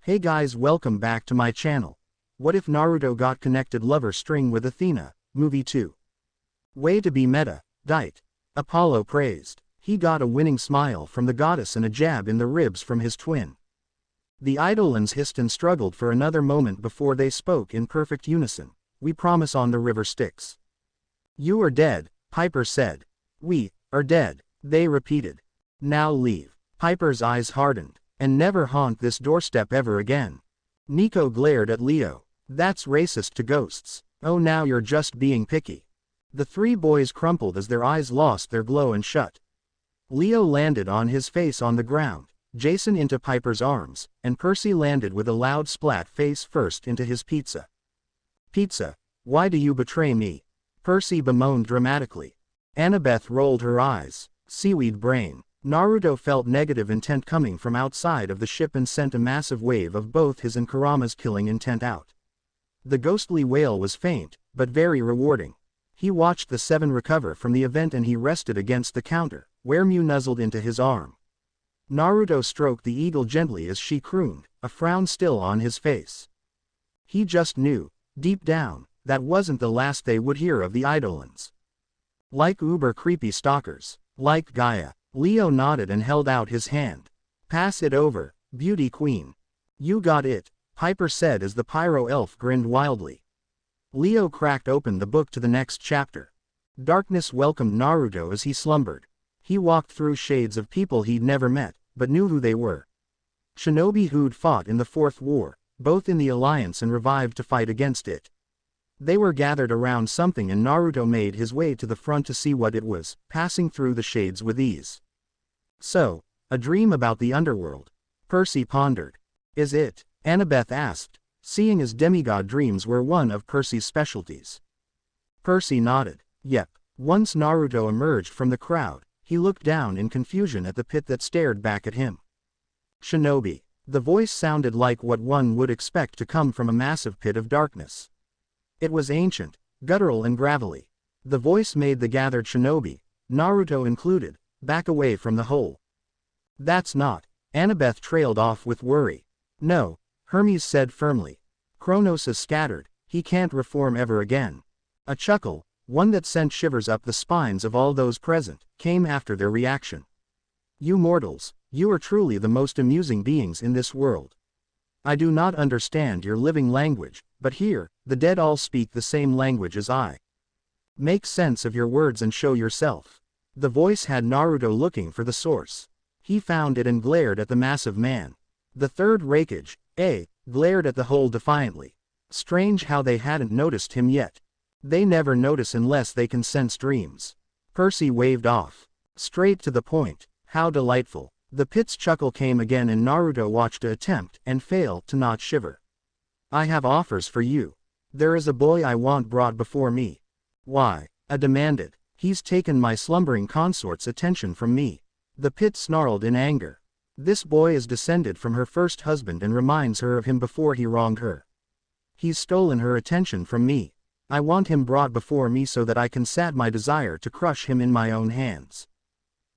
Hey guys, welcome back to my channel. What if Naruto got connected lover string with Athena? Movie 2. Way to be meta, diet. Apollo praised. He got a winning smile from the goddess and a jab in the ribs from his twin. The Eidolons hissed and struggled for another moment before they spoke in perfect unison. We promise on the river Styx. You are dead, Piper said. We are dead, they repeated. Now leave. Piper's eyes hardened. And never haunt this doorstep ever again. Nico glared at Leo. That's racist to ghosts. Oh, now you're just being picky. The three boys crumpled as their eyes lost their glow and shut. Leo landed on his face on the ground, Jason into Piper's arms, and Percy landed with a loud splat face first into his pizza. Pizza, why do you betray me? Percy bemoaned dramatically. Annabeth rolled her eyes. Seaweed brain. Naruto felt negative intent coming from outside of the ship and sent a massive wave of both his and Kurama's killing intent out. The ghostly wail was faint, but very rewarding. He watched the seven recover from the event and he rested against the counter, where Mew nuzzled into his arm. Naruto stroked the eagle gently as she crooned, a frown still on his face. He just knew, deep down, that wasn't the last they would hear of the Eidolons. Like uber creepy stalkers, like Gaia. Leo nodded and held out his hand. Pass it over, beauty queen. You got it, Piper said as the pyro elf grinned wildly. Leo cracked open the book to the next chapter. Darkness welcomed Naruto as he slumbered. He walked through shades of people he'd never met, but knew who they were. Shinobi who'd fought in the Fourth War, both in the Alliance and revived to fight against it. They were gathered around something and Naruto made his way to the front to see what it was, passing through the shades with ease. So, a dream about the underworld? Percy pondered. Is it? Annabeth asked, seeing as demigod dreams were one of Percy's specialties. Percy nodded. Yep. Once Naruto emerged from the crowd, he looked down in confusion at the pit that stared back at him. Shinobi. The voice sounded like what one would expect to come from a massive pit of darkness. It was ancient, guttural and gravelly. The voice made the gathered shinobi, Naruto included, back away from the hole. That's not. Annabeth trailed off with worry. No, Hermes said firmly. Kronos is scattered, he can't reform ever again. A chuckle, one that sent shivers up the spines of all those present, came after their reaction. You mortals, you are truly the most amusing beings in this world. I do not understand your living language, but here, the dead all speak the same language as I. Make sense of your words and show yourself. The voice had Naruto looking for the source. He found it and glared at the massive man. The third Raikage, glared at the hole defiantly. Strange how they hadn't noticed him yet. They never notice unless they can sense dreams. Percy waved off. Straight to the point, how delightful. The pit's chuckle came again and Naruto watched a attempt and fail to not shiver. I have offers for you. There is a boy I want brought before me. Why? I demanded. He's taken my slumbering consort's attention from me. The pit snarled in anger. This boy is descended from her first husband and reminds her of him before he wronged her. He's stolen her attention from me. I want him brought before me so that I can sat my desire to crush him in my own hands.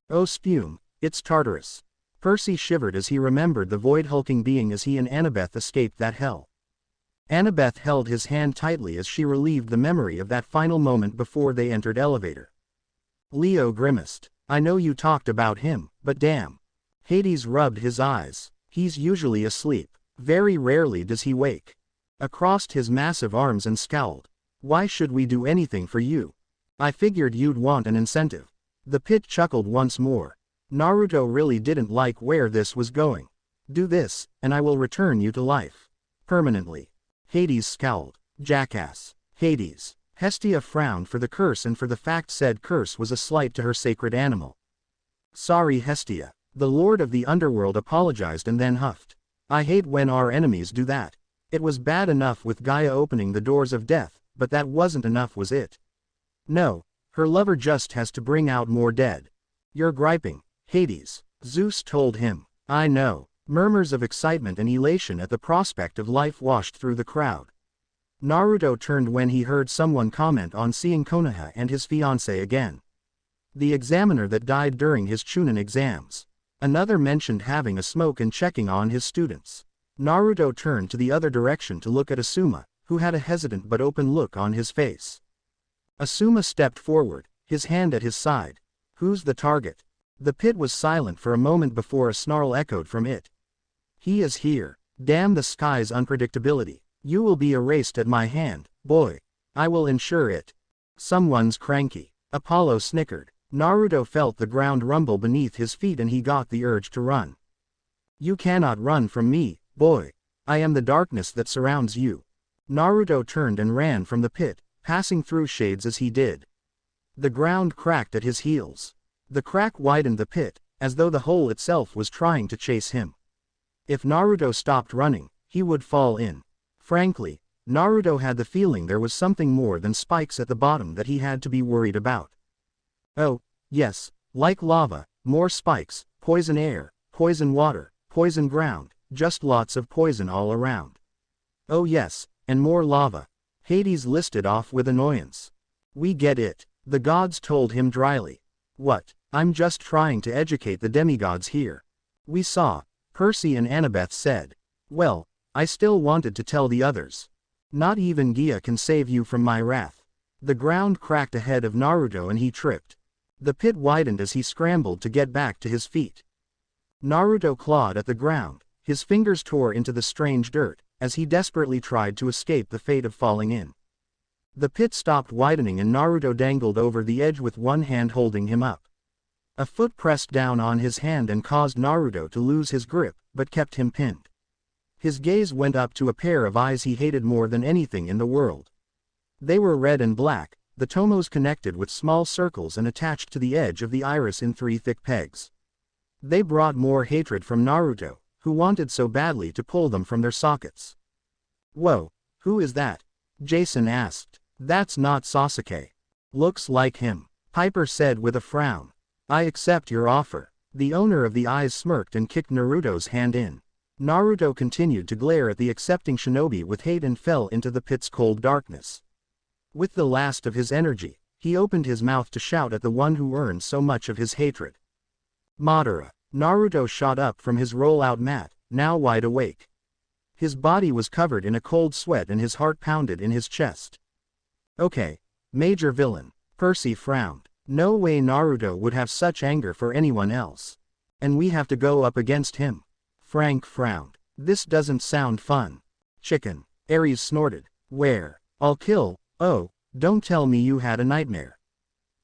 Oh spume, it's Tartarus. Percy shivered as he remembered the void-hulking being as he and Annabeth escaped that hell. Annabeth held his hand tightly as she relieved the memory of that final moment before they entered elevator. Leo grimaced. I know you talked about him, but damn. Hades rubbed his eyes. He's usually asleep. Very rarely does he wake. Crossed his massive arms and scowled. Why should we do anything for you? I figured you'd want an incentive. The pit chuckled once more. Naruto really didn't like where this was going. Do this, and I will return you to life. Permanently. Hades scowled. Jackass. Hades. Hestia frowned for the curse and for the fact said curse was a slight to her sacred animal. Sorry Hestia. The Lord of the Underworld apologized and then huffed. I hate when our enemies do that. It was bad enough with Gaia opening the doors of death, but that wasn't enough, was it? No, her lover just has to bring out more dead. You're griping, Hades, Zeus told him. I know. Murmurs of excitement and elation at the prospect of life washed through the crowd. Naruto turned when he heard someone comment on seeing Konoha and his fiancée again. The examiner that died during his Chunin exams. Another mentioned having a smoke and checking on his students. Naruto turned to the other direction to look at Asuma, who had a hesitant but open look on his face. Asuma stepped forward, his hand at his side. Who's the target? The pit was silent for a moment before a snarl echoed from it. He is here. Damn the sky's unpredictability. You will be erased at my hand, boy. I will ensure it. Someone's cranky. Apollo snickered. Naruto felt the ground rumble beneath his feet and he got the urge to run. You cannot run from me, boy. I am the darkness that surrounds you. Naruto turned and ran from the pit, passing through shades as he did. The ground cracked at his heels. The crack widened the pit, as though the hole itself was trying to chase him. If Naruto stopped running, he would fall in. Frankly, Naruto had the feeling there was something more than spikes at the bottom that he had to be worried about. Oh, yes, like lava, more spikes, poison air, poison water, poison ground, just lots of poison all around. Oh yes, and more lava. Hades listed off with annoyance. We get it, the gods told him dryly. What? I'm just trying to educate the demigods here. We saw, Percy and Annabeth said. Well, I still wanted to tell the others. Not even Gaia can save you from my wrath. The ground cracked ahead of Naruto and he tripped. The pit widened as he scrambled to get back to his feet. Naruto clawed at the ground, his fingers tore into the strange dirt, as he desperately tried to escape the fate of falling in. The pit stopped widening and Naruto dangled over the edge with one hand holding him up. A foot pressed down on his hand and caused Naruto to lose his grip, but kept him pinned. His gaze went up to a pair of eyes he hated more than anything in the world. They were red and black, the tomos connected with small circles and attached to the edge of the iris in 3 thick pegs. They brought more hatred from Naruto, who wanted so badly to pull them from their sockets. Whoa, who is that? Jason asked. That's not Sasuke. Looks like him, Piper said with a frown. I accept your offer. The owner of the eyes smirked and kicked Naruto's hand in. Naruto continued to glare at the accepting shinobi with hate and fell into the pit's cold darkness. With the last of his energy, he opened his mouth to shout at the one who earned so much of his hatred. Madara. Naruto shot up from his roll-out mat, now wide awake. His body was covered in a cold sweat and his heart pounded in his chest. Okay, major villain. Percy frowned. No way Naruto would have such anger for anyone else. And we have to go up against him. Frank frowned. This doesn't sound fun. Chicken. Ares snorted. Where? I'll kill. Oh, don't tell me you had a nightmare.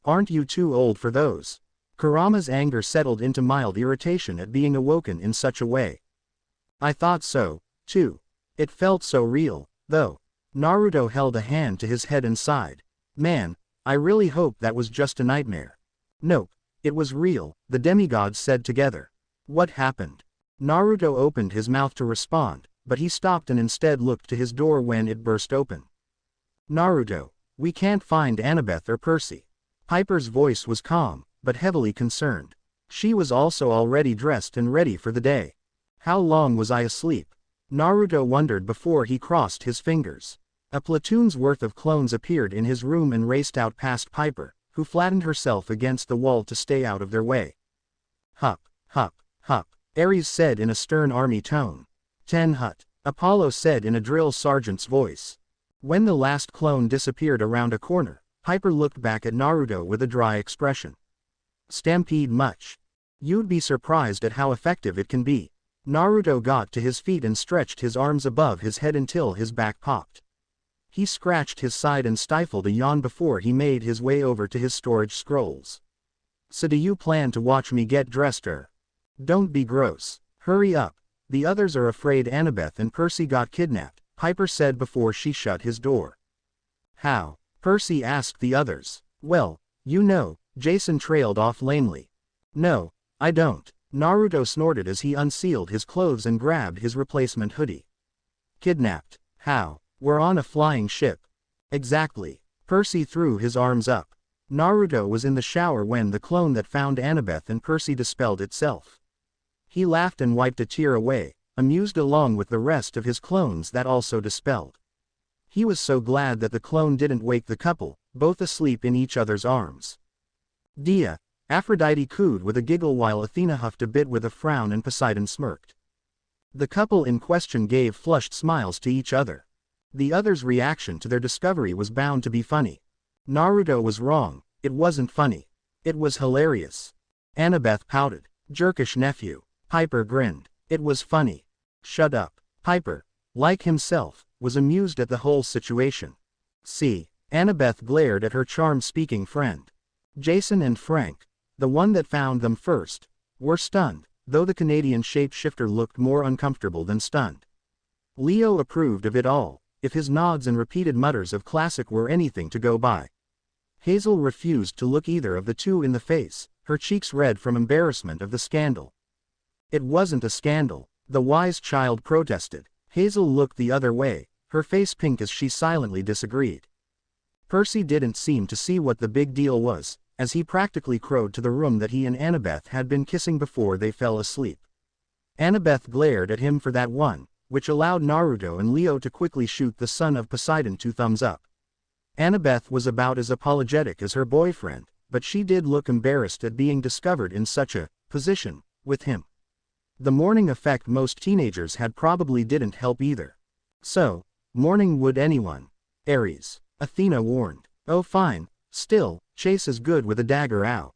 Aren't you too old for those? Kurama's anger settled into mild irritation at being awoken in such a way. I thought so, too. It felt so real, though. Naruto held a hand to his head and sighed. Man, I really hope that was just a nightmare. Nope, it was real, the demigods said together. What happened? Naruto opened his mouth to respond, but he stopped and instead looked to his door when it burst open. Naruto, we can't find Annabeth or Percy. Piper's voice was calm, but heavily concerned. She was also already dressed and ready for the day. How long was I asleep? Naruto wondered before he crossed his fingers. A platoon's worth of clones appeared in his room and raced out past Piper, who flattened herself against the wall to stay out of their way. Hup, hup, hup, Ares said in a stern army tone. 10 hut, Apollo said in a drill sergeant's voice. When the last clone disappeared around a corner, Piper looked back at Naruto with a dry expression. Stampede much. You'd be surprised at how effective it can be. Naruto got to his feet and stretched his arms above his head until his back popped. He scratched his side and stifled a yawn before he made his way over to his storage scrolls. So do you plan to watch me get dressed or? Don't be gross. Hurry up. The others are afraid Annabeth and Percy got kidnapped, Piper said before she shut his door. How? Percy asked the others. Well, you know, Jason trailed off lamely. No, I don't. Naruto snorted as he unsealed his clothes and grabbed his replacement hoodie. Kidnapped? How? We're on a flying ship. Exactly. Percy threw his arms up. Naruto was in the shower when the clone that found Annabeth and Percy dispelled itself. He laughed and wiped a tear away, amused along with the rest of his clones that also dispelled. He was so glad that the clone didn't wake the couple, both asleep in each other's arms. Dia, Aphrodite cooed with a giggle while Athena huffed a bit with a frown and Poseidon smirked. The couple in question gave flushed smiles to each other. The other's reaction to their discovery was bound to be funny. Naruto was wrong, it wasn't funny. It was hilarious. Annabeth pouted. Jerkish nephew. Piper grinned. It was funny. Shut up. Piper, like himself, was amused at the whole situation. See, Annabeth glared at her charm-speaking friend. Jason and Frank, the one that found them first, were stunned, though the Canadian shapeshifter looked more uncomfortable than stunned. Leo approved of it all, if his nods and repeated mutters of classic were anything to go by. Hazel refused to look either of the two in the face, her cheeks red from embarrassment of the scandal. It wasn't a scandal, the wise child protested. Hazel looked the other way, her face pink as she silently disagreed. Percy didn't seem to see what the big deal was, as he practically crowed to the room that he and Annabeth had been kissing before they fell asleep. Annabeth glared at him for that one, which allowed Naruto and Leo to quickly shoot the son of Poseidon 2 thumbs up. Annabeth was about as apologetic as her boyfriend, but she did look embarrassed at being discovered in such a position with him. The morning effect most teenagers had probably didn't help either. So, morning would anyone? Aries. Athena warned. Oh fine, still, Chase is good with a dagger out.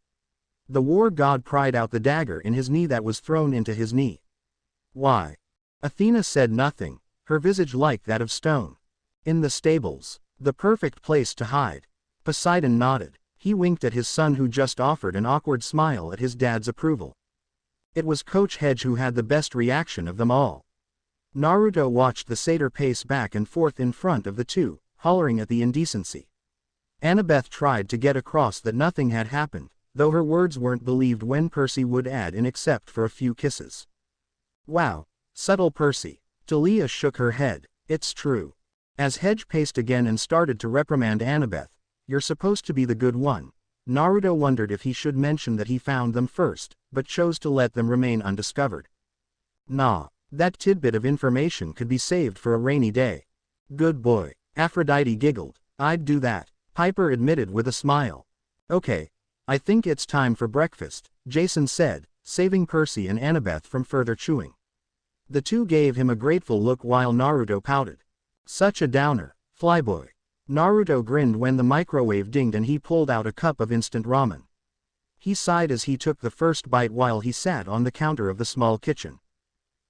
The war god pried out the dagger in his knee that was thrown into his knee. Why? Athena said nothing, her visage like that of stone. In the stables. The perfect place to hide. Poseidon nodded. He winked at his son who just offered an awkward smile at his dad's approval. It was Coach Hedge who had the best reaction of them all. Naruto watched the satyr pace back and forth in front of the two, hollering at the indecency. Annabeth tried to get across that nothing had happened, though her words weren't believed when Percy would add in except for a few kisses. Wow, subtle Percy. Talia shook her head. It's true. As Hedge paced again and started to reprimand Annabeth, you're supposed to be the good one. Naruto wondered if he should mention that he found them first, but chose to let them remain undiscovered. Nah, that tidbit of information could be saved for a rainy day. Good boy. Aphrodite giggled. I'd do that, Piper admitted with a smile. Okay, I think it's time for breakfast, Jason said, saving Percy and Annabeth from further chewing. The two gave him a grateful look while Naruto pouted. Such a downer, flyboy. Naruto grinned when the microwave dinged and he pulled out a cup of instant ramen. He sighed as he took the first bite while he sat on the counter of the small kitchen.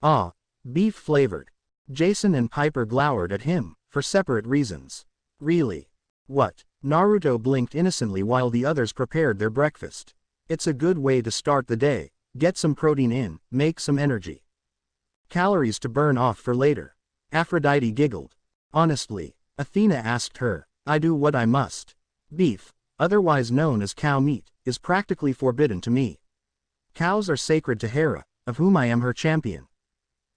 Ah, beef flavored. Jason and Piper glowered at him, for separate reasons. Really? What? Naruto blinked innocently while the others prepared their breakfast. It's a good way to start the day, get some protein in, make some energy. Calories to burn off for later. Aphrodite giggled. Honestly, Athena asked her, I do what I must. Beef, otherwise known as cow meat, is practically forbidden to me. Cows are sacred to Hera, of whom I am her champion.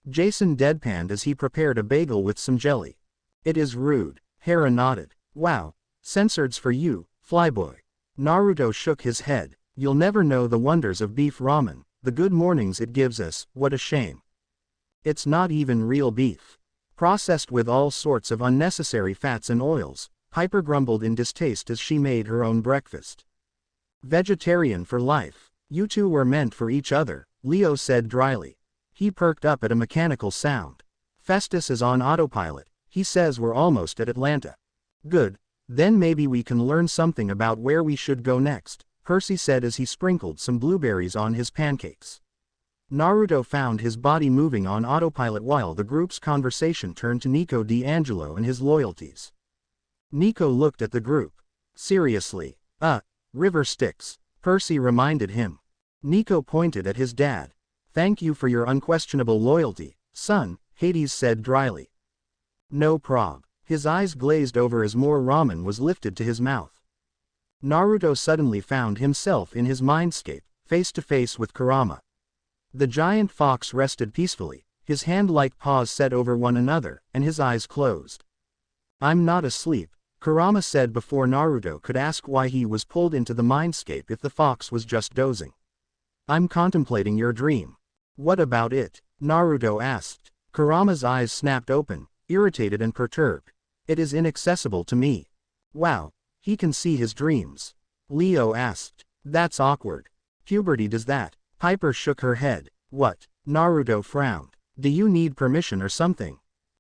Jason deadpanned as he prepared a bagel with some jelly. It is rude, Hera nodded. Wow, censored's for you, flyboy. Naruto shook his head. You'll never know the wonders of beef ramen, the good mornings it gives us, what a shame. It's not even real beef. Processed with all sorts of unnecessary fats and oils, Piper grumbled in distaste as she made her own breakfast. Vegetarian for life. You two were meant for each other, Leo said dryly. He perked up at a mechanical sound. Festus is on autopilot, he says we're almost at Atlanta. Good, then maybe we can learn something about where we should go next, Percy said as he sprinkled some blueberries on his pancakes. Naruto found his body moving on autopilot while the group's conversation turned to Nico D'Angelo and his loyalties. Nico looked at the group. Seriously, River Styx, Percy reminded him. Nico pointed at his dad. Thank you for your unquestionable loyalty, son, Hades said dryly. No prob. His eyes glazed over as more ramen was lifted to his mouth. Naruto suddenly found himself in his mindscape, face to face with Kurama. The giant fox rested peacefully, his hand-like paws set over one another, and his eyes closed. I'm not asleep, Kurama said before Naruto could ask why he was pulled into the mindscape if the fox was just dozing. I'm contemplating your dream. What about it? Naruto asked. Kurama's eyes snapped open, irritated and perturbed. It is inaccessible to me. Wow, he can see his dreams. Leo asked. That's awkward. Puberty does that. Piper shook her head. What? Naruto frowned. Do you need permission or something?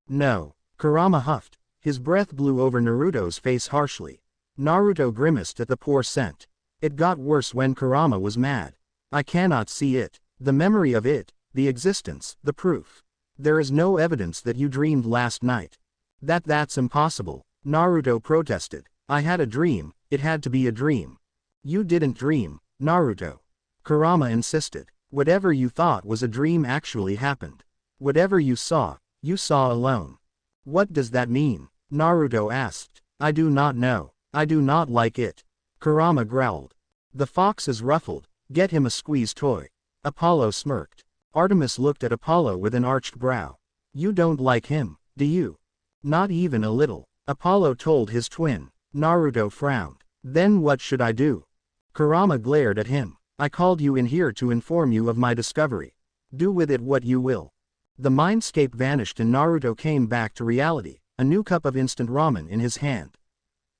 No. Kurama huffed. His breath blew over Naruto's face harshly. Naruto grimaced at the poor scent. It got worse when Kurama was mad. I cannot see it. The memory of it, the existence, the proof. There is no evidence that you dreamed last night. That's impossible, Naruto protested. I had a dream, it had to be a dream. You didn't dream, Naruto. Kurama insisted. Whatever you thought was a dream actually happened. Whatever you saw alone. What does that mean? Naruto asked. I do not know. I do not like it. Kurama growled. The fox is ruffled, get him a squeeze toy. Apollo smirked. Artemis looked at Apollo with an arched brow. You don't like him, do you? Not even a little, Apollo told his twin. Naruto frowned. Then what should I do? Kurama glared at him. I called you in here to inform you of my discovery. Do with it what you will. The mindscape vanished and Naruto came back to reality, a new cup of instant ramen in his hand.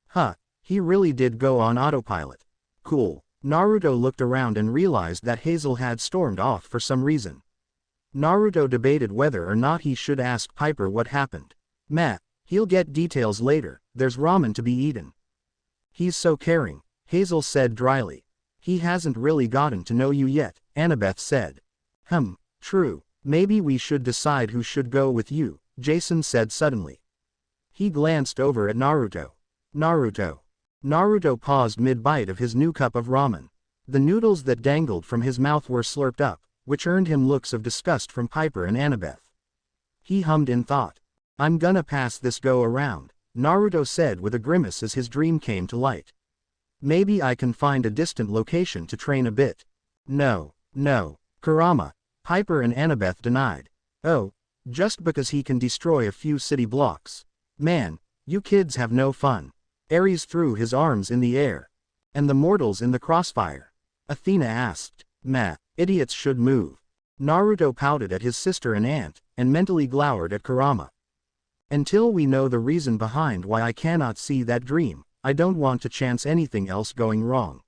Huh, he really did go on autopilot. Cool. Naruto looked around and realized that Hazel had stormed off for some reason. Naruto debated whether or not he should ask Piper what happened. Meh, he'll get details later, there's ramen to be eaten. He's so caring, Hazel said dryly. He hasn't really gotten to know you yet, Annabeth said. True, maybe we should decide who should go with you, Jason said suddenly. He glanced over at Naruto. Naruto. Naruto paused mid-bite of his new cup of ramen. The noodles that dangled from his mouth were slurped up, which earned him looks of disgust from Piper and Annabeth. He hummed in thought. I'm gonna pass this go around, Naruto said with a grimace as his dream came to light. Maybe I can find a distant location to train a bit. No, Kurama, Piper and Annabeth denied. Oh, just because he can destroy a few city blocks. Man, you kids have no fun. Ares threw his arms in the air. And the mortals in the crossfire? Athena asked. Meh, idiots should move. Naruto pouted at his sister and aunt, and mentally glowered at Kurama. Until we know the reason behind why I cannot see that dream, I don't want to chance anything else going wrong.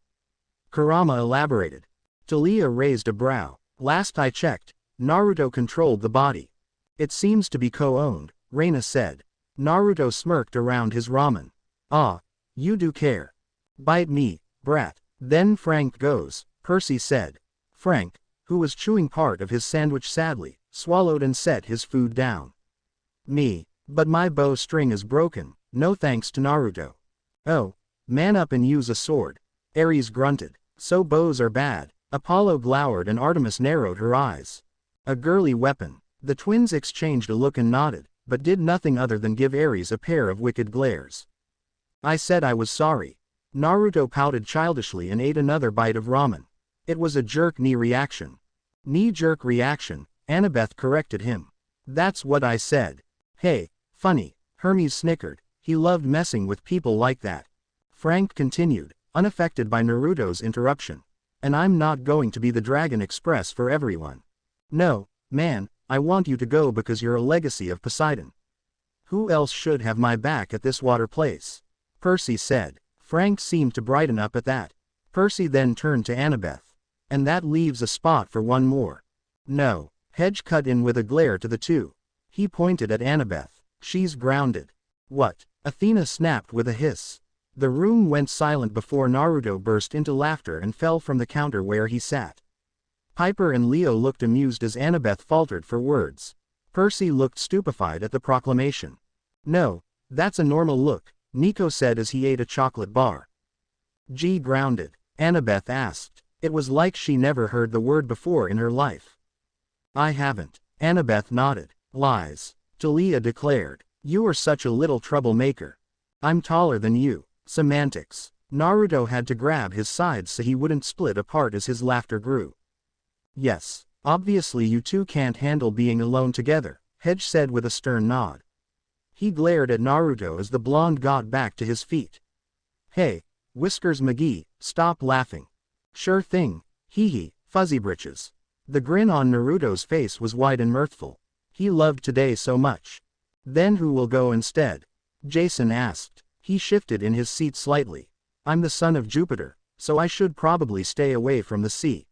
Kurama elaborated. Talia raised a brow. Last I checked, Naruto controlled the body. It seems to be co-owned, Reina said. Naruto smirked around his ramen. Ah, you do care. Bite me, brat. Then Frank goes, Percy said. Frank, who was chewing part of his sandwich sadly, swallowed and set his food down. Me, but my bowstring is broken, no thanks to Naruto. Oh, man up and use a sword. Ares grunted. So bows are bad. Apollo glowered and Artemis narrowed her eyes. A girly weapon. The twins exchanged a look and nodded, but did nothing other than give Ares a pair of wicked glares. I said I was sorry. Naruto pouted childishly and ate another bite of ramen. It was a jerk-knee reaction. Knee-jerk reaction, Annabeth corrected him. That's what I said. Hey, funny, Hermes snickered. He loved messing with people like that. Frank continued, unaffected by Naruto's interruption. And I'm not going to be the Dragon Express for everyone. No, man, I want you to go because you're a legacy of Poseidon. Who else should have my back at this water place? Percy said. Frank seemed to brighten up at that. Percy then turned to Annabeth. And that leaves a spot for one more. No, Hedge cut in with a glare to the two. He pointed at Annabeth. She's grounded. What? Athena snapped with a hiss. The room went silent before Naruto burst into laughter and fell from the counter where he sat. Piper and Leo looked amused as Annabeth faltered for words. Percy looked stupefied at the proclamation. No, that's a normal look, Nico said as he ate a chocolate bar. G grounded, Annabeth asked. It was like she never heard the word before in her life. I haven't, Annabeth nodded. Lies, Talia declared. You are such a little troublemaker. I'm taller than you. Semantics. Naruto had to grab his sides so he wouldn't split apart as his laughter grew. Yes, obviously you two can't handle being alone together, Hedge said with a stern nod. He glared at Naruto as the blonde got back to his feet. Hey, Whiskers McGee, stop laughing. Sure thing, hee, fuzzy britches. The grin on Naruto's face was wide and mirthful. He loved today so much. Then who will go instead? Jason asked. He shifted in his seat slightly. I'm the son of Jupiter, so I should probably stay away from the sea.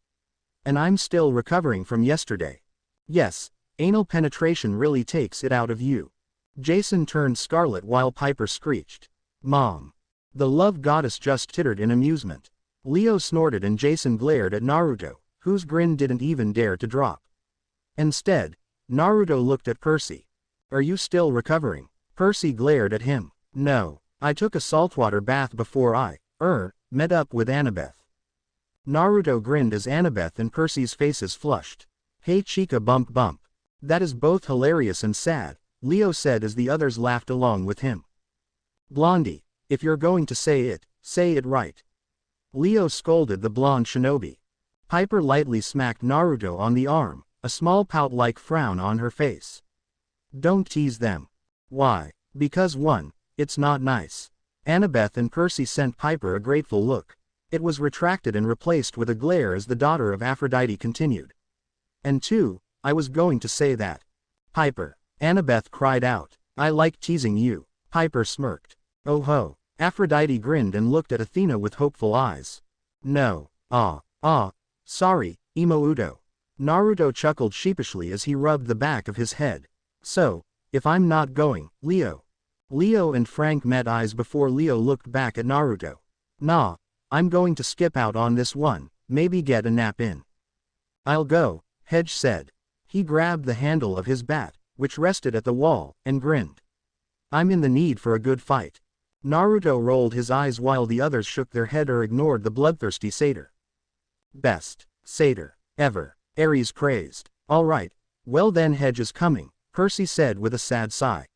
And I'm still recovering from yesterday. Yes, Anal penetration really takes it out of you. Jason turned scarlet while Piper screeched. Mom. The love goddess just tittered in amusement. Leo snorted and Jason glared at Naruto, whose grin didn't even dare to drop. Instead, Naruto looked at Percy. Are you still recovering? Percy glared at him. No, I took a saltwater bath before I, met up with Annabeth. Naruto grinned as Annabeth and Percy's faces flushed. Hey chica bump bump. That is both hilarious and sad, Leo said as the others laughed along with him. Blondie, if you're going to say it right. Leo scolded the blonde shinobi. Piper lightly smacked Naruto on the arm, a small pout-like frown on her face. Don't tease them. Why? Because 1, it's not nice. Annabeth and Percy sent Piper a grateful look. It was retracted and replaced with a glare as the daughter of Aphrodite continued. And 2, I was going to say that. Piper. Annabeth cried out. I like teasing you. Piper smirked. Oh ho. Aphrodite grinned and looked at Athena with hopeful eyes. No. Sorry, Emo Udo. Naruto chuckled sheepishly as he rubbed the back of his head. So, if I'm not going, Leo. Leo and Frank met eyes before Leo looked back at Naruto. Nah, I'm going to skip out on this one, maybe get a nap in. I'll go, Hedge said. He grabbed the handle of his bat, which rested at the wall, and grinned. I'm in the need for a good fight. Naruto rolled his eyes while the others shook their head or ignored the bloodthirsty satyr. Best satyr ever, Ares praised. Alright, well then Hedge is coming, Percy said with a sad sigh.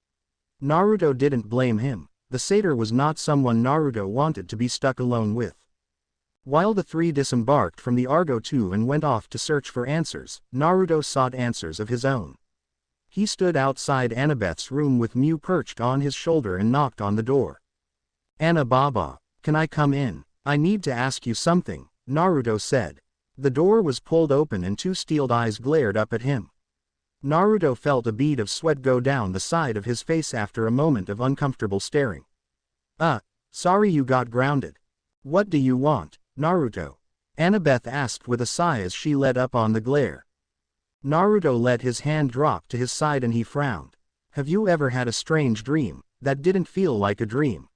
Naruto didn't blame him. The satyr was not someone Naruto wanted to be stuck alone with. While the three disembarked from the Argo II and went off to search for answers, Naruto sought answers of his own. He stood outside Annabeth's room with Mew perched on his shoulder and knocked on the door. Anna Baba, can I come in? I need to ask you something, Naruto said. The door was pulled open and 2 steeled eyes glared up at him. Naruto felt a bead of sweat go down the side of his face after a moment of uncomfortable staring. Sorry you got grounded. What do you want, Naruto? Annabeth asked with a sigh as she let up on the glare. Naruto let his hand drop to his side and he frowned. Have you ever had a strange dream, that didn't feel like a dream?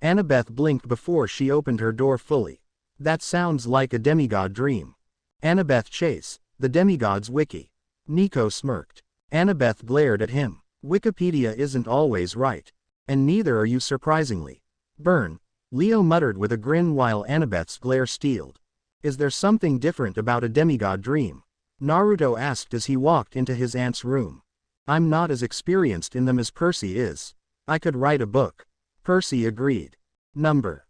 Annabeth blinked before she opened her door fully. That sounds like a demigod dream. Annabeth Chase, the demigod's wiki. Nico smirked. Annabeth glared at him. Wikipedia isn't always right. And neither are you surprisingly. Burn. Leo muttered with a grin while Annabeth's glare steeled. Is there something different about a demigod dream? Naruto asked as he walked into his aunt's room. I'm not as experienced in them as Percy is. I could write a book. Percy agreed. Never,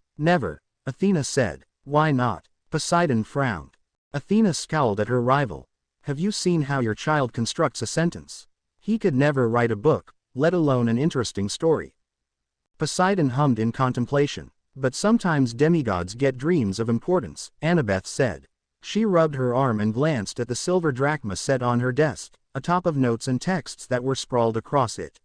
Athena said. Why not? Poseidon frowned. Athena scowled at her rival. Have you seen how your child constructs a sentence? He could never write a book, let alone an interesting story. Poseidon hummed in contemplation. But sometimes demigods get dreams of importance, Annabeth said. She rubbed her arm and glanced at the silver drachma set on her desk, atop of notes and texts that were sprawled across it.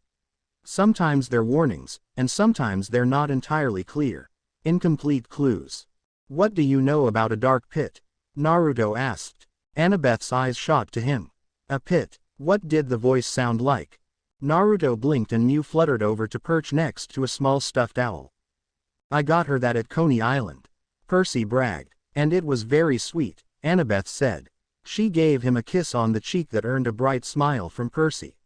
Sometimes they're warnings, and sometimes they're not entirely clear. Incomplete clues. What do you know about a dark pit? Naruto asked. Annabeth's eyes shot to him. A pit. What did the voice sound like? Naruto blinked and Mew fluttered over to perch next to a small stuffed owl. I got her that at Coney Island. Percy bragged. And it was very sweet, Annabeth said. She gave him a kiss on the cheek that earned a bright smile from Percy.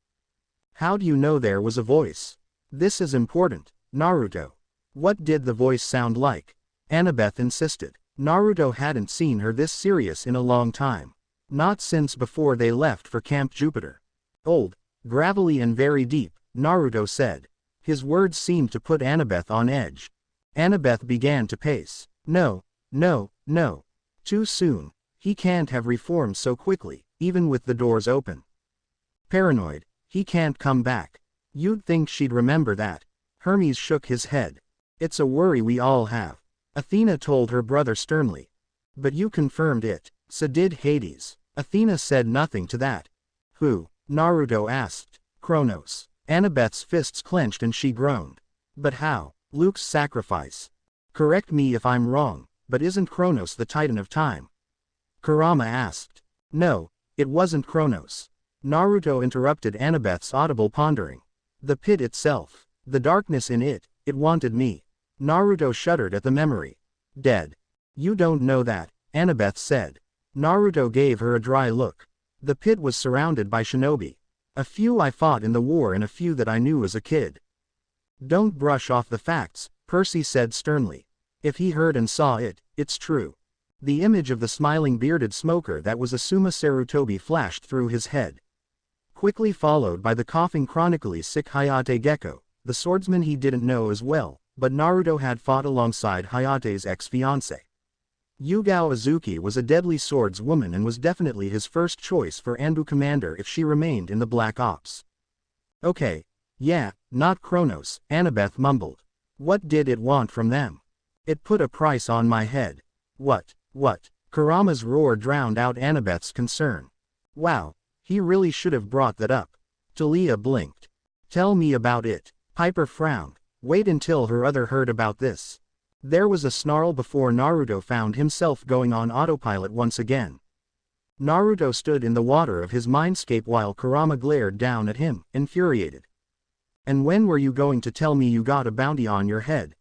How do you know there was a voice? This is important, Naruto. What did the voice sound like? Annabeth insisted. Naruto hadn't seen her this serious in a long time. Not since before they left for Camp Jupiter. Old, gravelly and very deep, Naruto said. His words seemed to put Annabeth on edge. Annabeth began to pace. No. Too soon. He can't have reformed so quickly, even with the doors open. Paranoid. He can't come back. You'd think she'd remember that. Hermes shook his head. It's a worry we all have. Athena told her brother sternly. But you confirmed it. So did Hades. Athena said nothing to that. Who? Naruto asked. Kronos. Annabeth's fists clenched and she groaned. But how? Luke's sacrifice. Correct me if I'm wrong, but isn't Kronos the Titan of Time? Kurama asked. No, it wasn't Kronos. Naruto interrupted Annabeth's audible pondering. The pit itself. The darkness in it, it wanted me. Naruto shuddered at the memory. Dead. You don't know that, Annabeth said. Naruto gave her a dry look. The pit was surrounded by shinobi. A few I fought in the war and a few that I knew as a kid. Don't brush off the facts, Percy said sternly. If he heard and saw it, it's true. The image of the smiling bearded smoker that was Asuma Sarutobi flashed through his head. Quickly followed by the coughing chronically sick Hayate Gecko, the swordsman he didn't know as well, but Naruto had fought alongside Hayate's ex-fiancée. Yugao Azuki was a deadly swordswoman and was definitely his first choice for Anbu commander if she remained in the Black Ops. Okay. Yeah, not Kronos, Annabeth mumbled. What did it want from them? It put a price on my head. What? Kurama's roar drowned out Annabeth's concern. Wow, he really should have brought that up. Talia blinked. Tell me about it. Piper frowned. Wait until her other heard about this. There was a snarl before Naruto found himself going on autopilot once again. Naruto stood in the water of his mindscape while Kurama glared down at him, infuriated. And when were you going to tell me you got a bounty on your head?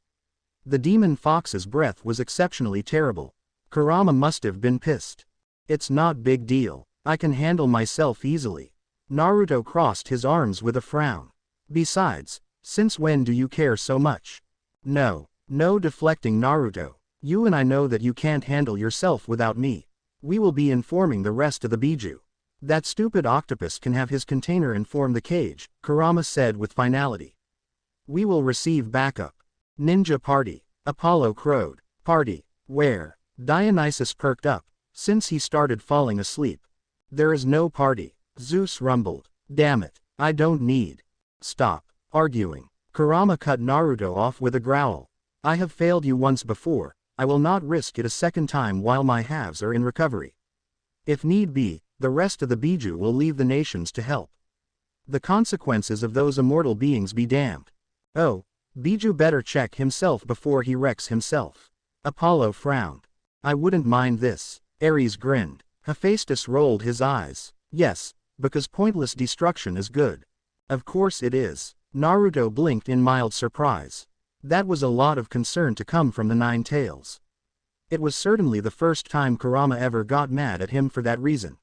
The demon fox's breath was exceptionally terrible. Kurama must have been pissed. It's not big deal. I can handle myself easily. Naruto crossed his arms with a frown. Besides, since when do you care so much? No deflecting Naruto. You and I know that you can't handle yourself without me. We will be informing the rest of the Biju. That stupid octopus can have his container inform the Kage, Kurama said with finality. We will receive backup. Ninja party. Apollo crowed. Party. Where? Dionysus perked up, since he started falling asleep. There is no party. Zeus rumbled. Damn it. I don't need. Stop arguing. Kurama cut Naruto off with a growl. I have failed you once before, I will not risk it a second time while my halves are in recovery. If need be, the rest of the Biju will leave the nations to help. The consequences of those immortal beings be damned. Oh, Biju better check himself before he wrecks himself. Apollo frowned. I wouldn't mind this. Ares grinned. Hephaestus rolled his eyes. Yes, because pointless destruction is good. Of course it is. Naruto blinked in mild surprise. That was a lot of concern to come from the Nine Tails. It was certainly the first time Kurama ever got mad at him for that reason.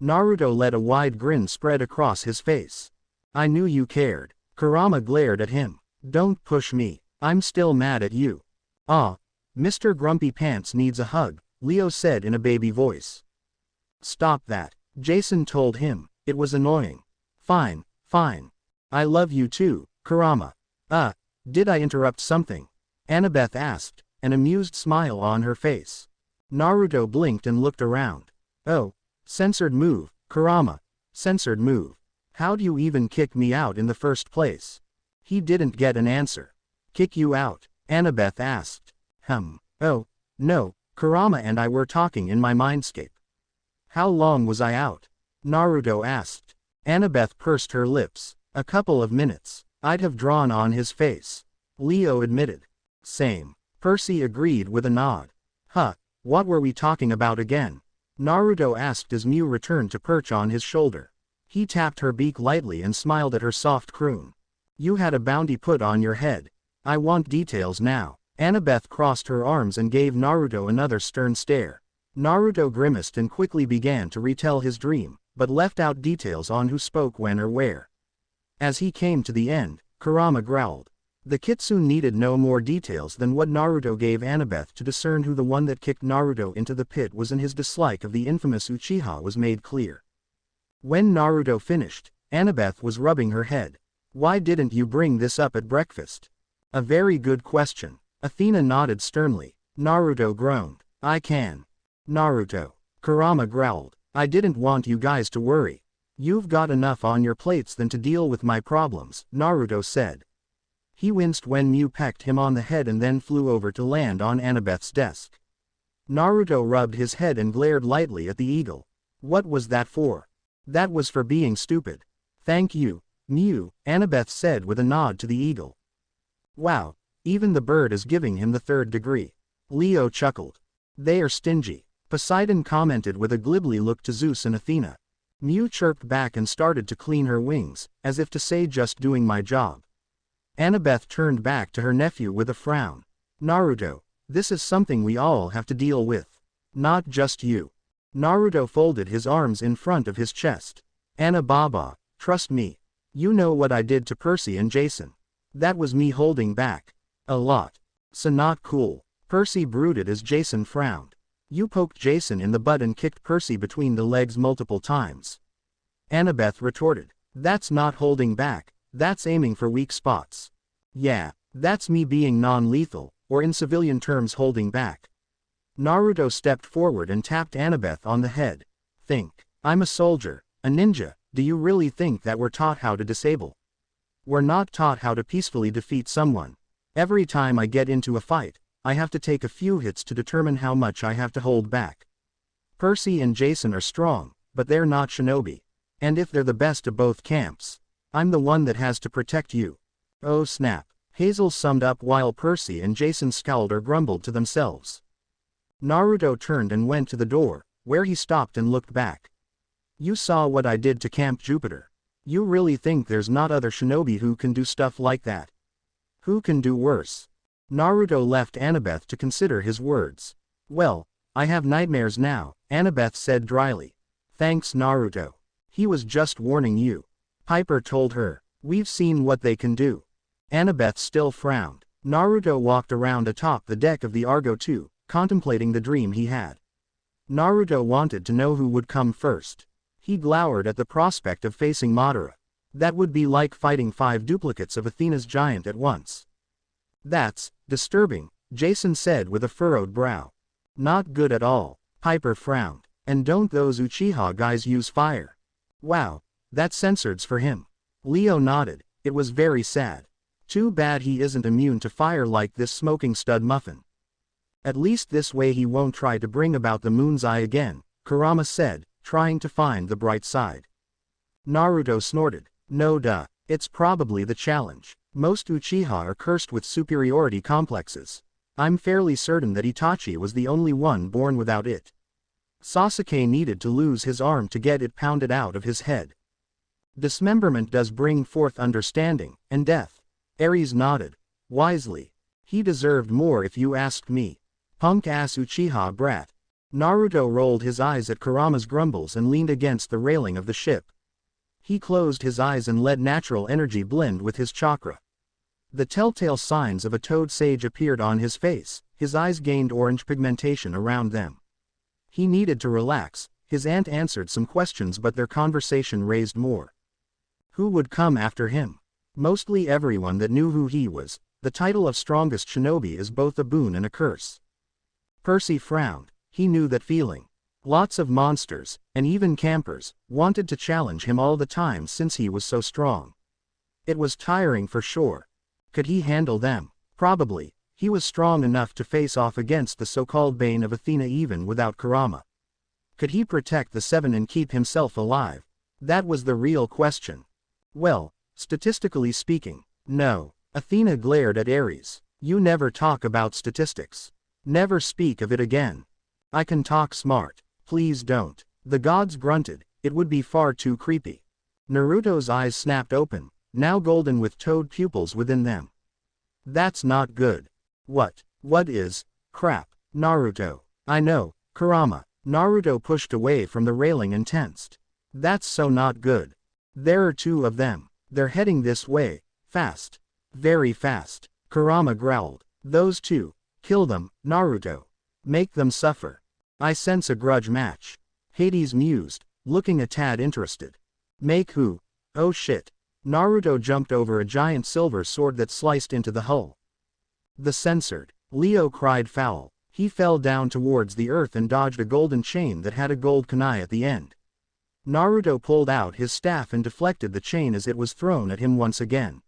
Naruto let a wide grin spread across his face. I knew you cared. Kurama glared at him. Don't push me. I'm still mad at you. Ah, Mr. Grumpy Pants needs a hug, Leo said in a baby voice. Stop that, Jason told him. It was annoying. Fine. I love you too, Kurama. Did I interrupt something? Annabeth asked, an amused smile on her face. Naruto blinked and looked around. Oh, censored move, Kurama. Censored move. How'd you even kick me out in the first place? He didn't get an answer. Kick you out? Annabeth asked. Oh, no, Kurama and I were talking in my mindscape. How long was I out? Naruto asked. Annabeth pursed her lips. A couple of minutes. I'd have drawn on his face. Leo admitted. Same. Percy agreed with a nod. What were we talking about again? Naruto asked as Mew returned to perch on his shoulder. He tapped her beak lightly and smiled at her soft croon. You had a bounty put on your head. I want details now. Annabeth crossed her arms and gave Naruto another stern stare. Naruto grimaced and quickly began to retell his dream, but left out details on who spoke when or where. As he came to the end, Kurama growled. The kitsune needed no more details than what Naruto gave Annabeth to discern who the one that kicked Naruto into the pit was, and his dislike of the infamous Uchiha was made clear. When Naruto finished, Annabeth was rubbing her head. Why didn't you bring this up at breakfast? A very good question. Athena nodded sternly. Naruto groaned. I can. Naruto. Kurama growled. I didn't want you guys to worry. You've got enough on your plates than to deal with my problems, Naruto said. He winced when Mew pecked him on the head and then flew over to land on Annabeth's desk. Naruto rubbed his head and glared lightly at the eagle. What was that for? That was for being stupid. Thank you, Mew, Annabeth said with a nod to the eagle. Wow, even the bird is giving him the third degree. Leo chuckled. They are stingy. Poseidon commented with a glibly look to Zeus and Athena. Mew chirped back and started to clean her wings, as if to say just doing my job. Annabeth turned back to her nephew with a frown. Naruto, this is something we all have to deal with. Not just you. Naruto folded his arms in front of his chest. Anna Baba, trust me. You know what I did to Percy and Jason. That was me holding back. A lot. So not cool. Percy brooded as Jason frowned. You poked Jason in the butt and kicked Percy between the legs multiple times. Annabeth retorted. That's not holding back, that's aiming for weak spots. Yeah, that's me being non-lethal, or in civilian terms holding back. Naruto stepped forward and tapped Annabeth on the head. Think. I'm a soldier, a ninja, do you really think that we're taught how to disable? We're not taught how to peacefully defeat someone. Every time I get into a fight, I have to take a few hits to determine how much I have to hold back. Percy and Jason are strong, but they're not shinobi. And if they're the best of both camps, I'm the one that has to protect you. Oh snap. Hazel summed up while Percy and Jason scowled or grumbled to themselves. Naruto turned and went to the door, where he stopped and looked back. You saw what I did to Camp Jupiter. You really think there's not other shinobi who can do stuff like that? Who can do worse? Naruto left Annabeth to consider his words. Well, I have nightmares now, Annabeth said dryly. Thanks Naruto. He was just warning you. Piper told her. We've seen what they can do. Annabeth still frowned. Naruto walked around atop the deck of the Argo II, contemplating the dream he had. Naruto wanted to know who would come first. He glowered at the prospect of facing Madara. That would be like fighting 5 duplicates of Athena's giant at once. That's disturbing, Jason said with a furrowed brow. Not good at all, Piper frowned. And don't those Uchiha guys use fire? Wow, that's censored for him. Leo nodded. It was very sad. Too bad he isn't immune to fire like this smoking stud muffin. At least this way he won't try to bring about the moon's eye again, Kurama said, trying to find the bright side. Naruto snorted. No duh, it's probably the challenge. Most Uchiha are cursed with superiority complexes. I'm fairly certain that Itachi was the only one born without it. Sasuke needed to lose his arm to get it pounded out of his head. Dismemberment does bring forth understanding, and death. Ares nodded. Wisely. He deserved more if you asked me. Punk-ass Uchiha brat. Naruto rolled his eyes at Kurama's grumbles and leaned against the railing of the ship. He closed his eyes and let natural energy blend with his chakra. The telltale signs of a toad sage appeared on his face, his eyes gained orange pigmentation around them. He needed to relax. His aunt answered some questions but their conversation raised more. Who would come after him? Mostly everyone that knew who he was. The title of strongest shinobi is both a boon and a curse. Percy frowned. He knew that feeling. Lots of monsters, and even campers, wanted to challenge him all the time since he was so strong. It was tiring for sure. Could he handle them? Probably. He was strong enough to face off against the so-called bane of Athena even without Kurama. Could he protect the 7 and keep himself alive? That was the real question. Well, statistically speaking, no. Athena glared at Ares. You never talk about statistics. Never speak of it again. I can talk smart. Please don't. The gods grunted. It would be far too creepy. Naruto's eyes snapped open, now golden with toad pupils within them. That's not good. What is? Crap. Naruto. I know, Kurama. Naruto pushed away from the railing and tensed. That's so not good. There are 2 of them. They're heading this way. Fast. Very fast. Kurama growled. Those 2. Kill them, Naruto. Make them suffer. I sense a grudge match. Hades mused, looking a tad interested. Make who? Oh shit. Naruto jumped over a giant silver sword that sliced into the hull. The censored. Leo cried foul. He fell down towards the earth and dodged a golden chain that had a gold kunai at the end. Naruto pulled out his staff and deflected the chain as it was thrown at him once again.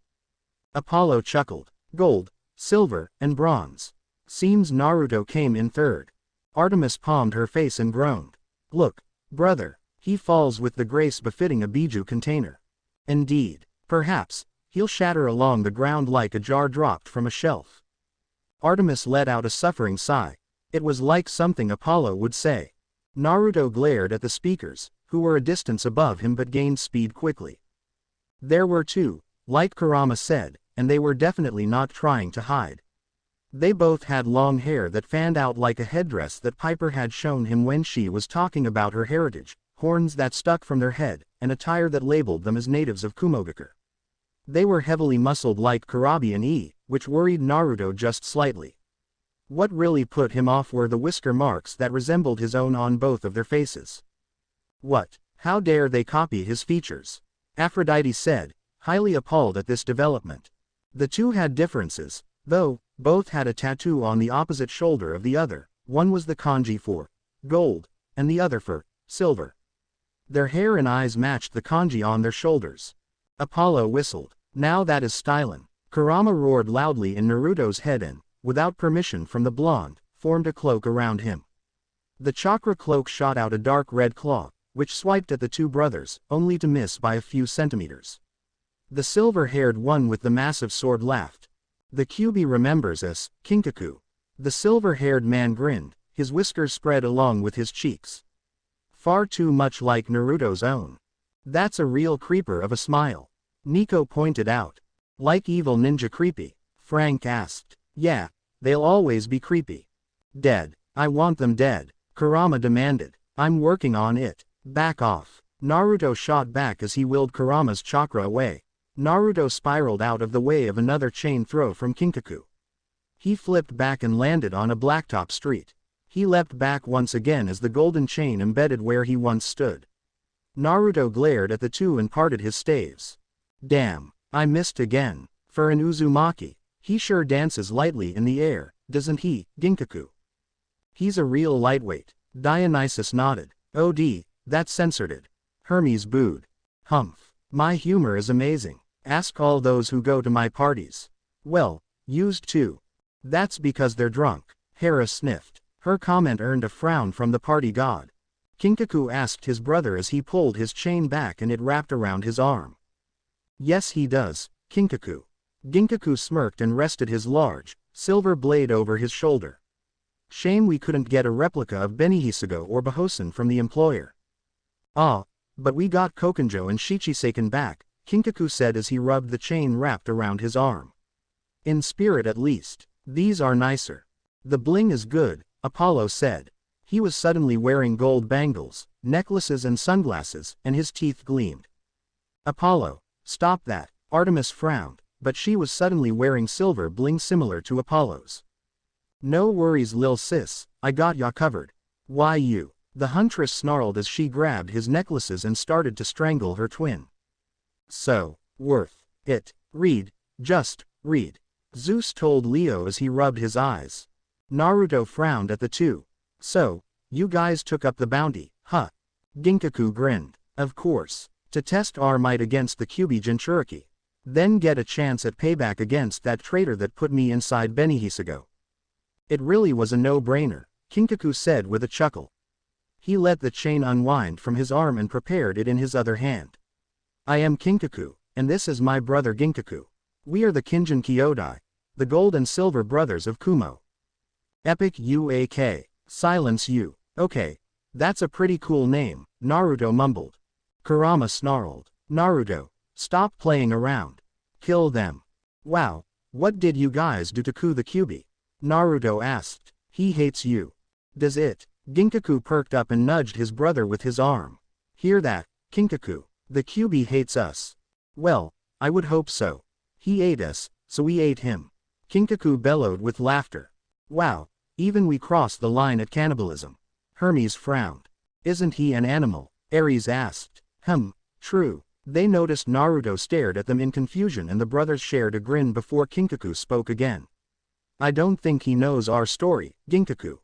Apollo chuckled. Gold, silver, and bronze. Seems Naruto came in third. Artemis palmed her face and groaned. Look, brother, he falls with the grace befitting a Biju container. Indeed. Perhaps, he'll shatter along the ground like a jar dropped from a shelf. Artemis let out a suffering sigh. It was like something Apollo would say. Naruto glared at the speakers. who were a distance above him but gained speed quickly. There were two, like Kurama said, and they were definitely not trying to hide. They both had long hair that fanned out like a headdress that Piper had shown him when she was talking about her heritage, horns that stuck from their head, and attire that labeled them as natives of Kumogakure. They were heavily muscled like Kurabi and E, which worried Naruto just slightly. What really put him off were the whisker marks that resembled his own on both of their faces. What? How dare they copy his features? Aphrodite said, highly appalled at this development. The two had differences, though. Both had a tattoo on the opposite shoulder of the other. One was the kanji for gold, and the other for silver. Their hair and eyes matched the kanji on their shoulders. Apollo whistled. Now that is stylin'. Kurama roared loudly in Naruto's head and, without permission from the blonde, formed a cloak around him. The chakra cloak shot out a dark red claw, which swiped at the two brothers, only to miss by a few centimeters. The silver-haired one with the massive sword laughed. The Kyuubi remembers us, Kinkaku. The silver-haired man grinned, his whiskers spread along with his cheeks. Far too much like Naruto's own. That's a real creeper of a smile. Nico pointed out. Like evil ninja creepy? Frank asked. Yeah, they'll always be creepy. Dead. I want them dead, Kurama demanded. I'm working on it. Back off. Naruto shot back as he willed Kurama's chakra away. Naruto spiraled out of the way of another chain throw from Kinkaku. He flipped back and landed on a blacktop street. He leapt back once again as the golden chain embedded where he once stood. Naruto glared at the two and parted his staves. Damn, I missed again. For an Uzumaki, he sure dances lightly in the air, doesn't he, Ginkaku? He's a real lightweight. Dionysus nodded. OD, that censored it. Hermes booed. Humph. My humor is amazing. Ask all those who go to my parties. Well, used to. That's because they're drunk. Hera sniffed. Her comment earned a frown from the party god. Kinkaku asked his brother as he pulled his chain back and it wrapped around his arm. Yes he does, Kinkaku. Ginkaku smirked and rested his large, silver blade over his shoulder. Shame we couldn't get a replica of Benihisago or Bahosen from the employer. Ah, but we got Kokenjo and Shichiseiken back, Kinkaku said as he rubbed the chain wrapped around his arm. In spirit at least. These are nicer. The bling is good, Apollo said. He was suddenly wearing gold bangles, necklaces and sunglasses, and his teeth gleamed. Apollo, stop that, Artemis frowned, but she was suddenly wearing silver bling similar to Apollo's. No worries lil sis, I got ya covered. Why you? The huntress snarled as she grabbed his necklaces and started to strangle her twin. So, worth it. Read, just read. Zeus told Leo as he rubbed his eyes. Naruto frowned at the two. So, you guys took up the bounty, huh? Ginkaku grinned. Of course. To test our might against the Kyuubi Jinchuriki. Then get a chance at payback against that traitor that put me inside Benihisago. It really was a no-brainer, Kinkaku said with a chuckle. He let the chain unwind from his arm and prepared it in his other hand. I am Kinkaku, and this is my brother Ginkaku. We are the Kinjin Kyodai, the gold and silver brothers of Kumo. Epic UAK. Silence you. Okay. That's a pretty cool name, Naruto mumbled. Kurama snarled. Naruto, stop playing around. Kill them. Wow, what did you guys do to Ku the Kyuubi? Naruto asked. He hates you. Does it? Ginkaku perked up and nudged his brother with his arm. Hear that, Kinkaku? The Kyuubi hates us. Well, I would hope so. He ate us, so we ate him. Kinkaku bellowed with laughter. Wow, even we crossed the line at cannibalism. Hermes frowned. Isn't he an animal? Ares asked. True. They noticed Naruto stared at them in confusion and the brothers shared a grin before Kinkaku spoke again. I don't think he knows our story, Ginkaku.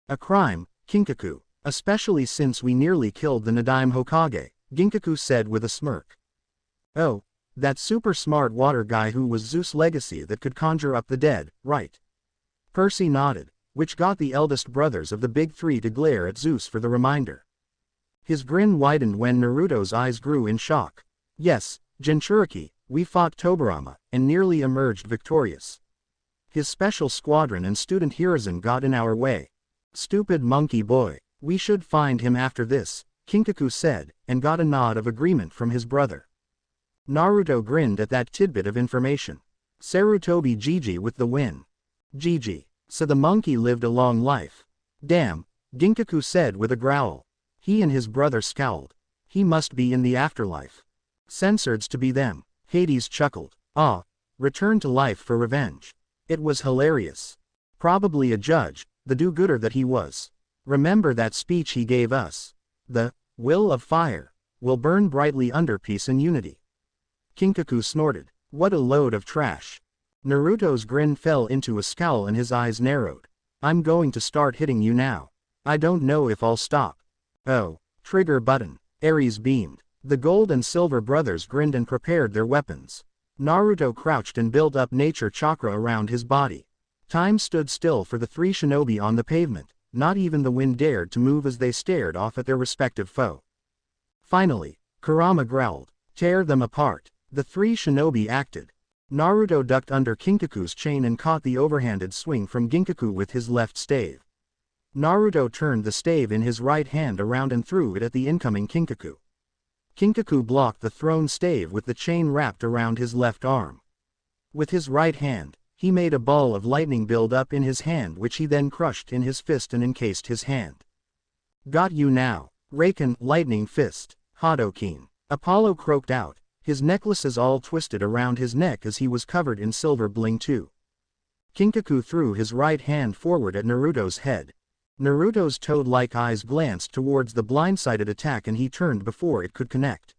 A crime, Kinkaku, especially since we nearly killed the Nadaime Hokage, Ginkaku said with a smirk. Oh, that super smart water guy who was Zeus' legacy that could conjure up the dead, right? Percy nodded, which got the eldest brothers of the big three to glare at Zeus for the reminder. His grin widened when Naruto's eyes grew in shock. Yes, Jinchuriki, we fought Tobirama, and nearly emerged victorious. His special squadron and student Hiruzen got in our way. Stupid monkey boy, we should find him after this, Kinkaku said, and got a nod of agreement from his brother. Naruto grinned at that tidbit of information. Sarutobi Gigi with the win. Gigi. So the monkey lived a long life. Damn, Ginkaku said with a growl. He and his brother scowled. He must be in the afterlife. Censored's to be them. Hades chuckled. Ah, returned to life for revenge. It was hilarious. Probably a judge, the do-gooder that he was. Remember that speech he gave us. The will of fire will burn brightly under peace and unity. Kinkaku snorted. What a load of trash. Naruto's grin fell into a scowl and his eyes narrowed. I'm going to start hitting you now. I don't know if I'll stop. Oh, trigger button. Ares beamed. The gold and silver brothers grinned and prepared their weapons. Naruto crouched and built up nature chakra around his body. Time stood still for the three shinobi on the pavement. Not even the wind dared to move as they stared off at their respective foe. Finally, Kurama growled, "Tear them apart." The three shinobi acted. Naruto ducked under Kinkaku's chain and caught the overhanded swing from Ginkaku with his left stave. Naruto turned the stave in his right hand around and threw it at the incoming Kinkaku. Kinkaku blocked the thrown stave with the chain wrapped around his left arm. With his right hand, he made a ball of lightning build up in his hand which he then crushed in his fist and encased his hand. Got you now. Raken, lightning fist. Hadoken. Apollo croaked out, his necklaces all twisted around his neck as he was covered in silver bling too. Kinkaku threw his right hand forward at Naruto's head. Naruto's toad-like eyes glanced towards the blindsided attack and he turned before it could connect.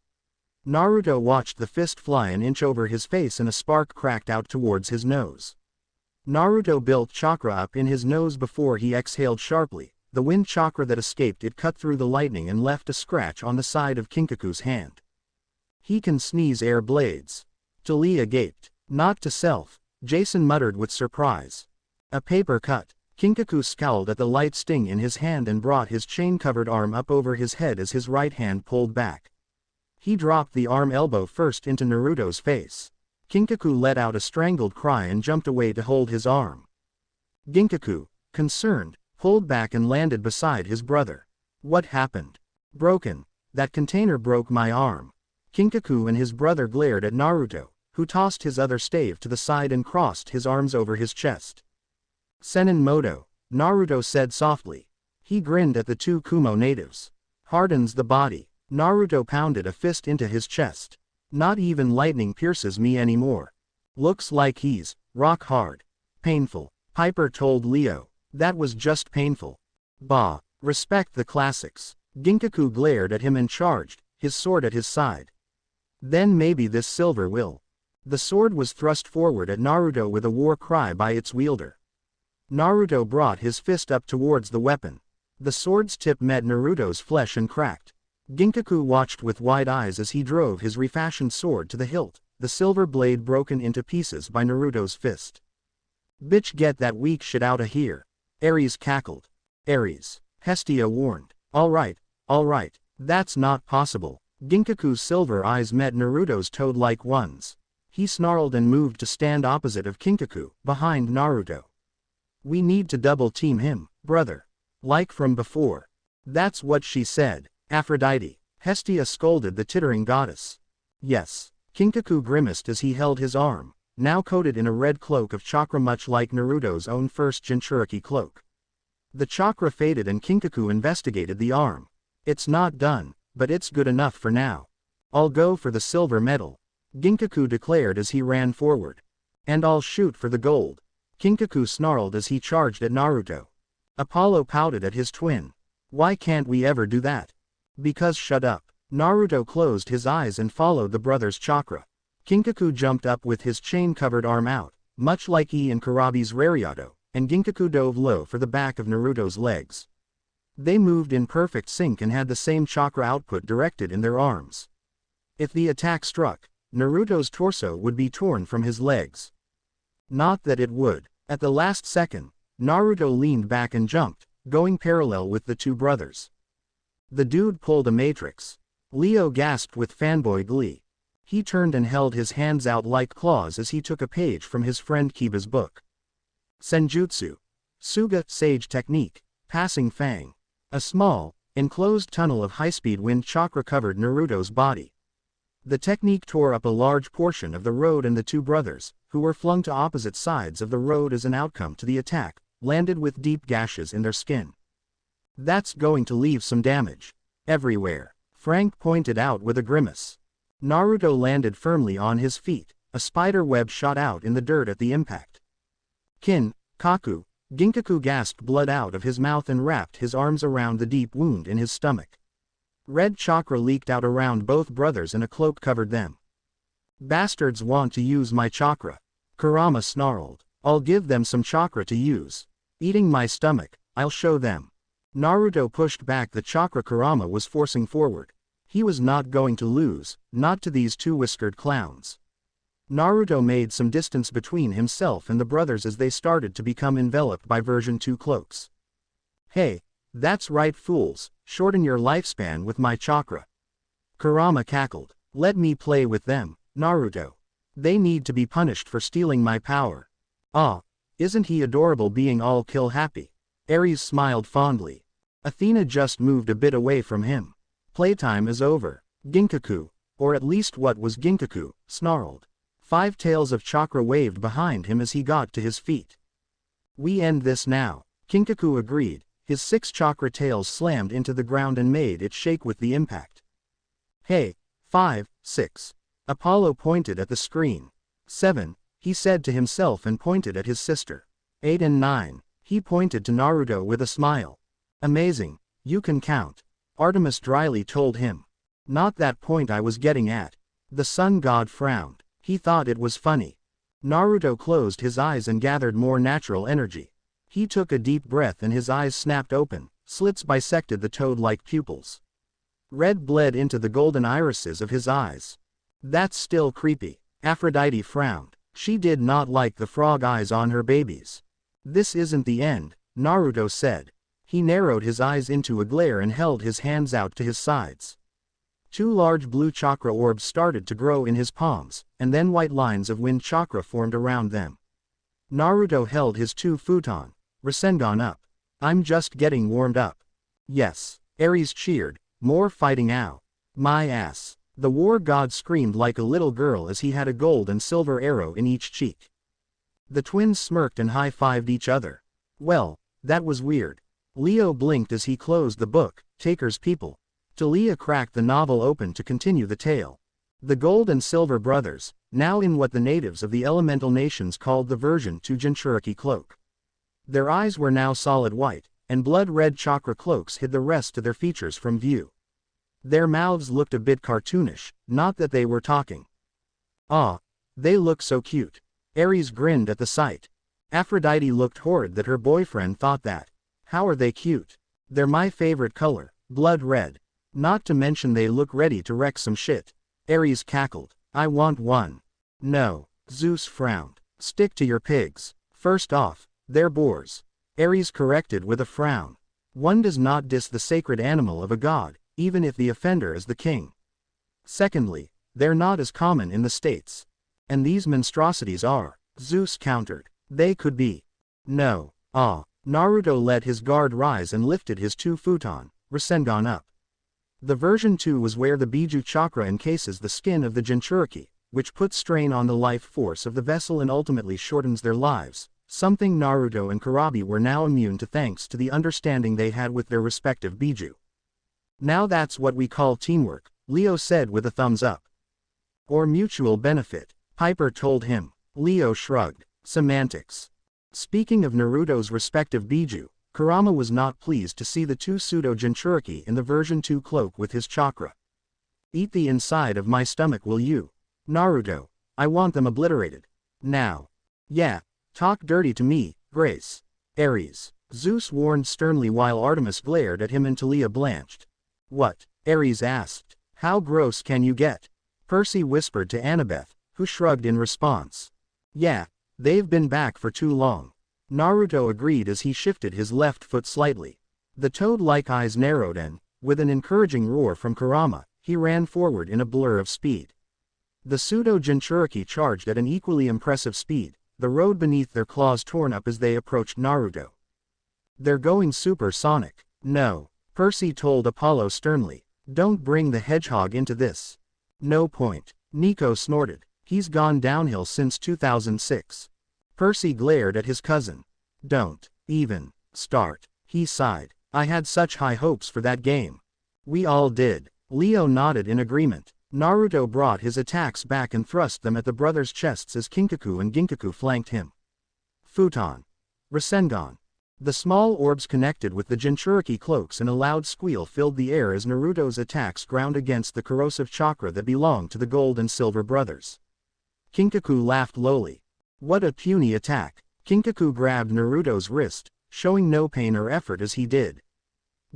Naruto watched the fist fly an inch over his face and a spark cracked out towards his nose. Naruto built chakra up in his nose before he exhaled sharply. The wind chakra that escaped it cut through the lightning and left a scratch on the side of Kinkaku's hand. He can sneeze air blades. Talia gaped. Not to self, Jason muttered with surprise. A paper cut. Kinkaku scowled at the light sting in his hand and brought his chain-covered arm up over his head as his right hand pulled back. He dropped the arm elbow first into Naruto's face. Kinkaku let out a strangled cry and jumped away to hold his arm. Ginkaku, concerned, pulled back and landed beside his brother. What happened? Broken. That container broke my arm. Kinkaku and his brother glared at Naruto, who tossed his other stave to the side and crossed his arms over his chest. Senin Moto, Naruto said softly. He grinned at the two Kumo natives. Hardens the body. Naruto pounded a fist into his chest. Not even lightning pierces me anymore. Looks like he's rock hard. Painful. Piper told Leo. That was just painful. Bah. Respect the classics. Ginkaku glared at him and charged, his sword at his side. Then maybe this silver will. The sword was thrust forward at Naruto with a war cry by its wielder. Naruto brought his fist up towards the weapon. The sword's tip met Naruto's flesh and cracked. Ginkaku watched with wide eyes as he drove his refashioned sword to the hilt, the silver blade broken into pieces by Naruto's fist. Bitch, get that weak shit outta here. Ares cackled. Ares. Hestia warned. Alright, that's not possible. Ginkaku's silver eyes met Naruto's toad-like ones. He snarled and moved to stand opposite of Kinkaku, behind Naruto. We need to double team him, brother. Like from before. That's what she said. Aphrodite. Hestia scolded the tittering goddess. Yes. Kinkaku grimaced as he held his arm, now coated in a red cloak of chakra much like Naruto's own first Jinchuriki cloak. The chakra faded and Kinkaku investigated the arm. It's not done, but it's good enough for now. I'll go for the silver medal, Ginkaku declared as he ran forward. And I'll shoot for the gold. Kinkaku snarled as he charged at Naruto. Apollo pouted at his twin. Why can't we ever do that? Because shut up. Naruto closed his eyes and followed the brother's chakra. Kinkaku jumped up with his chain-covered arm out, much like E and Kurabi's Rariado, and Ginkaku dove low for the back of Naruto's legs. They moved in perfect sync and had the same chakra output directed in their arms. If the attack struck, Naruto's torso would be torn from his legs. Not that it would. At the last second, Naruto leaned back and jumped, going parallel with the two brothers. The dude pulled a matrix. Leo gasped with fanboy glee. He turned and held his hands out like claws as he took a page from his friend Kiba's book. Senjutsu. Suga, Sage Technique. Passing Fang. A small, enclosed tunnel of high-speed wind chakra covered Naruto's body. The technique tore up a large portion of the road, and the two brothers, who were flung to opposite sides of the road as an outcome to the attack, landed with deep gashes in their skin. That's going to leave some damage everywhere, Frank pointed out with a grimace. Naruto landed firmly on his feet. A spider web shot out in the dirt at the impact. Kaku, Ginkaku gasped blood out of his mouth and wrapped his arms around the deep wound in his stomach. Red chakra leaked out around both brothers and a cloak covered them. Bastards want to use my chakra, Kurama snarled. I'll give them some chakra to use. Eating my stomach, I'll show them. Naruto pushed back the chakra Kurama was forcing forward. He was not going to lose, not to these two whiskered clowns. Naruto made some distance between himself and the brothers as they started to become enveloped by version 2 cloaks. Hey, that's right fools, shorten your lifespan with my chakra. Kurama cackled. Let me play with them, Naruto. They need to be punished for stealing my power. Ah, isn't he adorable being all kill happy? Ares smiled fondly. Athena just moved a bit away from him. Playtime is over. Ginkaku, or at least what was Ginkaku, snarled. 5 tails of chakra waved behind him as he got to his feet. We end this now, Kinkaku agreed. His 6 chakra tails slammed into the ground and made it shake with the impact. Hey, 5, 6. Apollo pointed at the screen. 7, he said to himself and pointed at his sister. 8 and 9, he pointed to Naruto with a smile. Amazing, you can count. Artemis dryly told him. Not that point I was getting at. The sun god frowned. He thought it was funny. Naruto closed his eyes and gathered more natural energy. He took a deep breath and his eyes snapped open, slits bisected the toad-like pupils. Red bled into the golden irises of his eyes. That's still creepy. Aphrodite frowned. She did not like the frog eyes on her babies. This isn't the end, Naruto said. He narrowed his eyes into a glare and held his hands out to his sides. 2 large blue chakra orbs started to grow in his palms, and then white lines of wind chakra formed around them. Naruto held his 2 futon, Rasengan up. I'm just getting warmed up. Yes, Ares cheered, more fighting out. My ass. The war god screamed like a little girl as he had a gold and silver arrow in each cheek. The twins smirked and high-fived each other. Well, that was weird. Leo blinked as he closed the book, Taker's People. Talia cracked the novel open to continue the tale. The gold and silver brothers, now in what the natives of the elemental nations called the version 2 Jinchuriki cloak. Their eyes were now solid white, and blood-red chakra cloaks hid the rest of their features from view. Their mouths looked a bit cartoonish, not that they were talking. Ah, they look so cute. Ares grinned at the sight. Aphrodite looked horrid that her boyfriend thought that. How are they cute? They're my favorite color, blood red. Not to mention they look ready to wreck some shit. Ares cackled. I want one. No, Zeus frowned. Stick to your pigs. First off, they're boars. Ares corrected with a frown. One does not diss the sacred animal of a god, even if the offender is the king. Secondly, they're not as common in the States. And these monstrosities are, Zeus countered. They could be. No. Ah. Naruto let his guard rise and lifted his 2 futon, Rasengan up. The version 2 was where the Biju chakra encases the skin of the Jinchuriki, which puts strain on the life force of the vessel and ultimately shortens their lives, something Naruto and Kurabi were now immune to thanks to the understanding they had with their respective Biju. Now that's what we call teamwork, Leo said with a thumbs up. Or mutual benefit, Piper told him. Leo shrugged. Semantics. Speaking of Naruto's respective Biju, Kurama was not pleased to see the 2 pseudo-Jinchuriki in the version 2 cloak with his chakra. Eat the inside of my stomach, will you? Naruto, I want them obliterated. Now. Yeah, talk dirty to me, Grace. Ares. Zeus warned sternly while Artemis glared at him and Talia blanched. What? Ares asked. How gross can you get? Percy whispered to Annabeth, who shrugged in response. Yeah, they've been back for too long. Naruto agreed as he shifted his left foot slightly. The toad-like eyes narrowed and, with an encouraging roar from Kurama, he ran forward in a blur of speed. The pseudo-Jinchuriki charged at an equally impressive speed, the road beneath their claws torn up as they approached Naruto. They're going supersonic. No. Percy told Apollo sternly. Don't bring the hedgehog into this. No point. Nico snorted. He's gone downhill since 2006. Percy glared at his cousin. Don't even start. He sighed. I had such high hopes for that game. We all did. Leo nodded in agreement. Naruto brought his attacks back and thrust them at the brothers' chests as Kinkaku and Ginkaku flanked him. Futon. Rasengan. The small orbs connected with the Jinchuriki cloaks and a loud squeal filled the air as Naruto's attacks ground against the corrosive chakra that belonged to the Gold and Silver brothers. Kinkaku laughed lowly. What a puny attack. Kinkaku grabbed Naruto's wrist, showing no pain or effort as he did.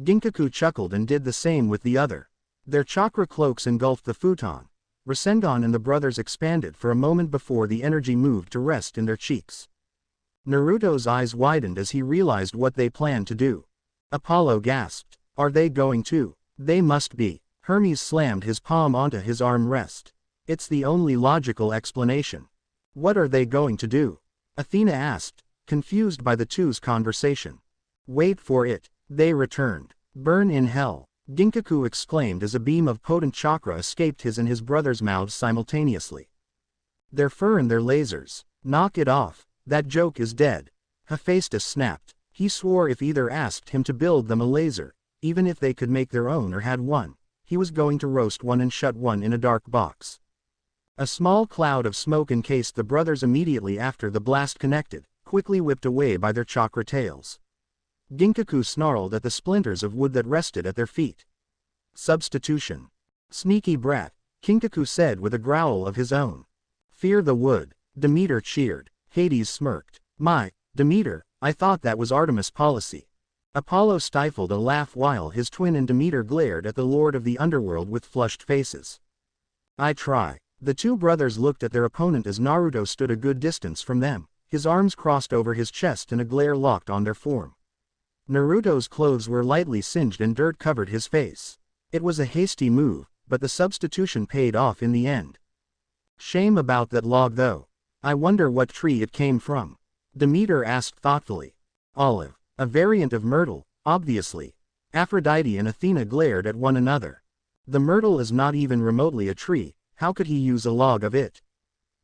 Ginkaku chuckled and did the same with the other. Their chakra cloaks engulfed the futon. Rasengan and the brothers expanded for a moment before the energy moved to rest in their cheeks. Naruto's eyes widened as he realized what they planned to do. Apollo gasped. Are they going to? They must be. Hermes slammed his palm onto his arm rest. It's the only logical explanation. What are they going to do? Athena asked, confused by the two's conversation. Wait for it. They returned. Burn in hell. Ginkaku exclaimed as a beam of potent chakra escaped his and his brother's mouths simultaneously. Their fur and their lasers. Knock it off. That joke is dead. Hephaestus snapped. He swore if either asked him to build them a laser, even if they could make their own or had one, he was going to roast one and shut one in a dark box. A small cloud of smoke encased the brothers immediately after the blast connected, quickly whipped away by their chakra tails. Ginkaku snarled at the splinters of wood that rested at their feet. Substitution. Sneaky brat, Kinkaku said with a growl of his own. Fear the wood. Demeter cheered. Hades smirked. My, Demeter, I thought that was Artemis' policy. Apollo stifled a laugh while his twin and Demeter glared at the Lord of the Underworld with flushed faces. I try. The two brothers looked at their opponent as Naruto stood a good distance from them, his arms crossed over his chest and a glare locked on their form. Naruto's clothes were lightly singed and dirt covered his face. It was a hasty move, but the substitution paid off in the end. Shame about that log though. I wonder what tree it came from. Demeter asked thoughtfully. Olive. A variant of myrtle, obviously. Aphrodite and Athena glared at one another. The myrtle is not even remotely a tree, how could he use a log of it?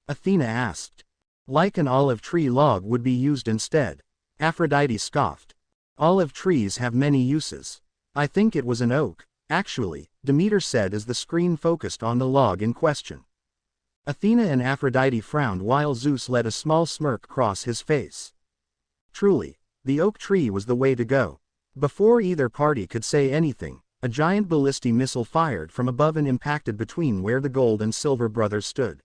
Athena asked. Like an olive tree log would be used instead. Aphrodite scoffed. Olive trees have many uses. I think it was an oak, actually, Demeter said as the screen focused on the log in question. Athena and Aphrodite frowned while Zeus let a small smirk cross his face. Truly, the oak tree was the way to go. Before either party could say anything, a giant ballistic missile fired from above and impacted between where the Gold and Silver brothers stood.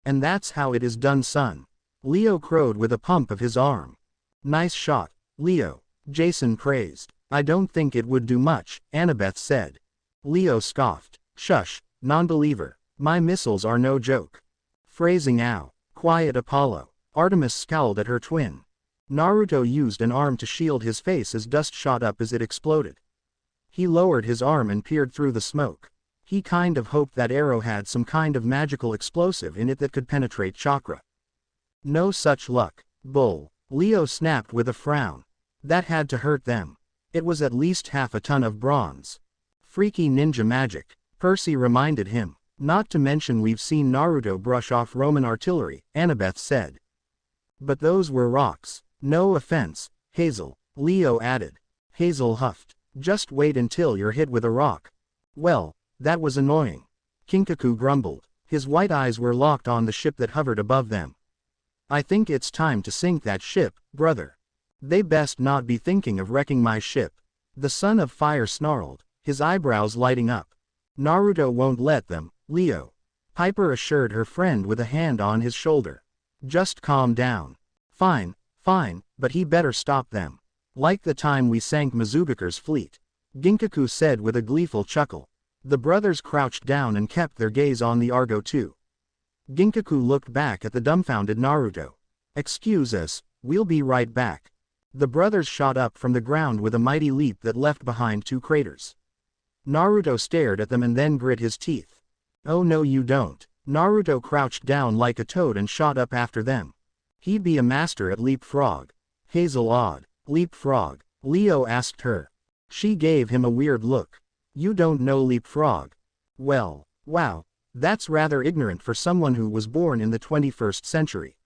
And that's how it is done, son. Leo crowed with a pump of his arm. Nice shot, Leo, Jason praised. I don't think it would do much, Annabeth said. Leo scoffed. Shush, non-believer. My missiles are no joke. Phrasing ow. Quiet Apollo. Artemis scowled at her twin. Naruto used an arm to shield his face as dust shot up as it exploded. He lowered his arm and peered through the smoke. He kind of hoped that arrow had some kind of magical explosive in it that could penetrate chakra. No such luck. Bull. Leo snapped with a frown. That had to hurt them. It was at least half a ton of bronze. Freaky ninja magic, Percy reminded him. Not to mention we've seen Naruto brush off Roman artillery, Annabeth said. But those were rocks. No offense, Hazel, Leo added. Hazel huffed. Just wait until you're hit with a rock. Well, that was annoying. Kinkaku grumbled. His white eyes were locked on the ship that hovered above them. I think it's time to sink that ship, brother. They best not be thinking of wrecking my ship. The son of fire snarled, his eyebrows lighting up. Naruto won't let them, Leo. Piper assured her friend with a hand on his shoulder. Just calm down. Fine, but he better stop them. Like the time we sank Mizugaku's fleet. Ginkaku said with a gleeful chuckle. The brothers crouched down and kept their gaze on the Argo too. Ginkaku looked back at the dumbfounded Naruto. Excuse us, we'll be right back. The brothers shot up from the ground with a mighty leap that left behind two craters. Naruto stared at them and then grit his teeth. Oh no you don't. Naruto crouched down like a toad and shot up after them. He'd be a master at leapfrog. Hazel awed. Leapfrog? Leo asked her. She gave him a weird look. You don't know leapfrog. Well, wow, that's rather ignorant for someone who was born in the 21st century.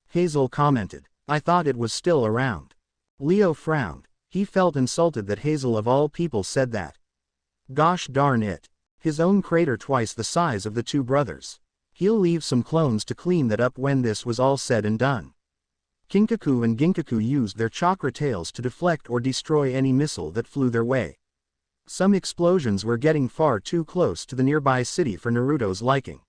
Hazel commented. I thought it was still around. Leo frowned. He felt insulted that Hazel of all people said that. Gosh darn it. His own crater twice the size of the two brothers. He'll leave some clones to clean that up when this was all said and done. Kinkaku and Ginkaku used their chakra tails to deflect or destroy any missile that flew their way. Some explosions were getting far too close to the nearby city for Naruto's liking.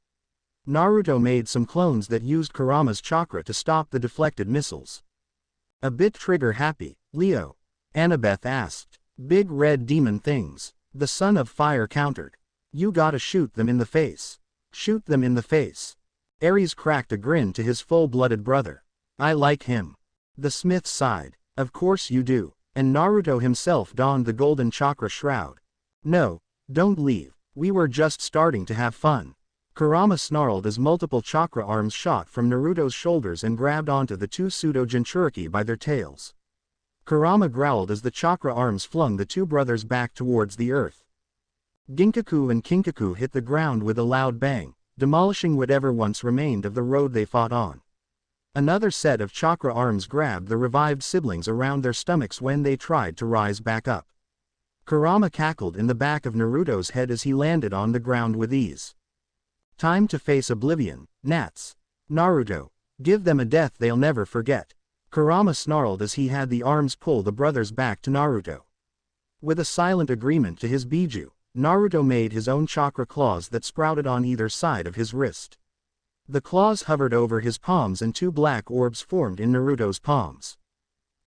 Naruto made some clones that used Kurama's chakra to stop the deflected missiles. A bit trigger happy, Leo? Annabeth asked. Big red demon things. The son of fire countered. You gotta shoot them in the face. Shoot them in the face. Ares cracked a grin to his full-blooded brother. I like him. The smith sighed. Of course you do. And Naruto himself donned the golden chakra shroud. No, don't leave. We were just starting to have fun. Kurama snarled as multiple chakra arms shot from Naruto's shoulders and grabbed onto the two pseudo-Jinchuriki by their tails. Kurama growled as the chakra arms flung the two brothers back towards the earth. Ginkaku and Kinkaku hit the ground with a loud bang, demolishing whatever once remained of the road they fought on. Another set of chakra arms grabbed the revived siblings around their stomachs when they tried to rise back up. Kurama cackled in the back of Naruto's head as he landed on the ground with ease. Time to face oblivion, Nats. Naruto, give them a death they'll never forget. Kurama snarled as he had the arms pull the brothers back to Naruto. With a silent agreement to his Biju, Naruto made his own chakra claws that sprouted on either side of his wrist. The claws hovered over his palms and two black orbs formed in Naruto's palms.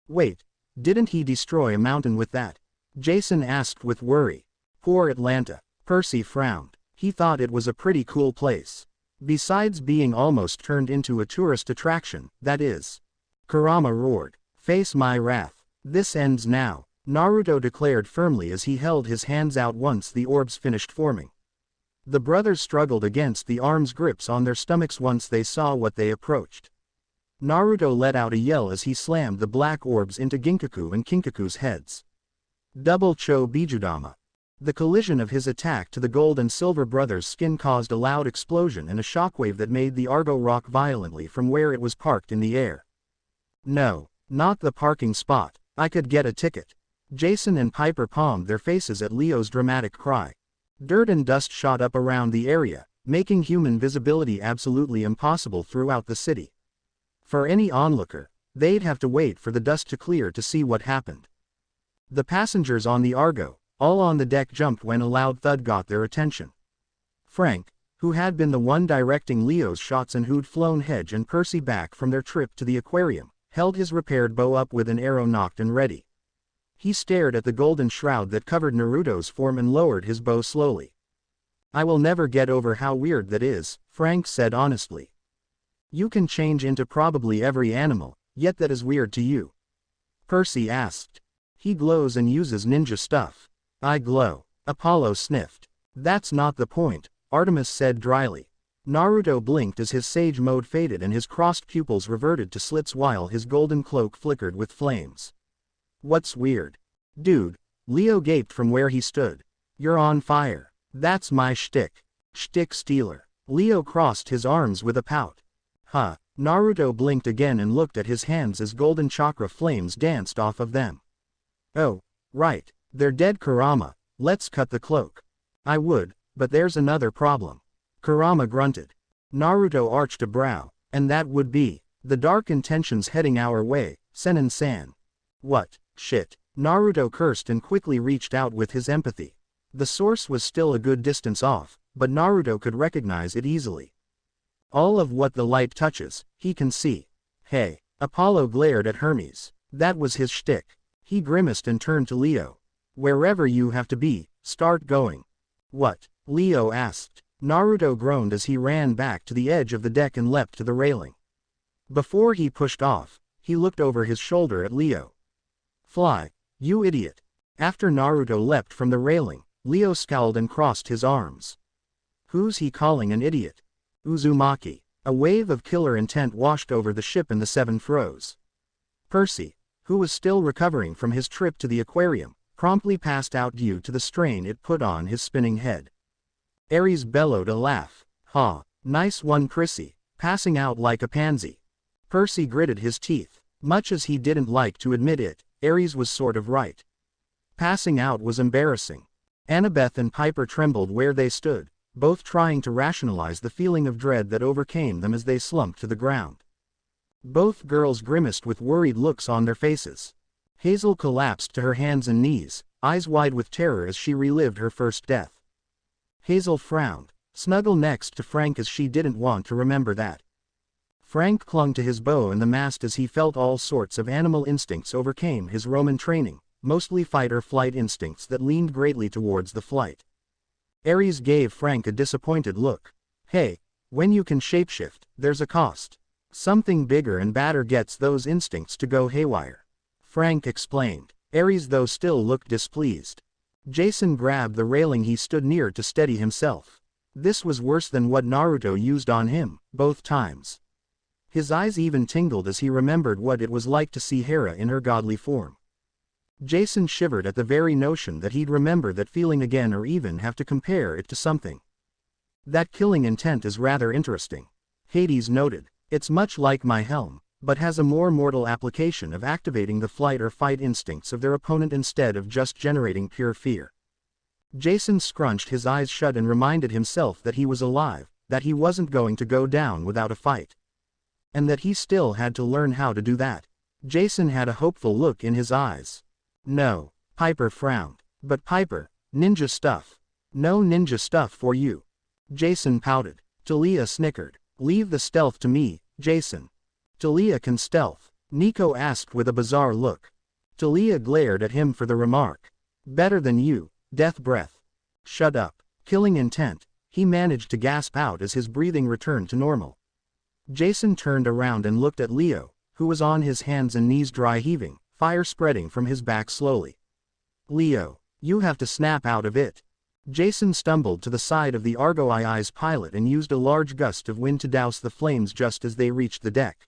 Wait, didn't he destroy a mountain with that? Jason asked with worry. Poor Atlanta. Percy frowned. He thought it was a pretty cool place. Besides being almost turned into a tourist attraction, that is. Kurama roared. Face my wrath. This ends now, Naruto declared firmly as he held his hands out once the orbs finished forming. The brothers struggled against the arms' grips on their stomachs once they saw what they approached. Naruto let out a yell as he slammed the black orbs into Ginkaku and Kinkaku's heads. Double Cho Bijudama. The collision of his attack to the gold and silver brothers' skin caused a loud explosion and a shockwave that made the Argo rock violently from where it was parked in the air. No, not the parking spot. I could get a ticket. Jason and Piper palmed their faces at Leo's dramatic cry. Dirt and dust shot up around the area, making human visibility absolutely impossible throughout the city. For any onlooker, they'd have to wait for the dust to clear to see what happened. The passengers on the Argo, all on the deck, jumped when a loud thud got their attention. Frank, who had been the one directing Leo's shots and who'd flown Hedge and Percy back from their trip to the aquarium, held his repaired bow up with an arrow nocked and ready. He stared at the golden shroud that covered Naruto's form and lowered his bow slowly. I will never get over how weird that is, Frank said honestly. You can change into probably every animal, yet that is weird to you? Percy asked. He glows and uses ninja stuff. I glow. Apollo sniffed. That's not the point, Artemis said dryly. Naruto blinked as his sage mode faded and his crossed pupils reverted to slits while his golden cloak flickered with flames. What's weird? Dude, Leo gaped from where he stood. You're on fire. That's my shtick. Shtick stealer. Leo crossed his arms with a pout. Huh. Naruto blinked again and looked at his hands as golden chakra flames danced off of them. Oh, right. They're dead. Kurama, let's cut the cloak. I would, but there's another problem. Kurama grunted. Naruto arched a brow, and that would be the dark intentions heading our way, Senin-san. What, shit. Naruto cursed and quickly reached out with his empathy. The source was still a good distance off, but Naruto could recognize it easily. All of what the light touches, he can see. Hey, Apollo glared at Hermes. That was his shtick. He grimaced and turned to Leo. Wherever you have to be, start going. What? Leo asked. Naruto groaned as he ran back to the edge of the deck and leapt to the railing. Before he pushed off, he looked over his shoulder at Leo. Fly, you idiot. After Naruto leapt from the railing, Leo scowled and crossed his arms. Who's he calling an idiot? Uzumaki. A wave of killer intent washed over the ship and the seven froze. Percy, who was still recovering from his trip to the aquarium, promptly passed out due to the strain it put on his spinning head. Ares bellowed a laugh. "Ha, nice one Prissy, passing out like a pansy." Percy gritted his teeth. Much as he didn't like to admit it, Ares was sort of right. Passing out was embarrassing. Annabeth and Piper trembled where they stood, both trying to rationalize the feeling of dread that overcame them as they slumped to the ground. Both girls grimaced with worried looks on their faces. Hazel collapsed to her hands and knees, eyes wide with terror as she relived her first death. Hazel frowned, snuggled next to Frank as she didn't want to remember that. Frank clung to his bow and the mast as he felt all sorts of animal instincts overcame his Roman training, mostly fight-or-flight instincts that leaned greatly towards the flight. Ares gave Frank a disappointed look. "Hey, when you can shapeshift, there's a cost. Something bigger and badder gets those instincts to go haywire," Frank explained. Ares though still looked displeased. Jason grabbed the railing he stood near to steady himself. This was worse than what Naruto used on him, both times. His eyes even tingled as he remembered what it was like to see Hera in her godly form. Jason shivered at the very notion that he'd remember that feeling again or even have to compare it to something. "That killing intent is rather interesting," Hades noted. "It's much like my helm, but has a more mortal application of activating the flight or fight instincts of their opponent instead of just generating pure fear." Jason scrunched his eyes shut and reminded himself that he was alive, that he wasn't going to go down without a fight. And that he still had to learn how to do that. Jason had a hopeful look in his eyes. "No," Piper frowned. "But Piper, ninja stuff." "No ninja stuff for you." Jason pouted. Talia snickered. "Leave the stealth to me, Jason." "Talia can stealth?" Nico asked with a bizarre look. Talia glared at him for the remark. "Better than you, death breath." "Shut up." Killing intent, he managed to gasp out as his breathing returned to normal. Jason turned around and looked at Leo, who was on his hands and knees dry heaving, fire spreading from his back slowly. "Leo, you have to snap out of it." Jason stumbled to the side of the Argo-II's pilot and used a large gust of wind to douse the flames just as they reached the deck.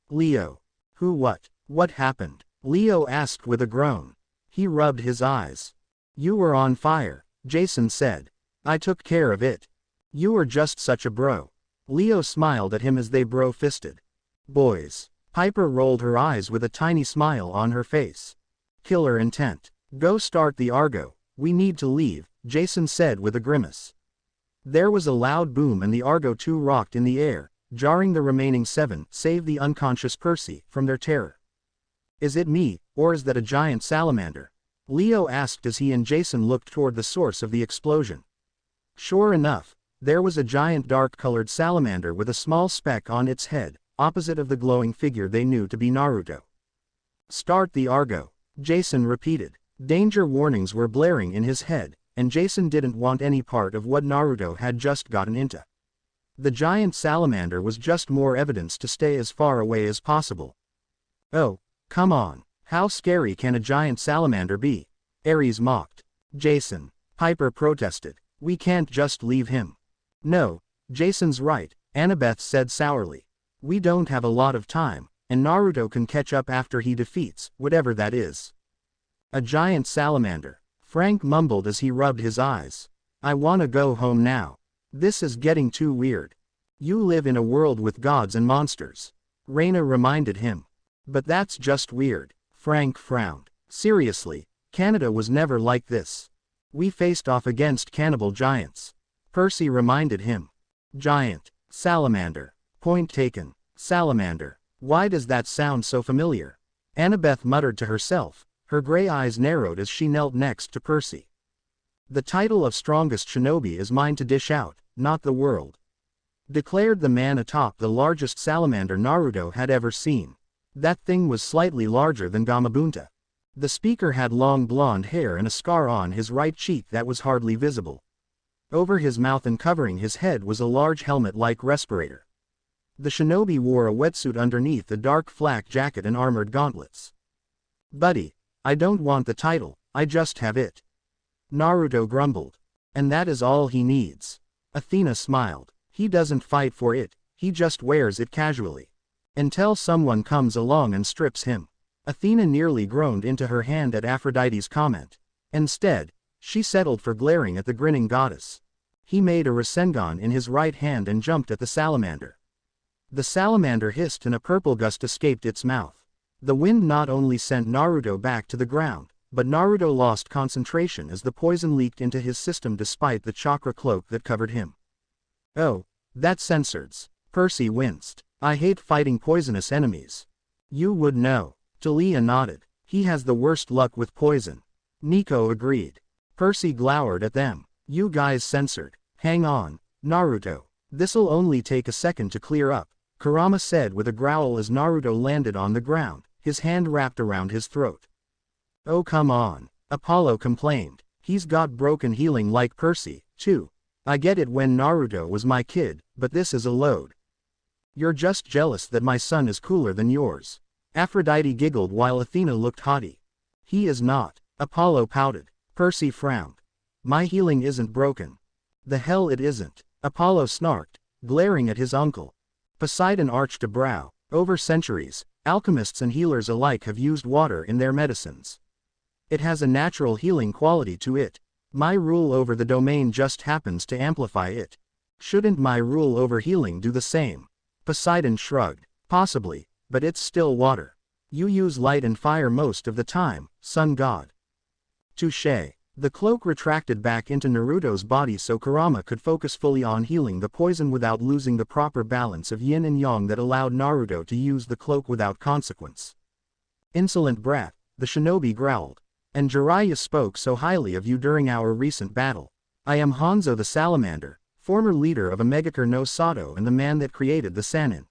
"Leo. What happened?" Leo asked with a groan. He rubbed his eyes. "You were on fire," Jason said. "I took care of it. You were just such a bro." Leo smiled at him as they bro-fisted. "Boys." Piper rolled her eyes with a tiny smile on her face. "Killer intent. Go start the Argo, we need to leave," Jason said with a grimace. There was a loud boom and the Argo 2 rocked in the air, jarring the remaining 7, save the unconscious Percy, from their terror. "Is it me, or is that a giant salamander?" Leo asked as he and Jason looked toward the source of the explosion. Sure enough, there was a giant dark-colored salamander with a small speck on its head, opposite of the glowing figure they knew to be Naruto. "Start the Argo," Jason repeated. Danger warnings were blaring in his head, and Jason didn't want any part of what Naruto had just gotten into. The giant salamander was just more evidence to stay as far away as possible. "Oh, come on, how scary can a giant salamander be?" Ares mocked. "Jason," Piper protested, "we can't just leave him." "No, Jason's right," Annabeth said sourly. "We don't have a lot of time, and Naruto can catch up after he defeats, whatever that is." "A giant salamander," Frank mumbled as he rubbed his eyes. "I wanna go home now. This is getting too weird." "You live in a world with gods and monsters," Reina reminded him. "But that's just weird." Frank frowned. "Seriously, Canada was never like this. We faced off against cannibal giants." Percy reminded him. "Giant. Salamander. Point taken. Salamander. Why does that sound so familiar?" Annabeth muttered to herself, her gray eyes narrowed as she knelt next to Percy. "The title of strongest shinobi is mine to dish out, not the world," declared the man atop the largest salamander Naruto had ever seen. That thing was slightly larger than Gamabunta. The speaker had long blonde hair and a scar on his right cheek that was hardly visible. Over his mouth and covering his head was a large helmet-like respirator. The shinobi wore a wetsuit underneath a dark flak jacket and armored gauntlets. "Buddy, I don't want the title, I just have it," Naruto grumbled. "And that is all he needs." Athena smiled. "He doesn't fight for it, he just wears it casually. Until someone comes along and strips him." Athena nearly groaned into her hand at Aphrodite's comment. Instead, she settled for glaring at the grinning goddess. He made a Rasengan in his right hand and jumped at the salamander. The salamander hissed and a purple gust escaped its mouth. The wind not only sent Naruto back to the ground, but Naruto lost concentration as the poison leaked into his system despite the chakra cloak that covered him. Oh, that's censored. Percy winced. I hate fighting poisonous enemies. You would know. Talia nodded. He has the worst luck with poison. Nico agreed. Percy glowered at them. You guys censored. Hang on, Naruto. This'll only take a second to clear up, Kurama said with a growl as Naruto landed on the ground, his hand wrapped around his throat. Oh come on, Apollo complained. He's got broken healing like Percy, too. I get it when Naruto was my kid, but this is a load. You're just jealous that my son is cooler than yours. Aphrodite giggled while Athena looked haughty. He is not, Apollo pouted. Percy frowned. My healing isn't broken. The hell it isn't, Apollo snarked, glaring at his uncle. Poseidon arched a brow. Over centuries, alchemists and healers alike have used water in their medicines. It has a natural healing quality to it. My rule over the domain just happens to amplify it. Shouldn't my rule over healing do the same? Poseidon shrugged. Possibly, but it's still water. You use light and fire most of the time, sun god. Touché. The cloak retracted back into Naruto's body so Kurama could focus fully on healing the poison without losing the proper balance of yin and yang that allowed Naruto to use the cloak without consequence. Insolent brat, the shinobi growled. And Jiraiya spoke so highly of you during our recent battle. I am Hanzo the Salamander, former leader of Omegakure no Sato and the man that created the Sannin.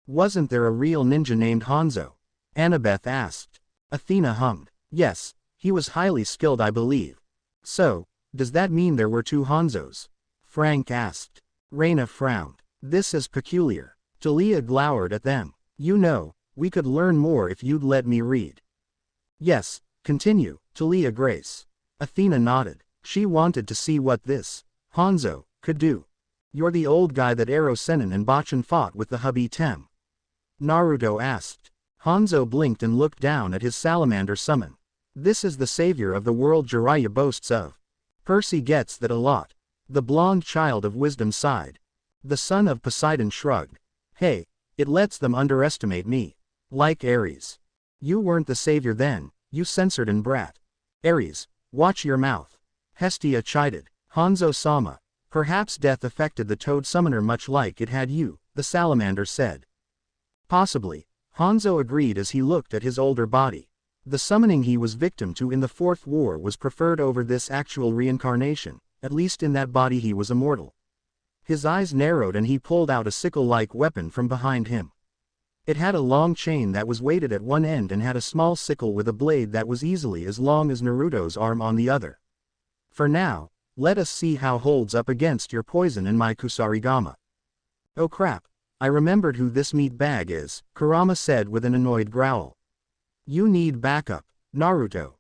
Wasn't there a real ninja named Hanzo? Annabeth asked. Athena hummed. Yes. He was highly skilled I believe. So, does that mean there were two Hanzos? Frank asked. Reina frowned. This is peculiar. Talia glowered at them. You know, we could learn more if you'd let me read. Yes, continue, Talia Grace. Athena nodded. She wanted to see what this Hanzo could do. You're the old guy that Ero Sennin and Bachan fought with the hubby Tem? Naruto asked. Hanzo blinked and looked down at his salamander summon. This is the savior of the world Jiraiya boasts of. Percy gets that a lot. The blonde child of wisdom sighed. The son of Poseidon shrugged. Hey, it lets them underestimate me. Like Ares. You weren't the savior then, you censored and brat. Ares, watch your mouth. Hestia chided. Hanzo-sama. Perhaps death affected the toad summoner much like it had you, the salamander said. Possibly, Hanzo agreed as he looked at his older body. The summoning he was victim to in the Fourth War was preferred over this actual reincarnation, at least in that body he was immortal. His eyes narrowed and he pulled out a sickle-like weapon from behind him. It had a long chain that was weighted at one end and had a small sickle with a blade that was easily as long as Naruto's arm on the other. For now, let us see how holds up against your poison and my Kusarigama. Oh crap, I remembered who this meat bag is, Kurama said with an annoyed growl. You need backup, Naruto.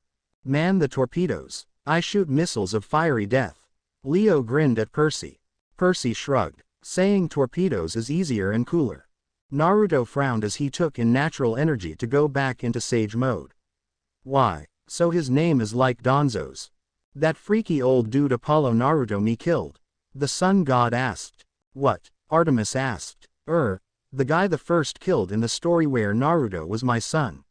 Man the torpedoes. I shoot missiles of fiery death. Leo grinned at Percy. Percy shrugged, saying torpedoes is easier and cooler. Naruto frowned as he took in natural energy to go back into sage mode. Why, so his name is like Danzo's. That freaky old dude Apollo Naruto me killed. The sun god asked. What? Artemis asked. The guy the first killed in the story where Naruto was my son.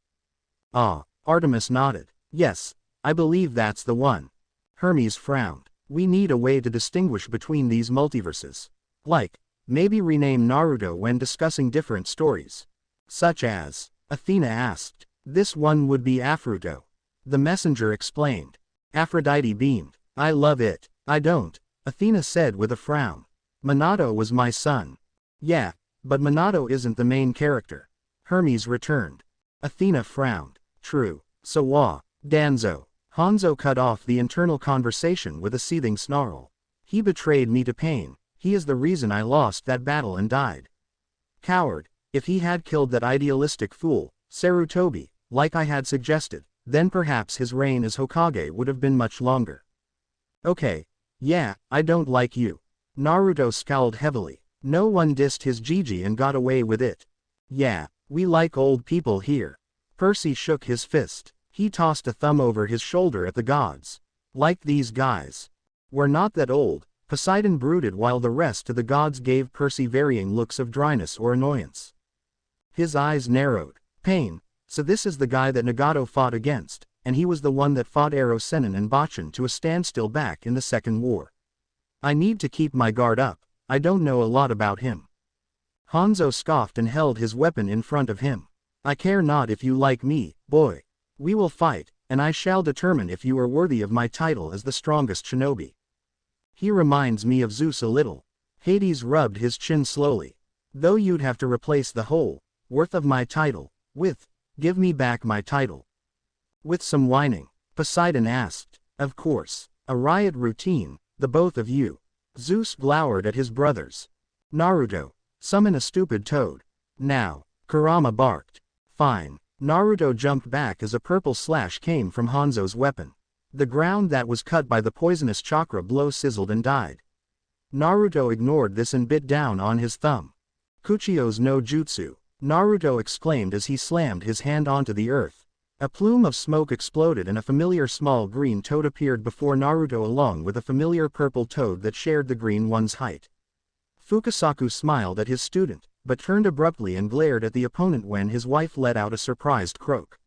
Ah, Artemis nodded. Yes, I believe that's the one. Hermes frowned. We need a way to distinguish between these multiverses. Like, maybe rename Naruto when discussing different stories. Such as, Athena asked. This one would be Afruto. The messenger explained. Aphrodite beamed. I love it. I don't, Athena said with a frown. Minato was my son. Yeah, but Minato isn't the main character. Hermes returned. Athena frowned. True. So Danzo. Hanzo cut off the internal conversation with a seething snarl. He betrayed me to pain. He is the reason I lost that battle and died. Coward. If he had killed that idealistic fool, Sarutobi, like I had suggested, then perhaps his reign as Hokage would have been much longer. Okay. Yeah, I don't like you. Naruto scowled heavily. No one dissed his Gigi and got away with it. Yeah, we like old people here. Percy shook his fist. He tossed a thumb over his shoulder at the gods. Like these guys. We're not that old, Poseidon brooded while the rest of the gods gave Percy varying looks of dryness or annoyance. His eyes narrowed. Pain. So this is the guy that Nagato fought against, and he was the one that fought Erosenin and Bachan to a standstill back in the Second War. I need to keep my guard up, I don't know a lot about him. Hanzo scoffed and held his weapon in front of him. I care not if you like me, boy. We will fight, and I shall determine if you are worthy of my title as the strongest shinobi. He reminds me of Zeus a little. Hades rubbed his chin slowly. Though you'd have to replace the whole worth of my title with, give me back my title. With some whining, Poseidon asked. Of course. A riot routine, the both of you. Zeus glowered at his brothers. Naruto, summon a stupid toad. Now. Kurama barked. Fine. Naruto jumped back as a purple slash came from Hanzo's weapon. The ground that was cut by the poisonous chakra blow sizzled and died. Naruto ignored this and bit down on his thumb. Kuchio's no jutsu, Naruto exclaimed as he slammed his hand onto the earth. A plume of smoke exploded and a familiar small green toad appeared before Naruto along with a familiar purple toad that shared the green one's height. Fukasaku smiled at his student, but turned abruptly and glared at the opponent when his wife let out a surprised croak.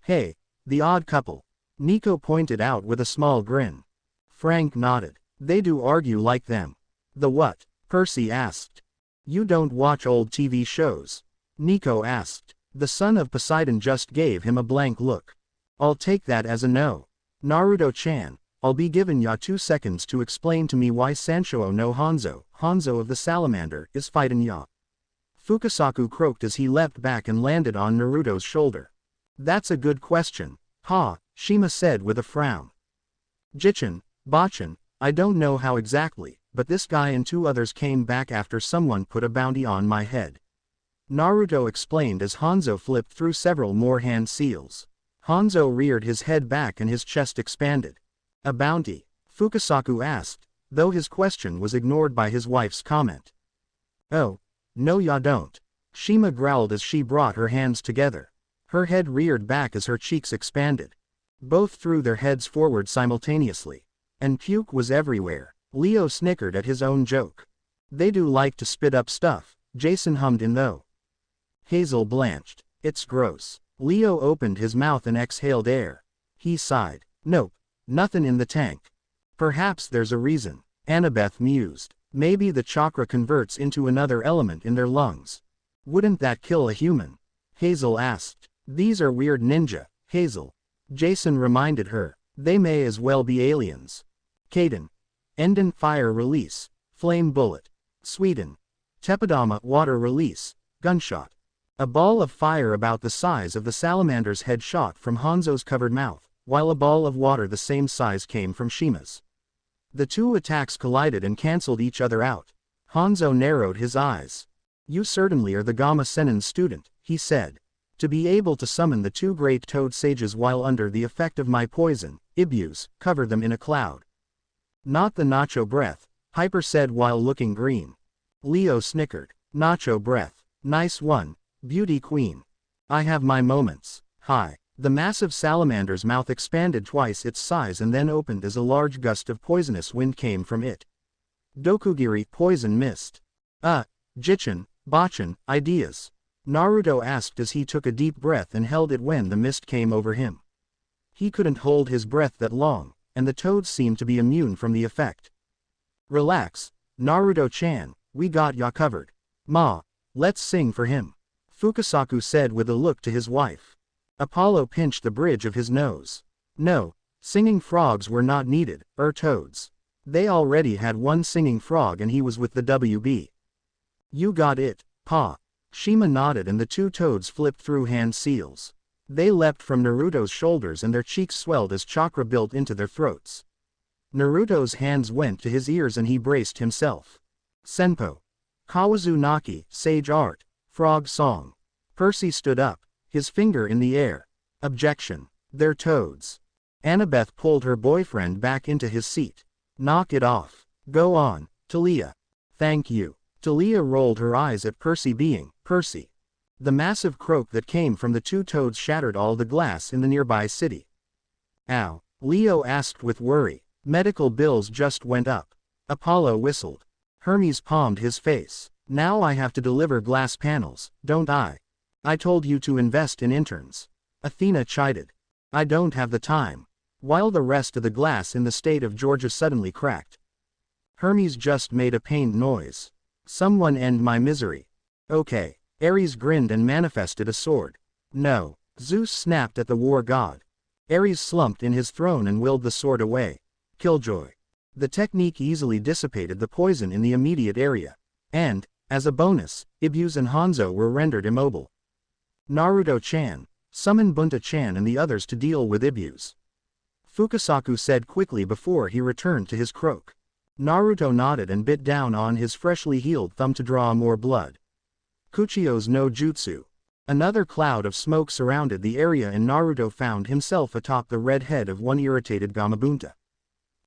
Hey, the odd couple. Nico pointed out with a small grin. Frank nodded. They do argue like them. The what? Percy asked. You don't watch old TV shows? Nico asked. The son of Poseidon just gave him a blank look. I'll take that as a no. Naruto-chan, I'll be giving ya 2 seconds to explain to me why Sanshou no Hanzo of the Salamander, is fighting ya. Fukasaku croaked as he leapt back and landed on Naruto's shoulder. That's a good question. Ha, Shima said with a frown. Jichin, Bachan, I don't know how exactly, but this guy and 2 others came back after someone put a bounty on my head. Naruto explained as Hanzo flipped through several more hand seals. Hanzo reared his head back and his chest expanded. A bounty? Fukasaku asked, though his question was ignored by his wife's comment. Oh, no ya don't. Shima growled as she brought her hands together. Her head reared back as her cheeks expanded. Both threw their heads forward simultaneously. And puke was everywhere. Leo snickered at his own joke. They do like to spit up stuff, Jason hummed in though. Hazel blanched. It's gross. Leo opened his mouth and exhaled air. He sighed. Nope. Nothing in the tank. Perhaps there's a reason. Annabeth mused. Maybe the chakra converts into another element in their lungs. Wouldn't that kill a human? Hazel asked. These are weird ninja, Hazel. Jason reminded her. They may as well be aliens. Kaden. Enden fire release. Flame bullet. Sweden. Tepidama water release. Gunshot. A ball of fire about the size of the salamander's head shot from Hanzo's covered mouth, while a ball of water the same size came from Shima's. The 2 attacks collided and cancelled each other out. Hanzo narrowed his eyes. You certainly are the Gamma Sennin student, he said. To be able to summon the 2 great toad sages while under the effect of my poison, Ibuse, cover them in a cloud. Not the nacho breath, Hyper said while looking green. Leo snickered. Nacho breath. Nice one, beauty queen. I have my moments. Hi. The massive salamander's mouth expanded twice its size and then opened as a large gust of poisonous wind came from it. Dokugiri poison mist. Jichin, Bachan, ideas. Naruto asked as he took a deep breath and held it when the mist came over him. He couldn't hold his breath that long, and the toads seemed to be immune from the effect. Relax, Naruto-chan, we got ya covered. Ma, let's sing for him. Fukasaku said with a look to his wife. Apollo pinched the bridge of his nose. No, singing frogs were not needed, toads. They already had one singing frog and he was with the WB. You got it, Pa. Shima nodded and the 2 toads flipped through hand seals. They leapt from Naruto's shoulders and their cheeks swelled as chakra built into their throats. Naruto's hands went to his ears and he braced himself. Senpo. Kawazu Naki, Sage Art, Frog Song. Percy stood up, his finger in the air. Objection. They're toads. Annabeth pulled her boyfriend back into his seat. Knock it off. Go on, Talia. Thank you. Talia rolled her eyes at Percy being, Percy. The massive croak that came from the two toads shattered all the glass in the nearby city. Ow, Leo asked with worry. Medical bills just went up. Apollo whistled. Hermes palmed his face. Now I have to deliver glass panels, don't I? I told you to invest in interns. Athena chided. I don't have the time. While the rest of the glass in the state of Georgia suddenly cracked. Hermes just made a pained noise. Someone end my misery. Okay. Ares grinned and manifested a sword. No. Zeus snapped at the war god. Ares slumped in his throne and willed the sword away. Killjoy. The technique easily dissipated the poison in the immediate area. And, as a bonus, Ibuse and Hanzo were rendered immobile. Naruto-chan, summon Bunta-chan and the others to deal with Ibuse. Fukasaku said quickly before he returned to his croak. Naruto nodded and bit down on his freshly healed thumb to draw more blood. Kuchio's no jutsu. Another cloud of smoke surrounded the area and Naruto found himself atop the red head of one irritated Gamabunta.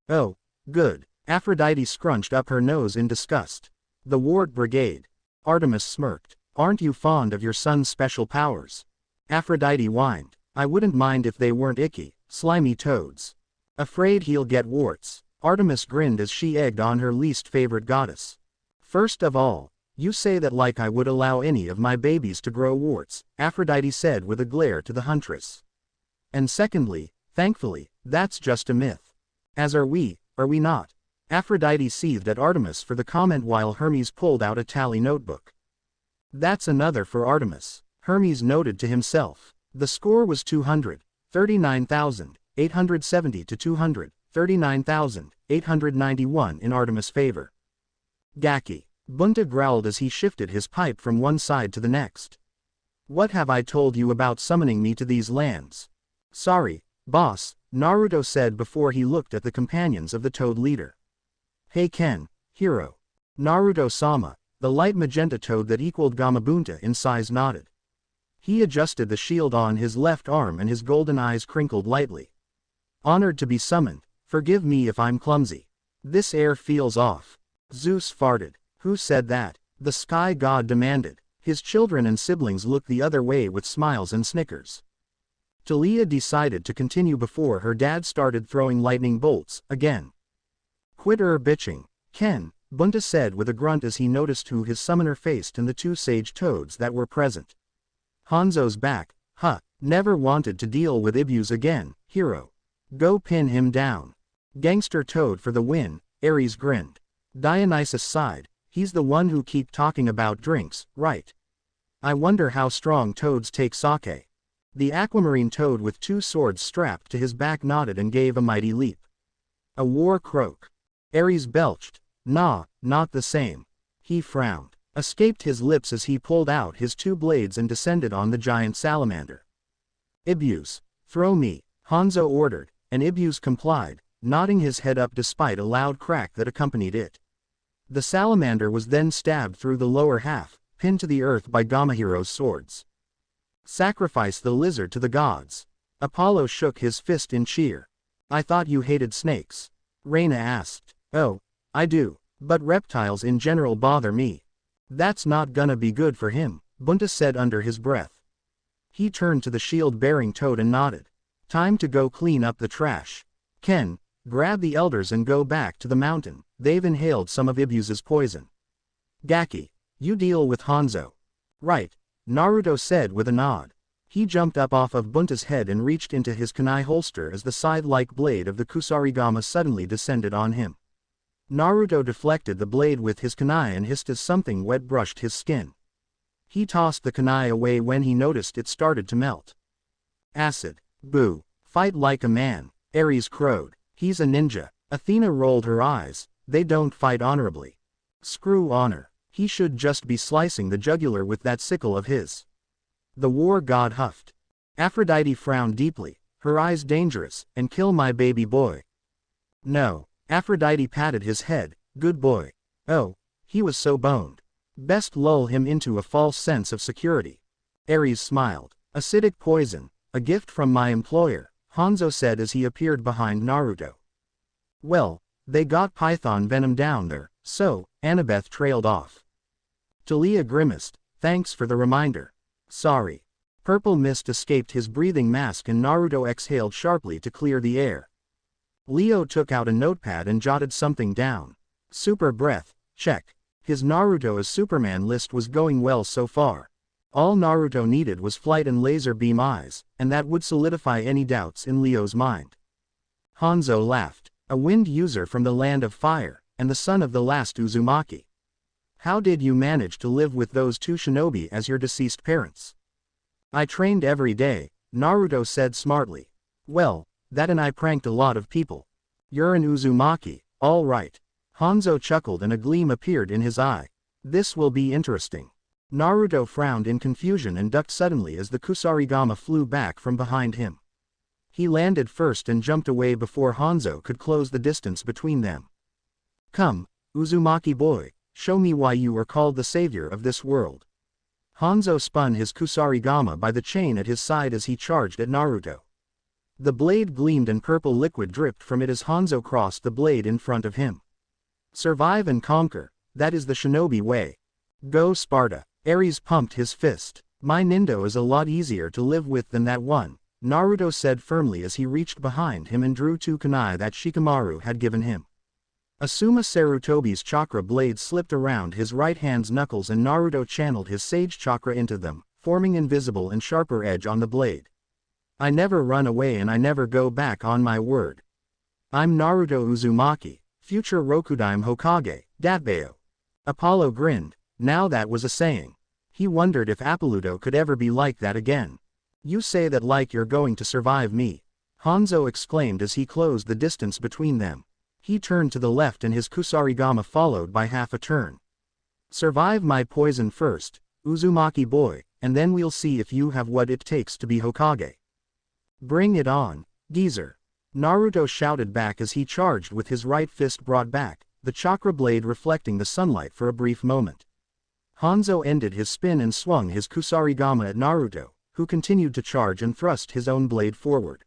Oh, good. Aphrodite scrunched up her nose in disgust. The Wart Brigade. Artemis smirked. Aren't you fond of your son's special powers? Aphrodite whined. I wouldn't mind if they weren't icky, slimy toads. Afraid he'll get warts. Artemis grinned as she egged on her least favorite goddess. First of all, you say that like I would allow any of my babies to grow warts, Aphrodite said with a glare to the huntress. And secondly, thankfully, that's just a myth. As are we not? Aphrodite seethed at Artemis for the comment while Hermes pulled out a tally notebook. That's another for Artemis, Hermes noted to himself. The score was 239,870 to 239,891 in Artemis' favor. Gaki. Bunta growled as he shifted his pipe from one side to the next. What have I told you about summoning me to these lands? Sorry, boss, Naruto said before he looked at the companions of the toad leader. Hey Ken, hero. Naruto-sama, the light magenta toad that equaled Gamabunta in size nodded. He adjusted the shield on his left arm and his golden eyes crinkled lightly. Honored to be summoned, forgive me if I'm clumsy. This air feels off. Zeus farted. Who said that? The sky god demanded. His children and siblings looked the other way with smiles and snickers. Talia decided to continue before her dad started throwing lightning bolts, again. Quit bitching, Ken, Bunta said with a grunt as he noticed who his summoner faced and the two sage toads that were present. Hanzo's back, huh, never wanted to deal with Ibuse again, hero. Go pin him down. Gangster toad for the win, Ares grinned. Dionysus sighed. He's the one who keep talking about drinks, right? I wonder how strong toads take sake. The aquamarine toad with two swords strapped to his back nodded and gave a mighty leap. A war croak. Ares belched. Nah, not the same. He frowned. Escaped his lips as he pulled out his two blades and descended on the giant salamander. Ibuse, throw me, Hanzo ordered, and Ibuse complied, nodding his head up despite a loud crack that accompanied it. The salamander was then stabbed through the lower half, pinned to the earth by Gamahiro's swords. Sacrifice the lizard to the gods. Apollo shook his fist in cheer. I thought you hated snakes. Reyna asked. Oh, I do, but reptiles in general bother me. That's not gonna be good for him, Bunta said under his breath. He turned to the shield-bearing toad and nodded. Time to go clean up the trash. Ken, grab the elders and go back to the mountain, they've inhaled some of Ibuse's poison. Gaki, you deal with Hanzo. Right, Naruto said with a nod. He jumped up off of Bunta's head and reached into his kunai holster as the scythe-like blade of the Kusarigama suddenly descended on him. Naruto deflected the blade with his kunai and hissed as something wet brushed his skin. He tossed the kunai away when he noticed it started to melt. Acid. Boo. Fight like a man, Ares crowed. He's a ninja. Athena rolled her eyes. They don't fight honorably. Screw honor. He should just be slicing the jugular with that sickle of his. The war god huffed. Aphrodite frowned deeply, her eyes dangerous, and kill my baby boy. No. Aphrodite patted his head, good boy. Oh, he was so boned. Best lull him into a false sense of security. Ares smiled. Acidic poison, a gift from my employer, Hanzo said as he appeared behind Naruto. Well, they got python venom down there, so, Annabeth trailed off. Talia grimaced, thanks for the reminder. Sorry. Purple mist escaped his breathing mask and Naruto exhaled sharply to clear the air. Leo took out a notepad and jotted something down. Super breath, check. His Naruto as Superman list was going well so far. All Naruto needed was flight and laser beam eyes, and that would solidify any doubts in Leo's mind. Hanzo laughed. A wind user from the land of fire, and the son of the last Uzumaki. How did you manage to live with those two shinobi as your deceased parents? I trained every day, Naruto said smartly. Well, that and I pranked a lot of people. You're an Uzumaki, all right. Hanzo chuckled and a gleam appeared in his eye. This will be interesting. Naruto frowned in confusion and ducked suddenly as the Kusarigama flew back from behind him. He landed first and jumped away before Hanzo could close the distance between them. Come, Uzumaki boy, show me why you are called the savior of this world. Hanzo spun his Kusarigama by the chain at his side as he charged at Naruto. The blade gleamed and purple liquid dripped from it as Hanzo crossed the blade in front of him. Survive and conquer, that is the shinobi way. Go Sparta. Ares pumped his fist. My Nindo is a lot easier to live with than that one, Naruto said firmly as he reached behind him and drew two kunai that Shikamaru had given him. Asuma Sarutobi's chakra blade slipped around his right hand's knuckles and Naruto channeled his sage chakra into them, forming invisible and sharper edge on the blade. I never run away and I never go back on my word. I'm Naruto Uzumaki, future Rokudaime Hokage, Datbeo. Apollo grinned. Now that was a saying. He wondered if Apolludo could ever be like that again. You say that like you're going to survive me. Hanzo exclaimed as he closed the distance between them. He turned to the left and his Kusarigama followed by half a turn. Survive my poison first, Uzumaki boy, and then we'll see if you have what it takes to be Hokage. Bring it on, geezer. Naruto shouted back as he charged with his right fist brought back, the chakra blade reflecting the sunlight for a brief moment. Hanzo ended his spin and swung his Kusarigama at Naruto, who continued to charge and thrust his own blade forward.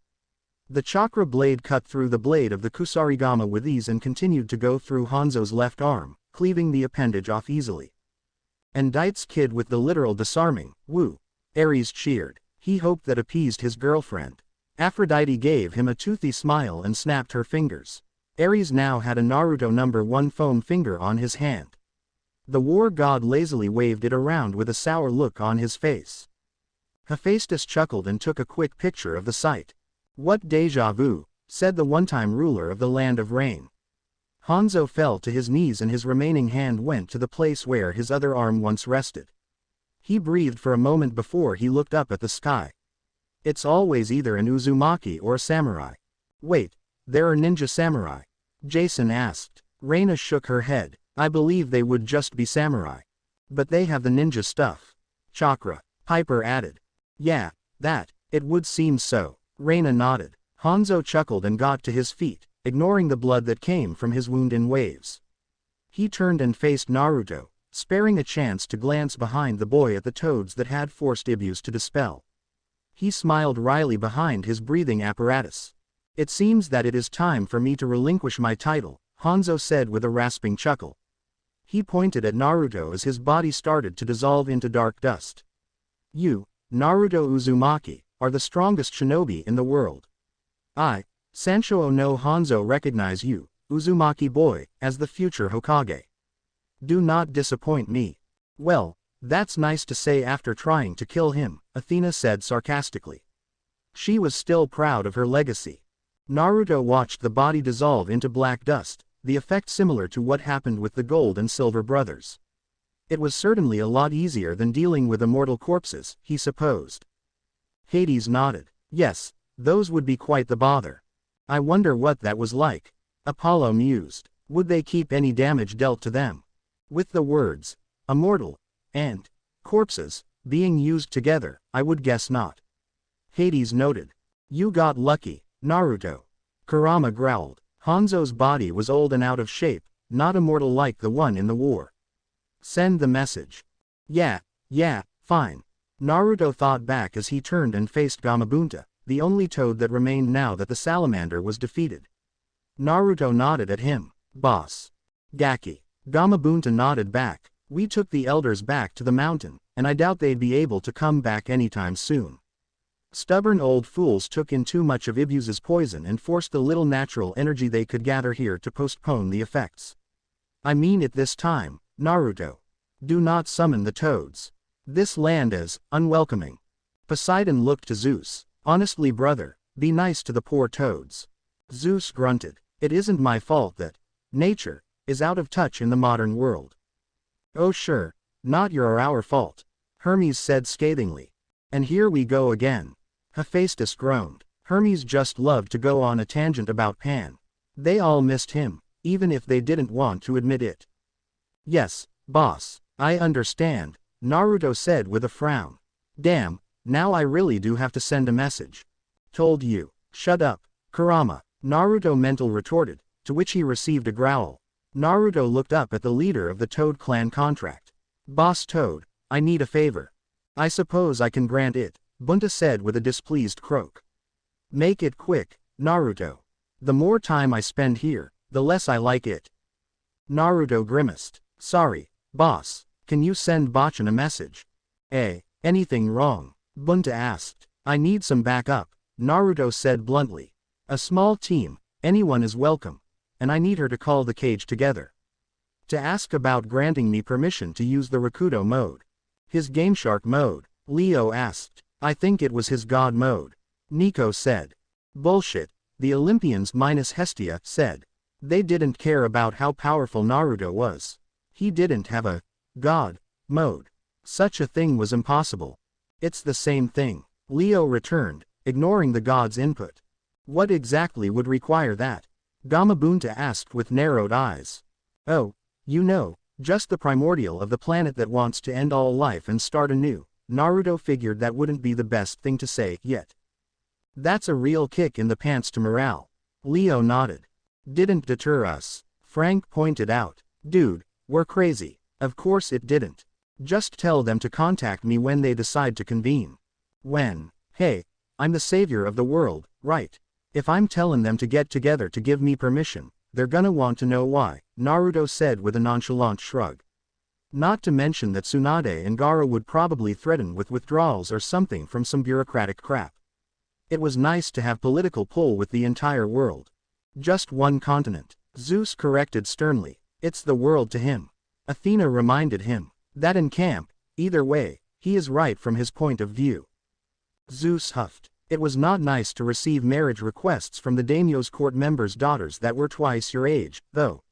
The chakra blade cut through the blade of the Kusarigama with ease and continued to go through Hanzo's left arm, cleaving the appendage off easily. And Dait's kid with the literal disarming, woo. Ares cheered. He hoped that appeased his girlfriend. Aphrodite gave him a toothy smile and snapped her fingers. Ares now had a Naruto #1 foam finger on his hand. The war god lazily waved it around with a sour look on his face. Hephaestus chuckled and took a quick picture of the sight. What déjà vu, said the one-time ruler of the land of rain. Hanzo fell to his knees and his remaining hand went to the place where his other arm once rested. He breathed for a moment before he looked up at the sky. It's always either an Uzumaki or a samurai. Wait, there are ninja samurai? Jason asked. Reina shook her head. I believe they would just be samurai. But they have the ninja stuff. Chakra, Piper added. Yeah, that, it would seem so. Reina nodded. Hanzo chuckled and got to his feet, ignoring the blood that came from his wound in waves. He turned and faced Naruto, sparing a chance to glance behind the boy at the toads that had forced Ibus to dispel. He smiled wryly behind his breathing apparatus. It seems that it is time for me to relinquish my title, Hanzo said with a rasping chuckle. He pointed at Naruto as his body started to dissolve into dark dust. You, Naruto Uzumaki, are the strongest shinobi in the world. I, Sanshou no Hanzo, recognize you, Uzumaki boy, as the future Hokage. Do not disappoint me. Well, that's nice to say after trying to kill him, Athena said sarcastically. She was still proud of her legacy. Naruto watched the body dissolve into black dust, the effect similar to what happened with the Gold and Silver brothers. It was certainly a lot easier than dealing with immortal corpses, he supposed. Hades nodded. Yes, those would be quite the bother. I wonder what that was like. Apollo mused. Would they keep any damage dealt to them? With the words, immortal, and corpses, being used together, I would guess not. Hades noted. You got lucky, Naruto. Kurama growled. Hanzo's body was old and out of shape, not immortal like the one in the war. Send the message. Yeah, fine. Naruto thought back as he turned and faced Gamabunta, the only toad that remained now that the salamander was defeated. Naruto nodded at him. Boss. Gaki. Gamabunta nodded back. We took the elders back to the mountain, and I doubt they'd be able to come back anytime soon. Stubborn old fools took in too much of Ibuse's poison and forced the little natural energy they could gather here to postpone the effects. I mean it this time, Naruto. Do not summon the toads. This land is unwelcoming. Poseidon looked to Zeus. Honestly, brother, be nice to the poor toads. Zeus grunted. It isn't my fault that nature is out of touch in the modern world. Oh sure, not your or our fault, Hermes said scathingly. And here we go again. Hephaestus groaned. Hermes just loved to go on a tangent about Pan. They all missed him, even if they didn't want to admit it. Yes, boss, I understand, Naruto said with a frown. Damn, now I really do have to send a message. Told you. Shut up, Kurama, Naruto mental retorted, to which he received a growl. Naruto looked up at the leader of the Toad Clan contract. Boss Toad, I need a favor. I suppose I can grant it, Bunta said with a displeased croak. Make it quick, Naruto. The more time I spend here, the less I like it. Naruto grimaced. Sorry, boss, can you send Bachan a message? Anything wrong? Bunta asked. I need some backup, Naruto said bluntly. A small team, anyone is welcome, and I need her to call the Kage together. To ask about granting me permission to use the Rakudo mode. His GameShark mode, Leo asked. I think it was his God mode. Nico said. Bullshit, the Olympians minus Hestia said. They didn't care about how powerful Naruto was. He didn't have a God mode. Such a thing was impossible. It's the same thing, Leo returned, ignoring the god's input. What exactly would require that? Gamabunta asked with narrowed eyes. Oh, you know, just the primordial of the planet that wants to end all life and start anew. Naruto figured that wouldn't be the best thing to say yet. That's a real kick in the pants to morale. Leo nodded. Didn't deter us, Frank pointed out. Dude, we're crazy. Of course it didn't. Just tell them to contact me when they decide to convene. When? Hey, I'm the savior of the world, right? If I'm telling them to get together to give me permission, they're gonna want to know why, Naruto said with a nonchalant shrug. Not to mention that Tsunade and Gaara would probably threaten with withdrawals or something from some bureaucratic crap. It was nice to have political pull with the entire world. Just one continent, Zeus corrected sternly. It's the world to him. Athena reminded him. That in camp, either way, he is right from his point of view. Zeus huffed. It was not nice to receive marriage requests from the daimyo's court members' daughters that were twice your age, though.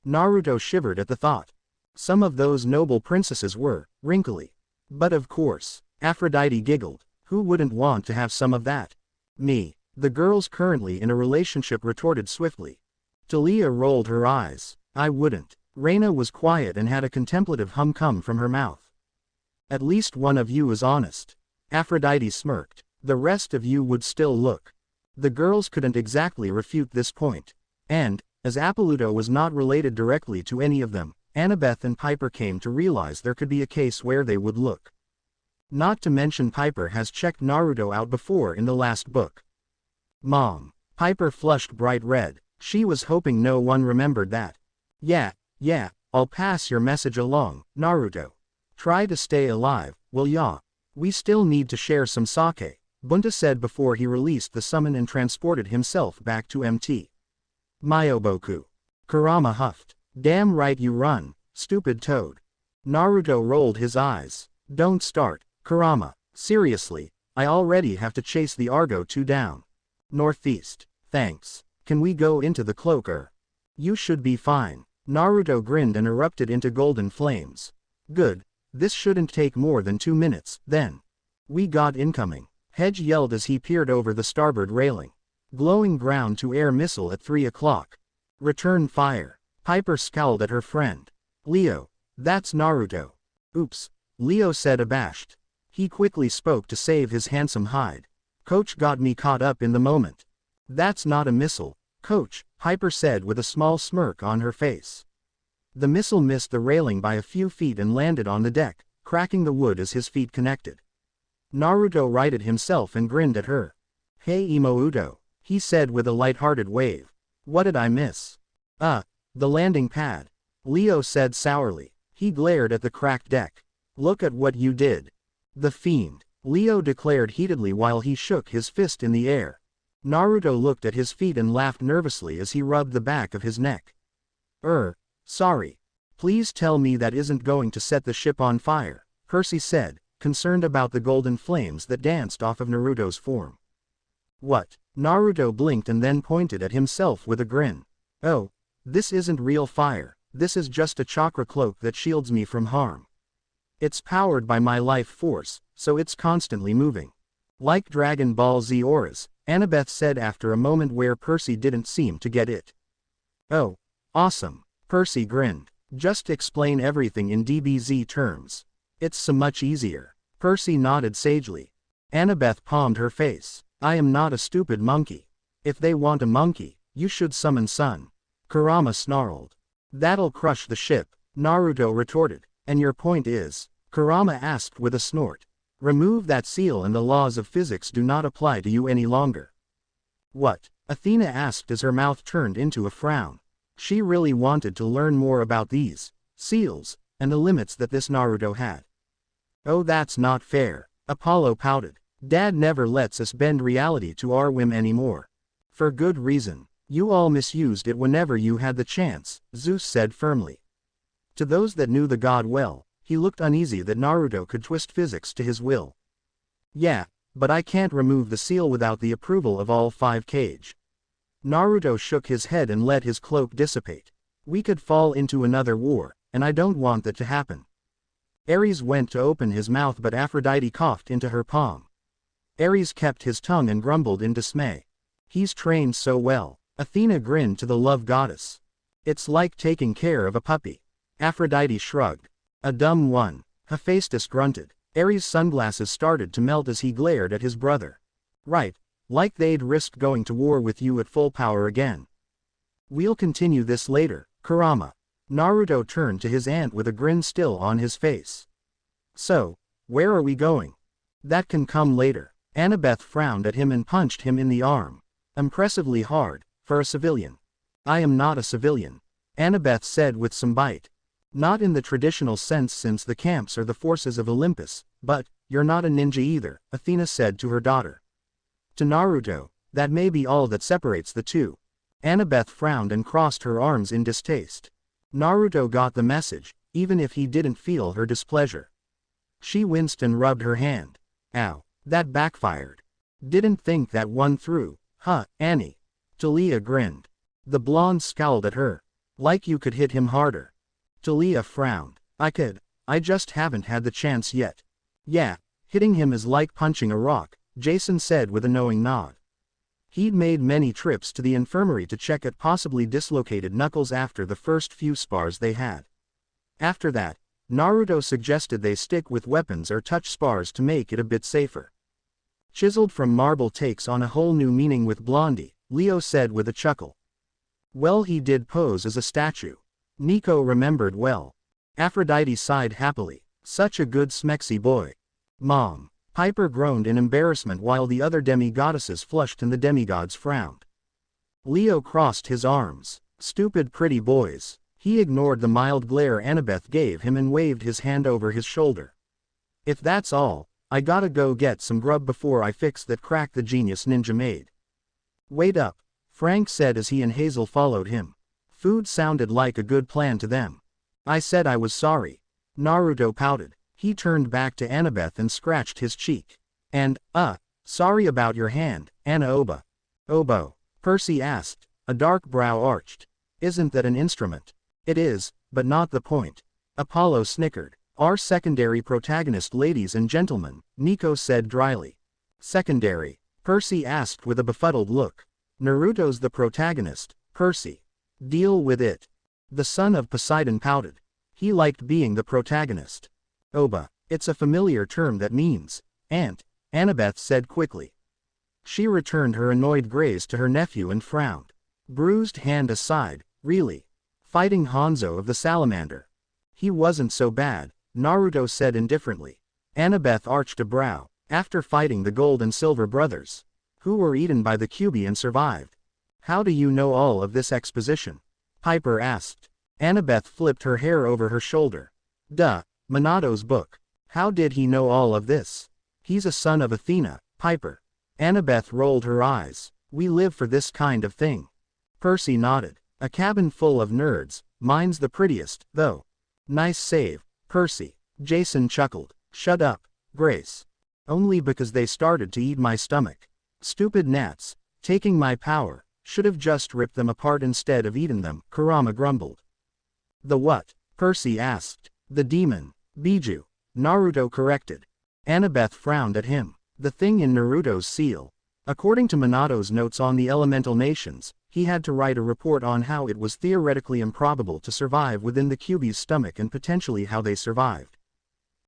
Naruto shivered at the thought. Some of those noble princesses were wrinkly. But of course, Aphrodite giggled. Who wouldn't want to have some of that? Me. The girls currently in a relationship retorted swiftly. Talia rolled her eyes. I wouldn't. Reina was quiet and had a contemplative hum come from her mouth. At least one of you is honest. Aphrodite smirked. The rest of you would still look. The girls couldn't exactly refute this point. And, as Apolluto was not related directly to any of them, Annabeth and Piper came to realize there could be a case where they would look. Not to mention Piper has checked Naruto out before in the last book. Mom. Piper flushed bright red. She was hoping no one remembered that. Yeah, I'll pass your message along, Naruto. Try to stay alive, will ya? We still need to share some sake, Bunta said before he released the summon and transported himself back to MT. Myoboku. Kurama huffed. Damn right you run, stupid toad. Naruto rolled his eyes. Don't start, Kurama. Seriously, I already have to chase the Argo 2 down. Northeast. Thanks. Can we go into the cloaker? You should be fine. Naruto grinned and erupted into golden flames. Good. This shouldn't take more than 2 minutes, then. We got incoming. Hedge yelled as he peered over the starboard railing. Glowing ground-to-air missile at 3 o'clock. Return fire. Piper scowled at her friend. Leo, that's Naruto. Oops, Leo said abashed. He quickly spoke to save his handsome hide. Coach got me caught up in the moment. That's not a missile, Coach, Piper said with a small smirk on her face. The missile missed the railing by a few feet and landed on the deck, cracking the wood as his feet connected. Naruto righted himself and grinned at her. Hey Imouto, he said with a light-hearted wave. What did I miss? The landing pad. Leo said sourly. He glared at the cracked deck. Look at what you did. The fiend, Leo declared heatedly while he shook his fist in the air. Naruto looked at his feet and laughed nervously as he rubbed the back of his neck. Sorry. Please tell me that isn't going to set the ship on fire, Percy said, concerned about the golden flames that danced off of Naruto's form. What? Naruto blinked and then pointed at himself with a grin. Oh, this isn't real fire, this is just a chakra cloak that shields me from harm. It's powered by my life force, so it's constantly moving. Like Dragon Ball Z auras, Annabeth said after a moment where Percy didn't seem to get it. Oh, awesome, Percy grinned. Just explain everything in DBZ terms. It's so much easier. Percy nodded sagely. Annabeth palmed her face. I am not a stupid monkey. If they want a monkey, you should summon Sun. Kurama snarled. That'll crush the ship, Naruto retorted. And your point is? Kurama asked with a snort. Remove that seal and the laws of physics do not apply to you any longer. What? Athena asked as her mouth turned into a frown. She really wanted to learn more about these seals and the limits that this Naruto had. Oh, that's not fair, Apollo pouted. Dad never lets us bend reality to our whim anymore. For good reason. You all misused it whenever you had the chance, Zeus said firmly. To those that knew the god well, he looked uneasy that Naruto could twist physics to his will. Yeah, but I can't remove the seal without the approval of all 5 Kage. Naruto shook his head and let his cloak dissipate. We could fall into another war, and I don't want that to happen. Ares went to open his mouth but Aphrodite coughed into her palm. Ares kept his tongue and grumbled in dismay. He's trained so well. Athena grinned to the love goddess. It's like taking care of a puppy. Aphrodite shrugged. A dumb one. Hephaestus grunted. Ares' sunglasses started to melt as he glared at his brother. Right, like they'd risked going to war with you at full power again. We'll continue this later, Kurama. Naruto turned to his aunt with a grin still on his face. So, where are we going? That can come later. Annabeth frowned at him and punched him in the arm. Impressively hard, for a civilian. I am not a civilian, Annabeth said with some bite. Not in the traditional sense since the camps are the forces of Olympus, but, you're not a ninja either, Athena said to her daughter. To Naruto, that may be all that separates the two. Annabeth frowned and crossed her arms in distaste. Naruto got the message, even if he didn't feel her displeasure. She winced and rubbed her hand. Ow, that backfired. Didn't think that one through, huh, Annie? Talia grinned. The blonde scowled at her. Like you could hit him harder. Talia frowned. I could. I just haven't had the chance yet. Yeah, hitting him is like punching a rock, Jason said with a knowing nod. He'd made many trips to the infirmary to check at possibly dislocated knuckles after the first few spars they had. After that, Naruto suggested they stick with weapons or touch spars to make it a bit safer. Chiseled from marble takes on a whole new meaning with Blondie, Leo said with a chuckle. Well, he did pose as a statue. Nico remembered well. Aphrodite sighed happily. Such a good smexy boy. Mom. Piper groaned in embarrassment while the other demi-goddesses flushed and the demigods frowned. Leo crossed his arms. Stupid pretty boys. He ignored the mild glare Annabeth gave him and waved his hand over his shoulder. If that's all, I gotta go get some grub before I fix that crack the genius ninja made. Wait up, Frank said as he and Hazel followed him. Food sounded like a good plan to them. I said I was sorry. Naruto pouted. He turned back to Annabeth and scratched his cheek. And, sorry about your hand, Anna-Oba. Obo? Percy asked, a dark brow arched. Isn't that an instrument? It is, but not the point. Apollo snickered. Our secondary protagonist, ladies and gentlemen, Nico said dryly. Secondary? Percy asked with a befuddled look. Naruto's the protagonist, Percy. Deal with it. The son of Poseidon pouted. He liked being the protagonist. Oba, it's a familiar term that means, aunt, Annabeth said quickly. She returned her annoyed gaze to her nephew and frowned. Bruised hand aside, really? Fighting Hanzo of the Salamander. He wasn't so bad, Naruto said indifferently. Annabeth arched a brow. After fighting the Gold and Silver brothers, who were eaten by the Kyuubi and survived. How do you know all of this exposition? Piper asked. Annabeth flipped her hair over her shoulder. Duh, Minato's book. How did he know all of this? He's a son of Athena, Piper. Annabeth rolled her eyes. We live for this kind of thing. Percy nodded. A cabin full of nerds, mine's the prettiest, though. Nice save, Percy. Jason chuckled. Shut up, Grace. Only because they started to eat my stomach. Stupid gnats, taking my power, should have just ripped them apart instead of eaten them, Kurama grumbled. The what? Percy asked. The demon. Biju. Naruto corrected. Annabeth frowned at him. The thing in Naruto's seal. According to Minato's notes on the elemental nations, he had to write a report on how it was theoretically improbable to survive within the Kyuubi's stomach and potentially how they survived.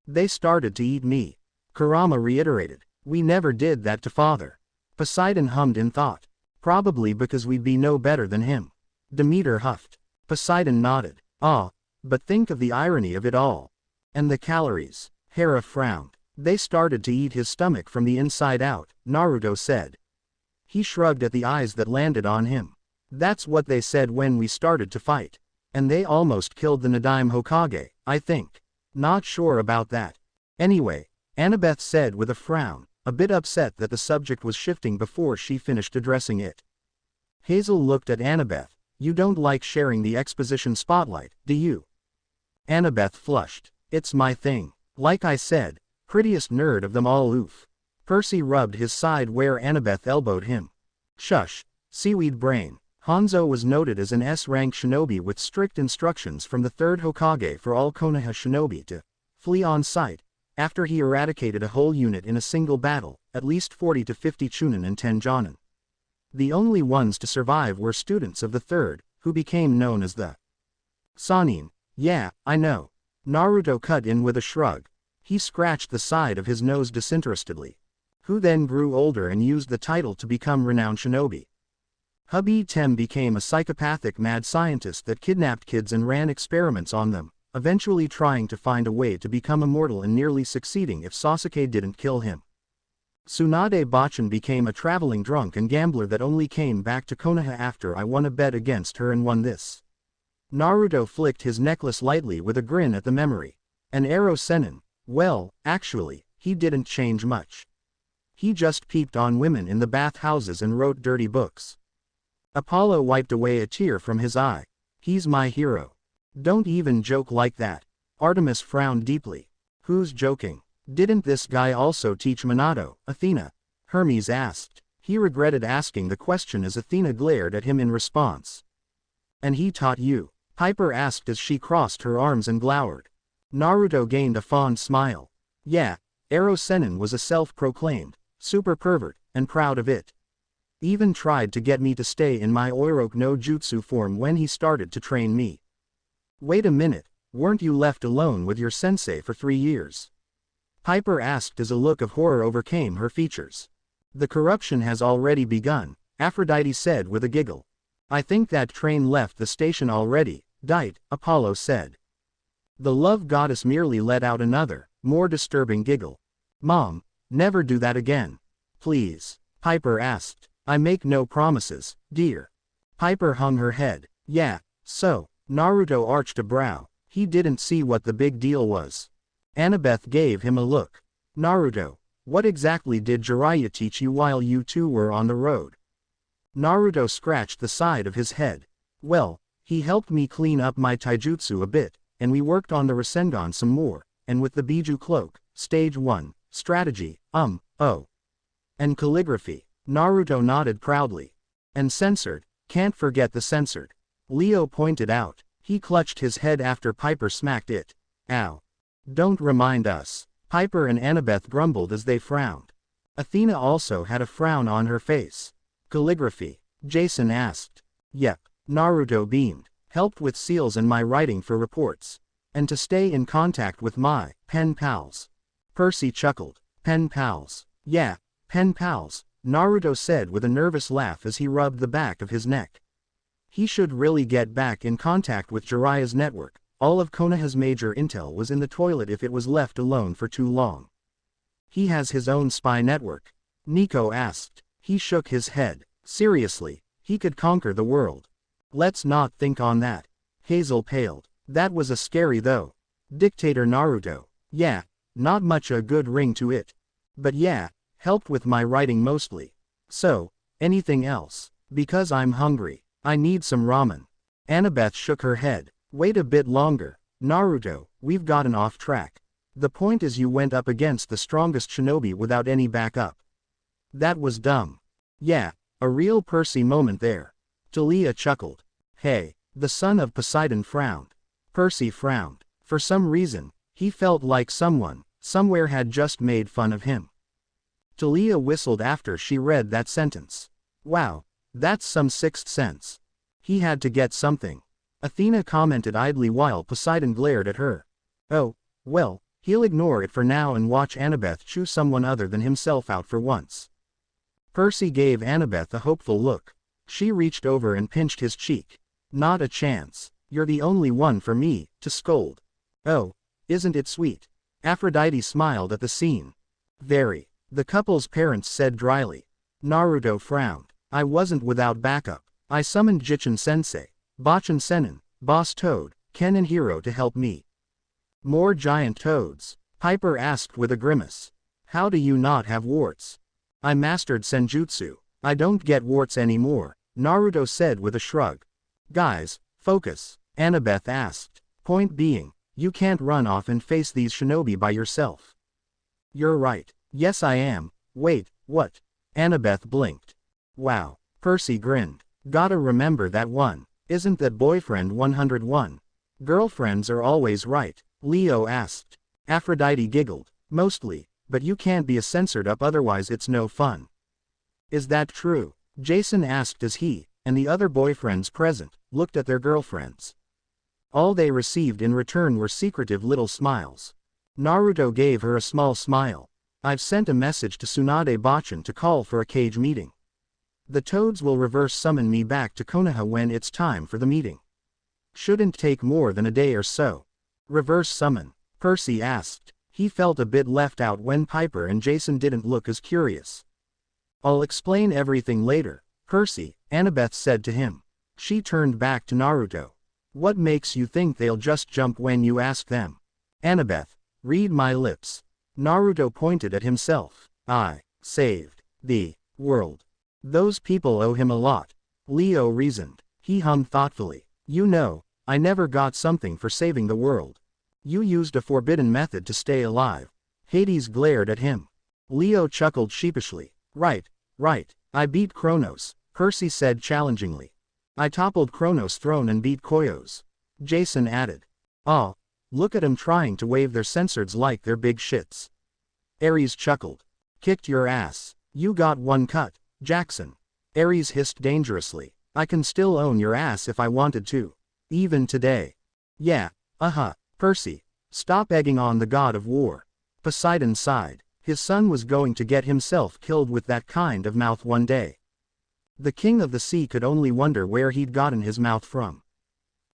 They started to eat me. Kurama reiterated. We never did that to father. Poseidon hummed in thought. Probably because we'd be no better than him. Demeter huffed. Poseidon nodded. Ah, but think of the irony of it all. And the calories. Hera frowned. They started to eat his stomach from the inside out, Naruto said. He shrugged at the eyes that landed on him. That's what they said when we started to fight. And they almost killed the Nadaime Hokage, I think. Not sure about that. Anyway, Annabeth said with a frown, a bit upset that the subject was shifting before she finished addressing it. Hazel looked at Annabeth. You don't like sharing the exposition spotlight, do you? Annabeth flushed. It's my thing. Like I said, prettiest nerd of them all, oof. Percy rubbed his side where Annabeth elbowed him. Shush, seaweed brain. Hanzo was noted as an S-rank shinobi with strict instructions from the 3rd Hokage for all Konoha shinobi to flee on sight, after he eradicated a whole unit in a single battle, at least 40 to 50 Chunin and 10 Jonin. The only ones to survive were students of the 3rd, who became known as the Sannin. Yeah, I know. Naruto cut in with a shrug. He scratched the side of his nose disinterestedly. Who then grew older and used the title to become renowned shinobi. Hubby Tem became a psychopathic mad scientist that kidnapped kids and ran experiments on them, eventually trying to find a way to become immortal and nearly succeeding if Sasuke didn't kill him. Tsunade Bachan became a traveling drunk and gambler that only came back to Konoha after I won a bet against her and won this. Naruto flicked his necklace lightly with a grin at the memory. And Ero Sennin, well, actually, he didn't change much. He just peeped on women in the bathhouses and wrote dirty books. Apollo wiped away a tear from his eye. He's my hero. Don't even joke like that. Artemis frowned deeply. Who's joking? Didn't this guy also teach Minato, Athena? Hermes asked. He regretted asking the question as Athena glared at him in response. And he taught you? Piper asked as she crossed her arms and glowered. Naruto gained a fond smile. Yeah, Ero Sennin was a self-proclaimed super pervert, and proud of it. Even tried to get me to stay in my Oiroke no Jutsu form when he started to train me. Wait a minute, weren't you left alone with your sensei for 3 years? Piper asked as a look of horror overcame her features. The corruption has already begun, Aphrodite said with a giggle. I think that train left the station already, Dite, Apollo said. The love goddess merely let out another, more disturbing giggle. Mom, never do that again. Please, Piper asked. I make no promises, dear. Piper hung her head. Yeah, so, Naruto arched a brow. He didn't see what the big deal was. Annabeth gave him a look. Naruto, what exactly did Jiraiya teach you while you two were on the road? Naruto scratched the side of his head. Well, he helped me clean up my taijutsu a bit, and we worked on the Rasengan some more, and with the Biju cloak, stage 1, strategy, oh. And calligraphy. Naruto nodded proudly. And censored, can't forget the censored. Leo pointed out. He clutched his head after Piper smacked it. Ow. Don't remind us. Piper and Annabeth grumbled as they frowned. Athena also had a frown on her face. Calligraphy? Jason asked. Yep. Naruto beamed. Helped with seals and my writing for reports. And to stay in contact with my pen pals. Percy chuckled. Pen pals. Yeah, pen pals, Naruto said with a nervous laugh as he rubbed the back of his neck. He should really get back in contact with Jiraiya's network. All of Konoha's major intel was in the toilet if it was left alone for too long. He has his own spy network? Nico asked. He shook his head. Seriously, he could conquer the world. Let's not think on that. Hazel paled. That was a scary though. Dictator Naruto. Yeah, not much a good ring to it. But yeah, helped with my writing mostly. So, anything else? Because I'm hungry. I need some ramen. Annabeth shook her head. Wait a bit longer. Naruto, we've gotten off track. The point is you went up against the strongest shinobi without any backup. That was dumb. Yeah, a real Percy moment there. Talia chuckled. Hey, the son of Poseidon frowned. Percy frowned. For some reason, he felt like someone, somewhere had just made fun of him. Talia whistled after she read that sentence. Wow, that's some sixth sense. He had to get something. Athena commented idly while Poseidon glared at her. Oh, well, he'll ignore it for now and watch Annabeth choose someone other than himself out for once. Percy gave Annabeth a hopeful look. She reached over and pinched his cheek. Not a chance. You're the only one for me to scold. Oh, isn't it sweet? Aphrodite smiled at the scene. Very. The couple's parents said dryly. Naruto frowned. I wasn't without backup. I summoned Jichin-sensei, Bachin-senin, Boss Toad, Ken and Hiro to help me. More giant toads? Piper asked with a grimace. How do you not have warts? I mastered Senjutsu. I don't get warts anymore, Naruto said with a shrug. Guys, focus, Annabeth asked. Point being, you can't run off and face these shinobi by yourself. You're right. Yes I am. Wait, what? Annabeth blinked. Wow. Percy grinned. Gotta remember that one. Isn't that boyfriend 101? Girlfriends are always right, Leo asked. Aphrodite giggled. Mostly, but you can't be a censored up otherwise it's no fun. Is that true? Jason asked as he, and the other boyfriends present, looked at their girlfriends. All they received in return were secretive little smiles. Naruto gave her a small smile. I've sent a message to Tsunade Bachin to call for a Kage meeting. The toads will reverse summon me back to Konoha when it's time for the meeting. Shouldn't take more than a day or so. Reverse summon? Percy asked. He felt a bit left out when Piper and Jason didn't look as curious. I'll explain everything later, Percy, Annabeth said to him. She turned back to Naruto. What makes you think they'll just jump when you ask them? Annabeth, read my lips. Naruto pointed at himself. I saved the world. Those people owe him a lot. Leo reasoned. He hummed thoughtfully. You know, I never got something for saving the world. You used a forbidden method to stay alive. Hades glared at him. Leo chuckled sheepishly. Right. I beat Kronos, Percy said challengingly. I toppled Kronos' throne and beat Koyo's. Jason added. Oh, look at 'em trying to wave their censoreds like they're big shits. Ares chuckled. Kicked your ass. You got one cut, Jackson. Ares hissed dangerously. I can still own your ass if I wanted to. Even today. Yeah, Percy, stop egging on the god of war. Poseidon sighed. His son was going to get himself killed with that kind of mouth one day. The king of the sea could only wonder where he'd gotten his mouth from.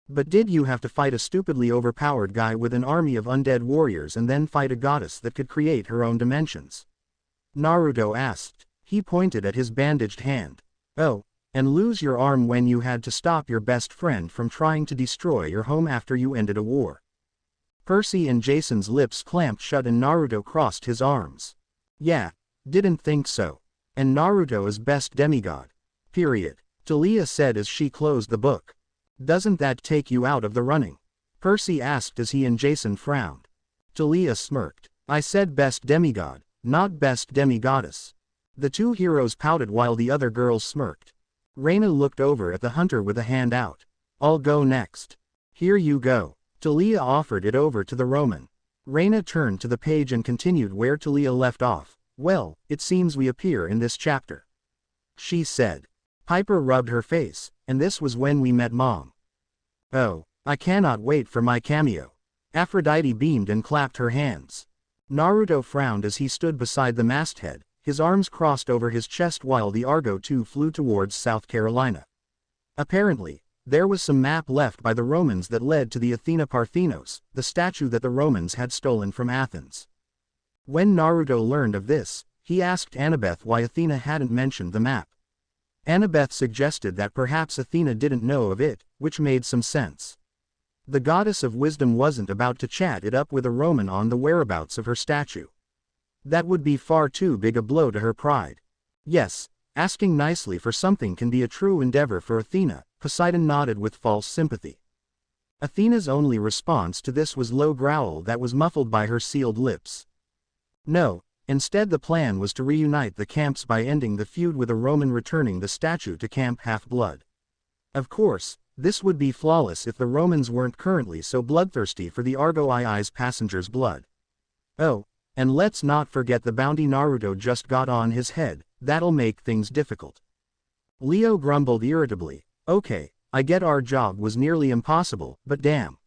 But did you have to fight a stupidly overpowered guy with an army of undead warriors and then fight a goddess that could create her own dimensions? Naruto asked. He pointed at his bandaged hand. Oh, and lose your arm when you had to stop your best friend from trying to destroy your home after you ended a war. Percy and Jason's lips clamped shut and Naruto crossed his arms. Yeah, didn't think so. And Naruto is best demigod. Period. Talia said as she closed the book. Doesn't that take you out of the running? Percy asked as he and Jason frowned. Talia smirked. I said best demigod, not best demigoddess. The two heroes pouted while the other girls smirked. Reina looked over at the hunter with a hand out. I'll go next. Here you go. Talia offered it over to the Roman. Reina turned to the page and continued where Talia left off. Well, it seems we appear in this chapter. She said. Piper rubbed her face, and this was when we met Mom. Oh, I cannot wait for my cameo. Aphrodite beamed and clapped her hands. Naruto frowned as he stood beside the masthead, his arms crossed over his chest while the Argo II flew towards South Carolina. Apparently, there was some map left by the Romans that led to the Athena Parthenos, the statue that the Romans had stolen from Athens. When Naruto learned of this, he asked Annabeth why Athena hadn't mentioned the map. Annabeth suggested that perhaps Athena didn't know of it, which made some sense. The goddess of wisdom wasn't about to chat it up with a Roman on the whereabouts of her statue. That would be far too big a blow to her pride. Yes, asking nicely for something can be a true endeavor for Athena, Poseidon nodded with false sympathy. Athena's only response to this was low growl that was muffled by her sealed lips. No, instead the plan was to reunite the camps by ending the feud with a Roman returning the statue to Camp Half-Blood. Of course, this would be flawless if the Romans weren't currently so bloodthirsty for the Argoi's passengers' blood. Oh, and let's not forget the bounty Naruto just got on his head, that'll make things difficult. Leo grumbled irritably, okay, I get our job was nearly impossible, but damn.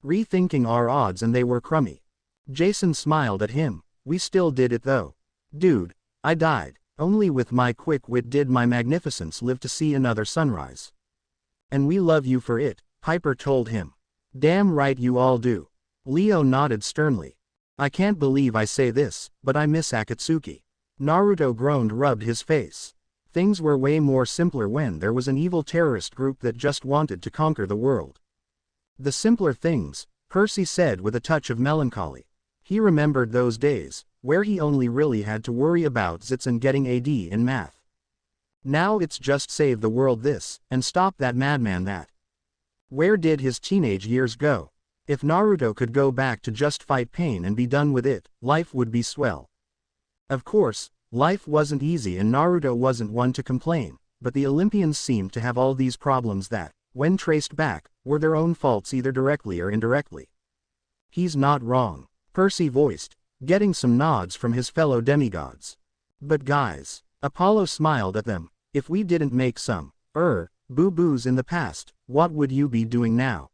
Rethinking our odds and they were crummy. Jason smiled at him, we still did it though. Dude, I died, only with my quick wit did my magnificence live to see another sunrise. And we love you for it, Piper told him. Damn right you all do. Leo nodded sternly. I can't believe I say this, but I miss Akatsuki. Naruto groaned, rubbed his face. Things were way more simpler when there was an evil terrorist group that just wanted to conquer the world. The simpler things, Percy said with a touch of melancholy. He remembered those days, where he only really had to worry about zits and getting AD in math. Now it's just save the world this, and stop that madman that. Where did his teenage years go? If Naruto could go back to just fight pain and be done with it, life would be swell. Of course, life wasn't easy and Naruto wasn't one to complain, but the Olympians seemed to have all these problems that, when traced back, were their own faults either directly or indirectly. He's not wrong, Percy voiced, getting some nods from his fellow demigods. But guys, Apollo smiled at them, if we didn't make some, boo-boos in the past, what would you be doing now?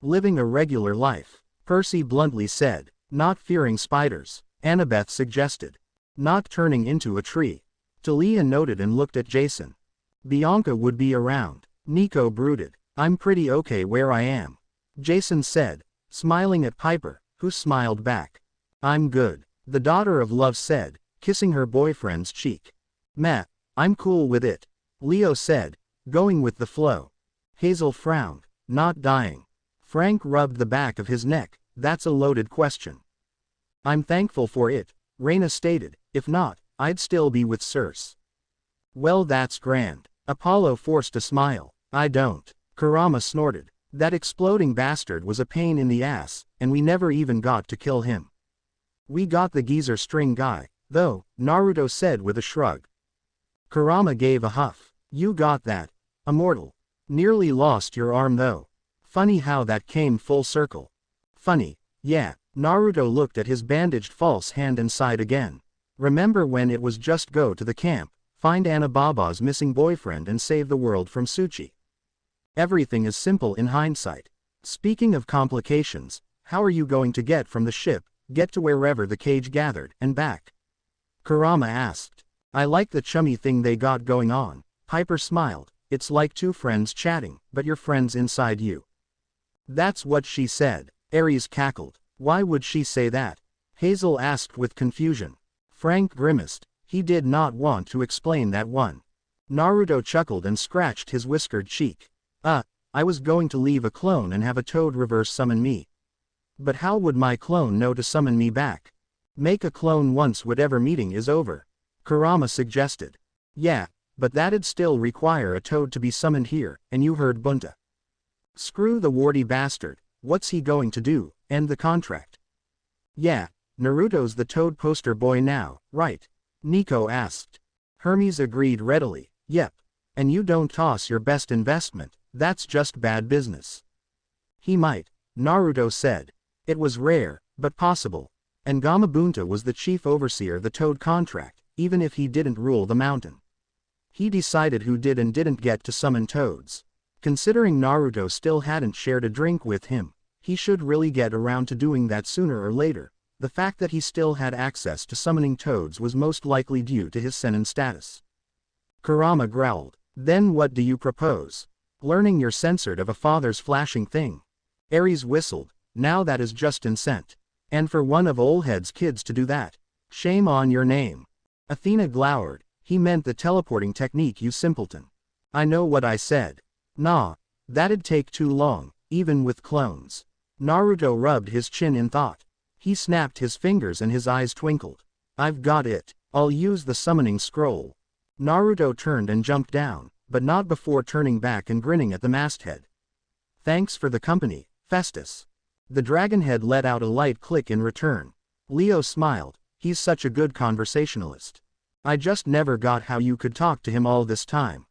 Living a regular life, Percy bluntly said, not fearing spiders, Annabeth suggested. Not turning into a tree. Talia noted and looked at Jason. Bianca would be around, Nico brooded. I'm pretty okay where I am, Jason said, smiling at Piper, who smiled back. I'm good, the daughter of love said, kissing her boyfriend's cheek. Meh, I'm cool with it, Leo said, going with the flow. Hazel frowned, not dying. Frank rubbed the back of his neck, that's a loaded question. I'm thankful for it, Reina stated, if not, I'd still be with Circe. Well that's grand, Apollo forced a smile, I don't, Kurama snorted, that exploding bastard was a pain in the ass, and we never even got to kill him. We got the geezer string guy, though, Naruto said with a shrug. Kurama gave a huff, you got that, immortal. Nearly lost your arm though. Funny how that came full circle. Funny, yeah, Naruto looked at his bandaged false hand and sighed again. Remember when it was just go to the camp, find Anababa's missing boyfriend and save the world from Tsuchi. Everything is simple in hindsight. Speaking of complications, how are you going to get from the ship, get to wherever the cage gathered, and back? Kurama asked. I like the chummy thing they got going on, Piper smiled, it's like two friends chatting, but your friend's inside you. That's what she said, Ares cackled. Why would she say that? Hazel asked with confusion. Frank grimaced, he did not want to explain that one. Naruto chuckled and scratched his whiskered cheek. I was going to leave a clone and have a toad reverse summon me. But how would my clone know to summon me back? Make a clone once whatever meeting is over, Kurama suggested. Yeah, but that'd still require a toad to be summoned here, and you heard Bunta. Screw the warty bastard, what's he going to do, end the contract? Yeah, Naruto's the toad poster boy now, right? Nico asked. Hermes agreed readily, yep. And you don't toss your best investment, that's just bad business. He might, Naruto said. It was rare, but possible. And Gamabunta was the chief overseer of the toad contract, even if he didn't rule the mountain. He decided who did and didn't get to summon toads. Considering Naruto still hadn't shared a drink with him, he should really get around to doing that sooner or later. The fact that he still had access to summoning toads was most likely due to his seinen status. Kurama growled, then what do you propose? Learning you're censored of a father's flashing thing. Ares whistled, now that is just incent. And for one of Olhead's kids to do that. Shame on your name. Athena glowered, he meant the teleporting technique you simpleton. I know what I said. Nah, that'd take too long, even with clones. Naruto rubbed his chin in thought. He snapped his fingers and his eyes twinkled. I've got it. I'll use the summoning scroll. Naruto turned and jumped down, but not before turning back and grinning at the masthead. Thanks for the company, Festus. The dragonhead let out a light click in return. Leo smiled. He's such a good conversationalist. I just never got how you could talk to him all this time.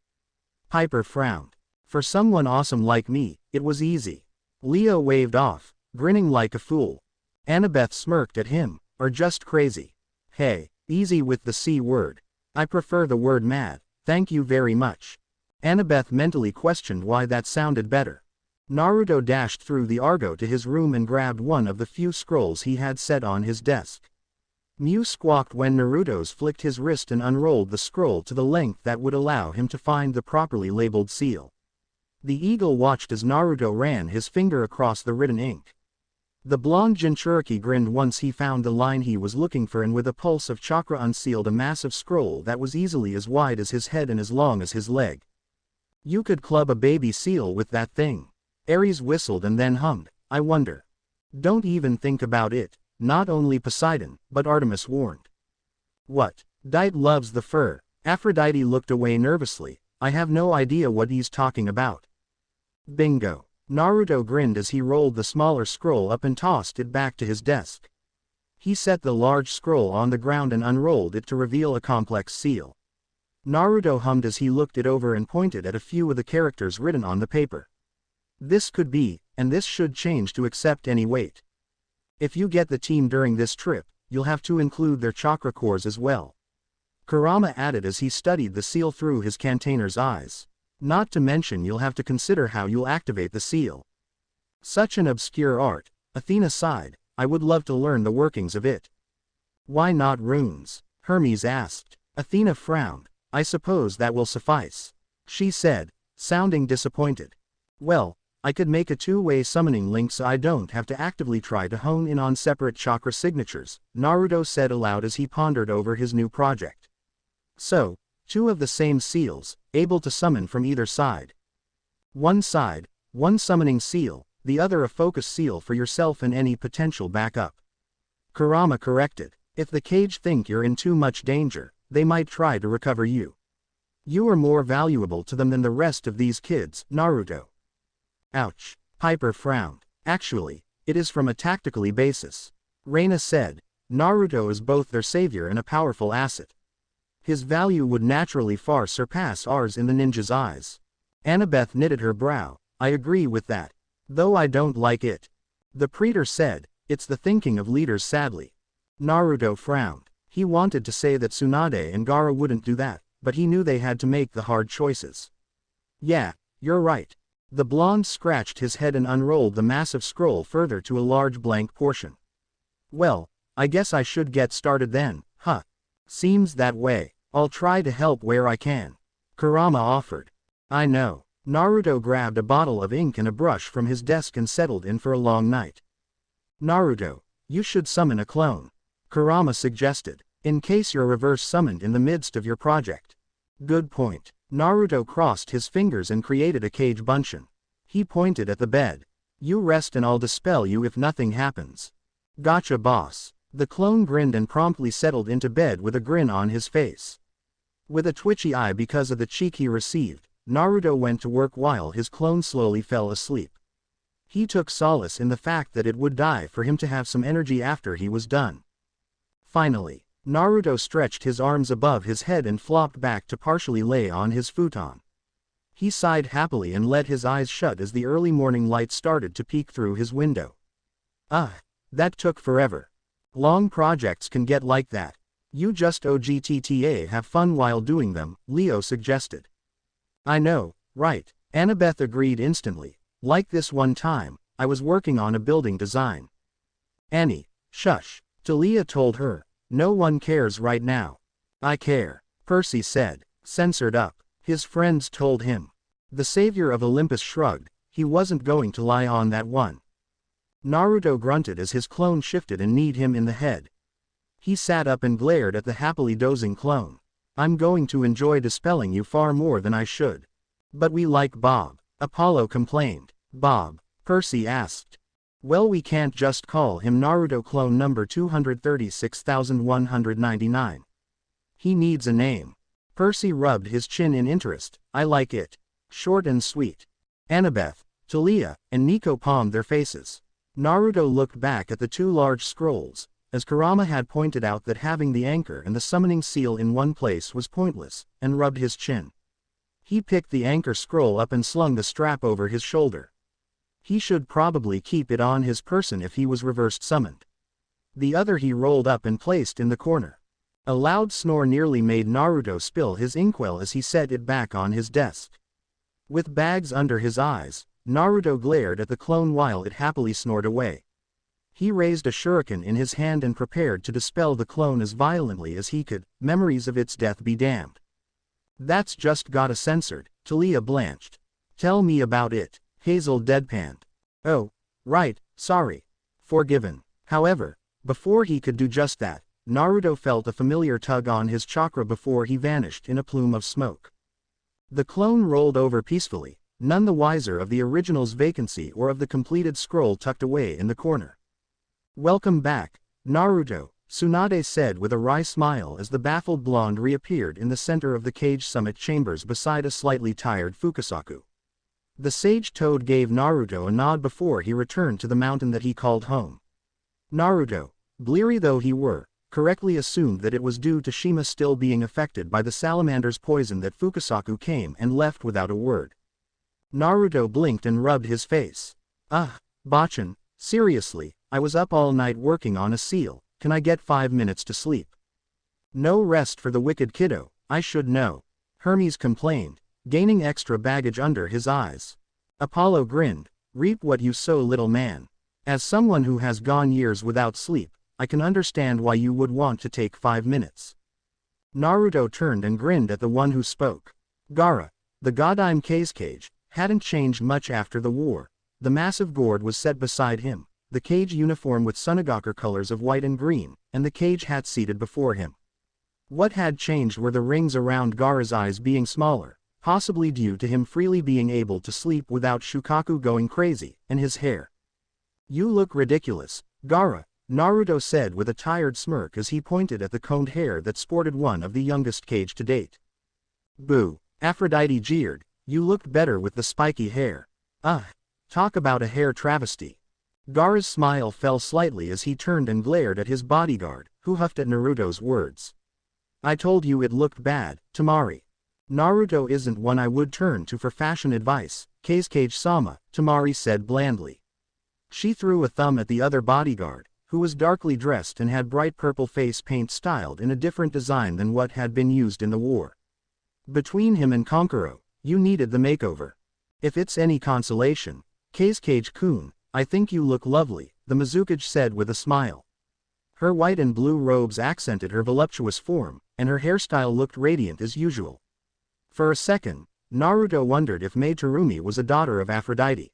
Piper frowned. For someone awesome like me, it was easy. Leo waved off, grinning like a fool. Annabeth smirked at him, or just crazy. Hey, easy with the C word. I prefer the word mad, thank you very much. Annabeth mentally questioned why that sounded better. Naruto dashed through the Argo to his room and grabbed one of the few scrolls he had set on his desk. Mew squawked when Naruto's flicked his wrist and unrolled the scroll to the length that would allow him to find the properly labeled seal. The eagle watched as Naruto ran his finger across the written ink. The blonde Jinchuriki grinned once he found the line he was looking for, and with a pulse of chakra unsealed a massive scroll that was easily as wide as his head and as long as his leg. You could club a baby seal with that thing. Ares whistled and then hummed, I wonder. Don't even think about it, not only Poseidon, but Artemis warned. What? Dite loves the fur. Aphrodite looked away nervously. I have no idea what he's talking about. Bingo. Naruto grinned as he rolled the smaller scroll up and tossed it back to his desk. He set the large scroll on the ground and unrolled it to reveal a complex seal. Naruto hummed as he looked it over and pointed at a few of the characters written on the paper. This could be, and this should change to accept any weight. If you get the team during this trip, you'll have to include their chakra cores as well. Kurama added as he studied the seal through his cantainer's eyes. Not to mention you'll have to consider how you'll activate the seal. Such an obscure art, Athena sighed, I would love to learn the workings of it. Why not runes? Hermes asked. Athena frowned. I suppose that will suffice. She said, sounding disappointed. Well, I could make a two-way summoning link so I don't have to actively try to hone in on separate chakra signatures, Naruto said aloud as he pondered over his new project. So, two of the same seals, able to summon from either side. One side, one summoning seal, the other a focus seal for yourself and any potential backup. Kurama corrected. If the Kage think you're in too much danger, they might try to recover you. You are more valuable to them than the rest of these kids, Naruto. Ouch. Piper frowned. Actually, it is from a tactically basis. Reina said, Naruto is both their savior and a powerful asset. His value would naturally far surpass ours in the ninja's eyes. Annabeth knitted her brow. I agree with that. Though I don't like it. The praetor said, it's the thinking of leaders sadly. Naruto frowned. He wanted to say that Tsunade and Gaara wouldn't do that, but he knew they had to make the hard choices. Yeah, you're right. The blonde scratched his head and unrolled the massive scroll further to a large blank portion. Well, I guess I should get started then, huh? Seems that way. I'll try to help where I can. Kurama offered. I know. Naruto grabbed a bottle of ink and a brush from his desk and settled in for a long night. Naruto, you should summon a clone. Kurama suggested. In case you're reverse summoned in the midst of your project. Good point. Naruto crossed his fingers and created a Kage Bunshin. He pointed at the bed. You rest and I'll dispel you if nothing happens. Gotcha boss. The clone grinned and promptly settled into bed with a grin on his face. With a twitchy eye because of the cheek he received, Naruto went to work while his clone slowly fell asleep. He took solace in the fact that it would die for him to have some energy after he was done. Finally, Naruto stretched his arms above his head and flopped back to partially lay on his futon. He sighed happily and let his eyes shut as the early morning light started to peek through his window. That took forever. Long projects can get like that. You just OGTTA have fun while doing them, Leo suggested. I know, right, Annabeth agreed instantly. Like this one time, I was working on a building design. Annie, shush, Talia told her. No one cares right now. I care, Percy said, censored up. His friends told him. The savior of Olympus shrugged, he wasn't going to lie on that one. Naruto grunted as his clone shifted and kneed him in the head. He sat up and glared at the happily dozing clone. I'm going to enjoy dispelling you far more than I should. But we like Bob, Apollo complained. Bob, Percy asked. Well, we can't just call him Naruto clone number 236,199. He needs a name. Percy rubbed his chin in interest. I like it. Short and sweet. Annabeth, Talia, and Nico palmed their faces. Naruto looked back at the two large scrolls, as Kurama had pointed out that having the anchor and the summoning seal in one place was pointless, and rubbed his chin. He picked the anchor scroll up and slung the strap over his shoulder. He should probably keep it on his person if he was reversed summoned. The other he rolled up and placed in the corner. A loud snore nearly made Naruto spill his inkwell as he set it back on his desk. With bags under his eyes, Naruto glared at the clone while it happily snored away. He raised a shuriken in his hand and prepared to dispel the clone as violently as he could, memories of its death be damned. That's just gotta censored, Talia blanched. Tell me about it, Hazel deadpanned. Oh, right, sorry. Forgiven. However, before he could do just that, Naruto felt a familiar tug on his chakra before he vanished in a plume of smoke. The clone rolled over peacefully, none the wiser of the original's vacancy or of the completed scroll tucked away in the corner. Welcome back, Naruto, Tsunade said with a wry smile as the baffled blonde reappeared in the center of the Kage summit chambers beside a slightly tired Fukasaku. The sage toad gave Naruto a nod before he returned to the mountain that he called home. Naruto, bleary though he were, correctly assumed that it was due to Shima still being affected by the salamander's poison that Fukasaku came and left without a word. Naruto blinked and rubbed his face. Bachan, seriously, I was up all night working on a seal, can I get 5 minutes to sleep? No rest for the wicked kiddo, I should know. Hermes complained, gaining extra baggage under his eyes. Apollo grinned, reap what you sow, little man. As someone who has gone years without sleep, I can understand why you would want to take 5 minutes. Naruto turned and grinned at the one who spoke. Gaara, the Godime Kage, hadn't changed much after the war. The massive gourd was set beside him, the Kage uniform with Sunagaku colors of white and green, and the Kage hat seated before him. What had changed were the rings around Gaara's eyes being smaller, possibly due to him freely being able to sleep without Shukaku going crazy, and his hair. You look ridiculous, Gaara, Naruto said with a tired smirk as he pointed at the combed hair that sported one of the youngest Kage to date. Boo, Aphrodite jeered, you looked better with the spiky hair. Talk about a hair travesty. Gaara's smile fell slightly as he turned and glared at his bodyguard, who huffed at Naruto's words. I told you it looked bad, Temari. Naruto isn't one I would turn to for fashion advice, Kage-sama, Temari said blandly. She threw a thumb at the other bodyguard, who was darkly dressed and had bright purple face paint styled in a different design than what had been used in the war. Between him and Konkuro, you needed the makeover. If it's any consolation, Kage-kun, I think you look lovely, the Mizukage said with a smile. Her white and blue robes accented her voluptuous form, and her hairstyle looked radiant as usual. For a second, Naruto wondered if Mai Terumi was a daughter of Aphrodite.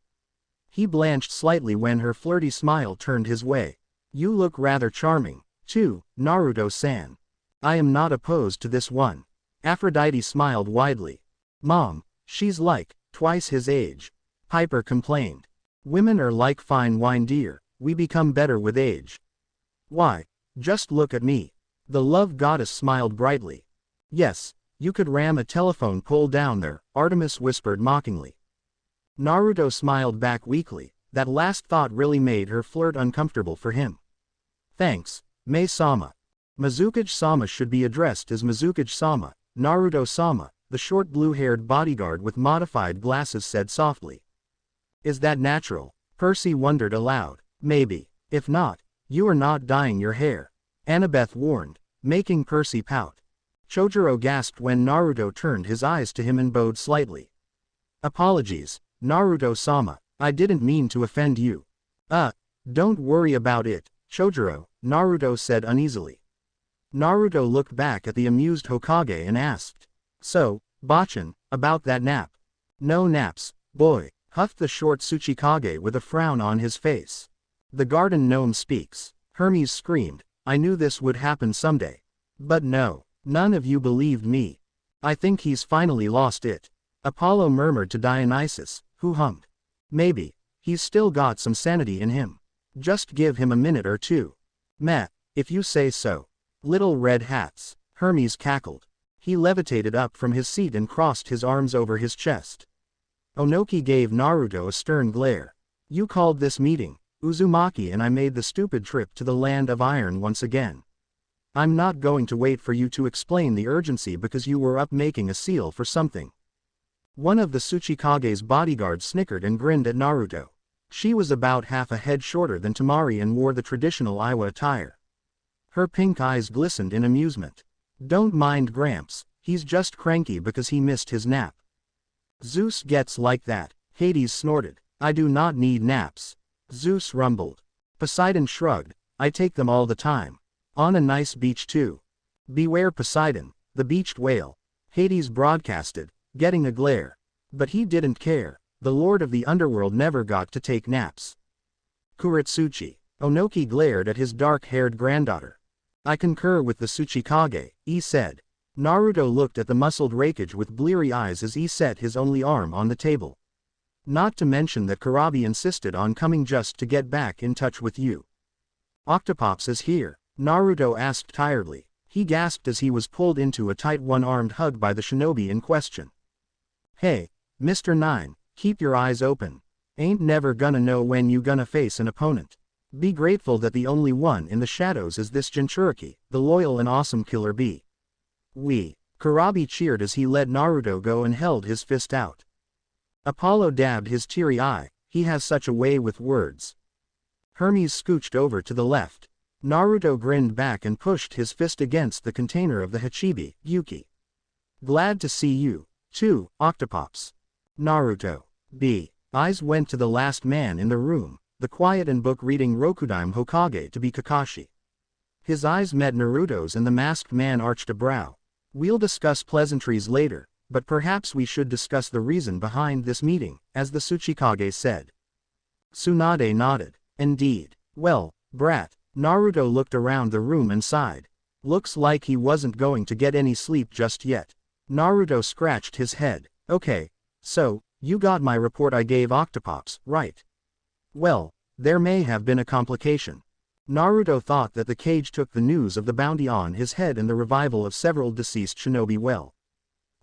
He blanched slightly when her flirty smile turned his way. You look rather charming, too, Naruto-san. I am not opposed to this one. Aphrodite smiled widely. Mom, she's like, twice his age. Piper complained. Women are like fine wine, dear, we become better with age. Why, just look at me. The love goddess smiled brightly. Yes, you could ram a telephone pole down there, Artemis whispered mockingly. Naruto smiled back weakly. That last thought really made her flirt uncomfortable for him. Thanks, Mai-sama. Mizukage-sama should be addressed as Mizukage-sama, Naruto-sama, the short blue-haired bodyguard with modified glasses said softly. Is that natural? Percy wondered aloud. Maybe. If not, you are not dyeing your hair. Annabeth warned, making Percy pout. Chojuro gasped when Naruto turned his eyes to him and bowed slightly. Apologies, Naruto-sama. I didn't mean to offend you. Don't worry about it, Chojuro, Naruto said uneasily. Naruto looked back at the amused Hokage and asked. So, Bachan, about that nap. No naps, boy, huffed the short Tsuchikage with a frown on his face. The garden gnome speaks. Hermes screamed, I knew this would happen someday. But no, none of you believed me. I think he's finally lost it. Apollo murmured to Dionysus, who hummed. Maybe. He's still got some sanity in him. Just give him a minute or two. Meh, if you say so. Little red hats. Hermes cackled. He levitated up from his seat and crossed his arms over his chest. Onoki gave Naruto a stern glare. You called this meeting. Uzumaki and I made the stupid trip to the land of iron once again. I'm not going to wait for you to explain the urgency because you were up making a seal for something. One of the Tsuchikage's bodyguards snickered and grinned at Naruto. She was about half a head shorter than Temari and wore the traditional Iwa attire. Her pink eyes glistened in amusement. Don't mind Gramps, he's just cranky because he missed his nap. Zeus gets like that, Hades snorted. I do not need naps. Zeus rumbled. Poseidon shrugged. I take them all the time. On a nice beach too. Beware Poseidon, the beached whale. Hades broadcasted, getting a glare. But he didn't care. The lord of the underworld never got to take naps. Kuretsuchi. Onoki glared at his dark-haired granddaughter. I concur with the Tsuchikage, he said. Naruto looked at the muscled rakage with bleary eyes as he set his only arm on the table. Not to mention that Kurabi insisted on coming just to get back in touch with you. Octopops is here, Naruto asked tiredly. He gasped as he was pulled into a tight one-armed hug by the shinobi in question. Hey, Mr. 9, keep your eyes open. Ain't never gonna know when you gonna face an opponent. Be grateful that the only one in the shadows is this Jinchuriki, the loyal and awesome killer bee. Kurabi cheered as he let Naruto go and held his fist out. Apollo dabbed his teary eye, he has such a way with words. Hermes scooched over to the left. Naruto grinned back and pushed his fist against the container of the Hachibi, Yuki. Glad to see you, too, Octopops. Naruto. Eyes went to the last man in the room, the quiet and book-reading Rokudaime Hokage to be Kakashi. His eyes met Naruto's and the masked man arched a brow. We'll discuss pleasantries later, but perhaps we should discuss the reason behind this meeting, as the Tsuchikage said. Tsunade nodded. Indeed. Well, brat. Naruto looked around the room and sighed. Looks like he wasn't going to get any sleep just yet. Naruto scratched his head. Okay. So, you got my report I gave Octopops, right? Well, there may have been a complication. Naruto thought that the Kage took the news of the bounty on his head and the revival of several deceased shinobi well.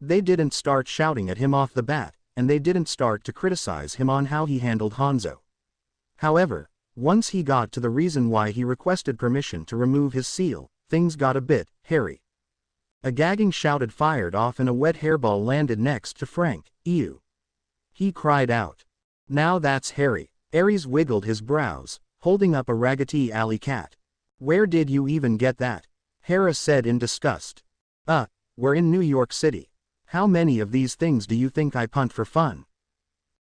They didn't start shouting at him off the bat, and they didn't start to criticize him on how he handled Hanzo. However, once he got to the reason why he requested permission to remove his seal, things got a bit hairy. A gagging shout had fired off and a wet hairball landed next to Frank. Ew. He cried out. Now that's hairy. Ares wiggled his brows, holding up a Raggedy Alley cat. Where did you even get that? Hera said in disgust. We're in New York City. How many of these things do you think I punt for fun?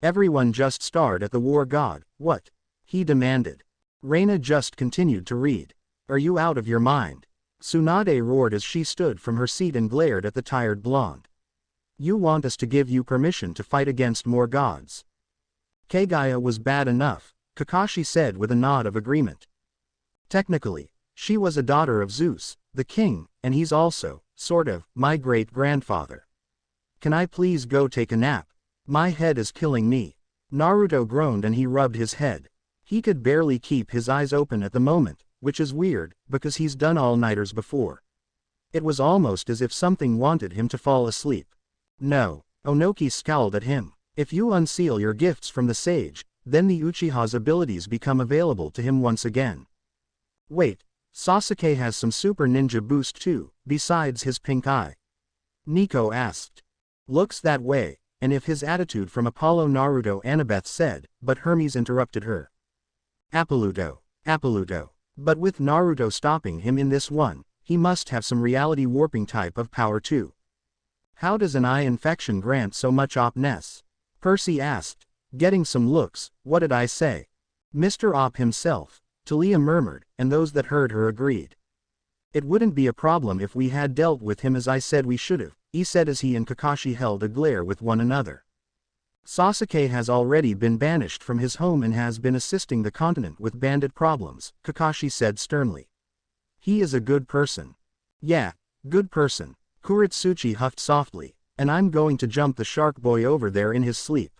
Everyone just stared at the war god. What? He demanded. Reina just continued to read. Are you out of your mind? Tsunade roared as she stood from her seat and glared at the tired blonde. You want us to give you permission to fight against more gods? Gaia was bad enough, Kakashi said with a nod of agreement. Technically, she was a daughter of Zeus, the king, and he's also, sort of, my great-grandfather. Can I please go take a nap? My head is killing me. Naruto groaned and he rubbed his head. He could barely keep his eyes open at the moment, which is weird, because he's done all-nighters before. It was almost as if something wanted him to fall asleep. No, Onoki scowled at him. If you unseal your gifts from the sage, then the Uchiha's abilities become available to him once again. Wait, Sasuke has some super ninja boost too, besides his pink eye. Nico asked. Looks that way, and if his attitude from Apollo Naruto Annabeth said, but Hermes interrupted her. Apolluto. But with Naruto stopping him in this one, he must have some reality warping type of power too. How does an eye infection grant so much opness? Percy asked, getting some looks. What did I say? Mr. Op himself, Talia murmured, and those that heard her agreed. It wouldn't be a problem if we had dealt with him as I said we should've, he said as he and Kakashi held a glare with one another. Sasuke has already been banished from his home and has been assisting the continent with bandit problems, Kakashi said sternly. He is a good person. Yeah, good person. Kuretsuchi huffed softly, and I'm going to jump the shark boy over there in his sleep.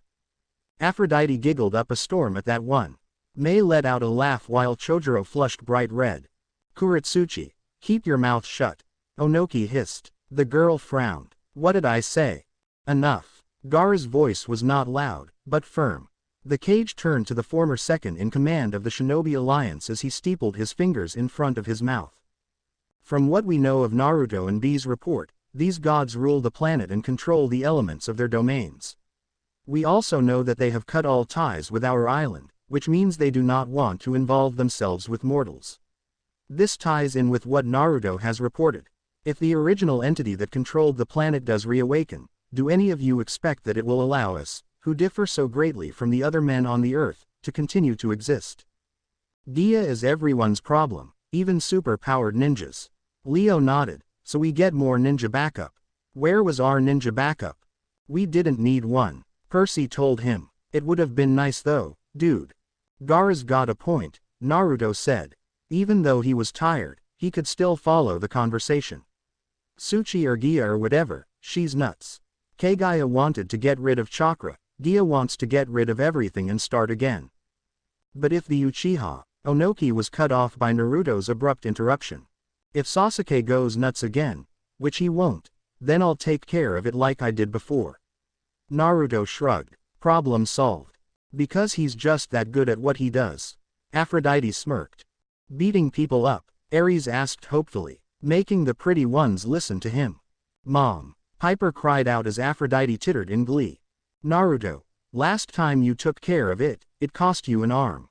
Aphrodite giggled up a storm at that one. Mei let out a laugh while Chojuro flushed bright red. Kuretsuchi, keep your mouth shut. Onoki hissed. The girl frowned. What did I say? Enough. Gaara's voice was not loud, but firm. The Kage turned to the former second in command of the Shinobi Alliance as he steepled his fingers in front of his mouth. From what we know of Naruto and B's report, these gods rule the planet and control the elements of their domains. We also know that they have cut all ties with our island, which means they do not want to involve themselves with mortals. This ties in with what Naruto has reported. If the original entity that controlled the planet does reawaken, do any of you expect that it will allow us, who differ so greatly from the other men on the earth, to continue to exist? Gaia is everyone's problem, even super-powered ninjas. Leo nodded. So we get more ninja backup. Where was our ninja backup? We didn't need one. Percy told him. It would have been nice though, dude. Gaara's got a point, Naruto said. Even though he was tired, he could still follow the conversation. Tsuchi or Gaia or whatever, she's nuts. Kage wanted to get rid of chakra, Gaia wants to get rid of everything and start again. But if the Uchiha, Onoki was cut off by Naruto's abrupt interruption. If Sasuke goes nuts again, which he won't, then I'll take care of it like I did before. Naruto shrugged. Problem solved. Because he's just that good at what he does. Aphrodite smirked. Beating people up, Ares asked hopefully, making the pretty ones listen to him. Mom, Piper cried out as Aphrodite tittered in glee. Naruto, last time you took care of it, it cost you an arm.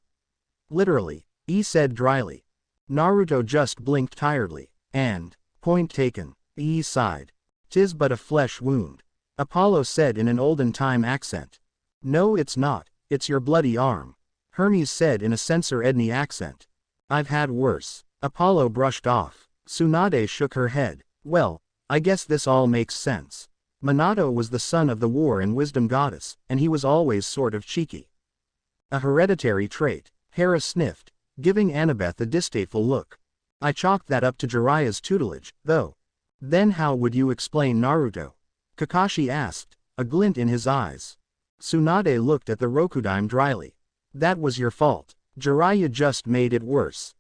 Literally, he said dryly. Naruto just blinked tiredly, and, point taken, he sighed. 'Tis but a flesh wound. Apollo said in an olden-time accent. No it's not, it's your bloody arm. Hermes said in a censor Edney accent. I've had worse. Apollo brushed off. Tsunade shook her head. Well, I guess this all makes sense. Minato was the son of the war and wisdom goddess, and he was always sort of cheeky. A hereditary trait, Hera sniffed, giving Annabeth a distasteful look. I chalked that up to Jiraiya's tutelage, though. Then how would you explain Naruto? Kakashi asked, a glint in his eyes. Tsunade looked at the Rokudime dryly. That was your fault. Jiraiya just made it worse.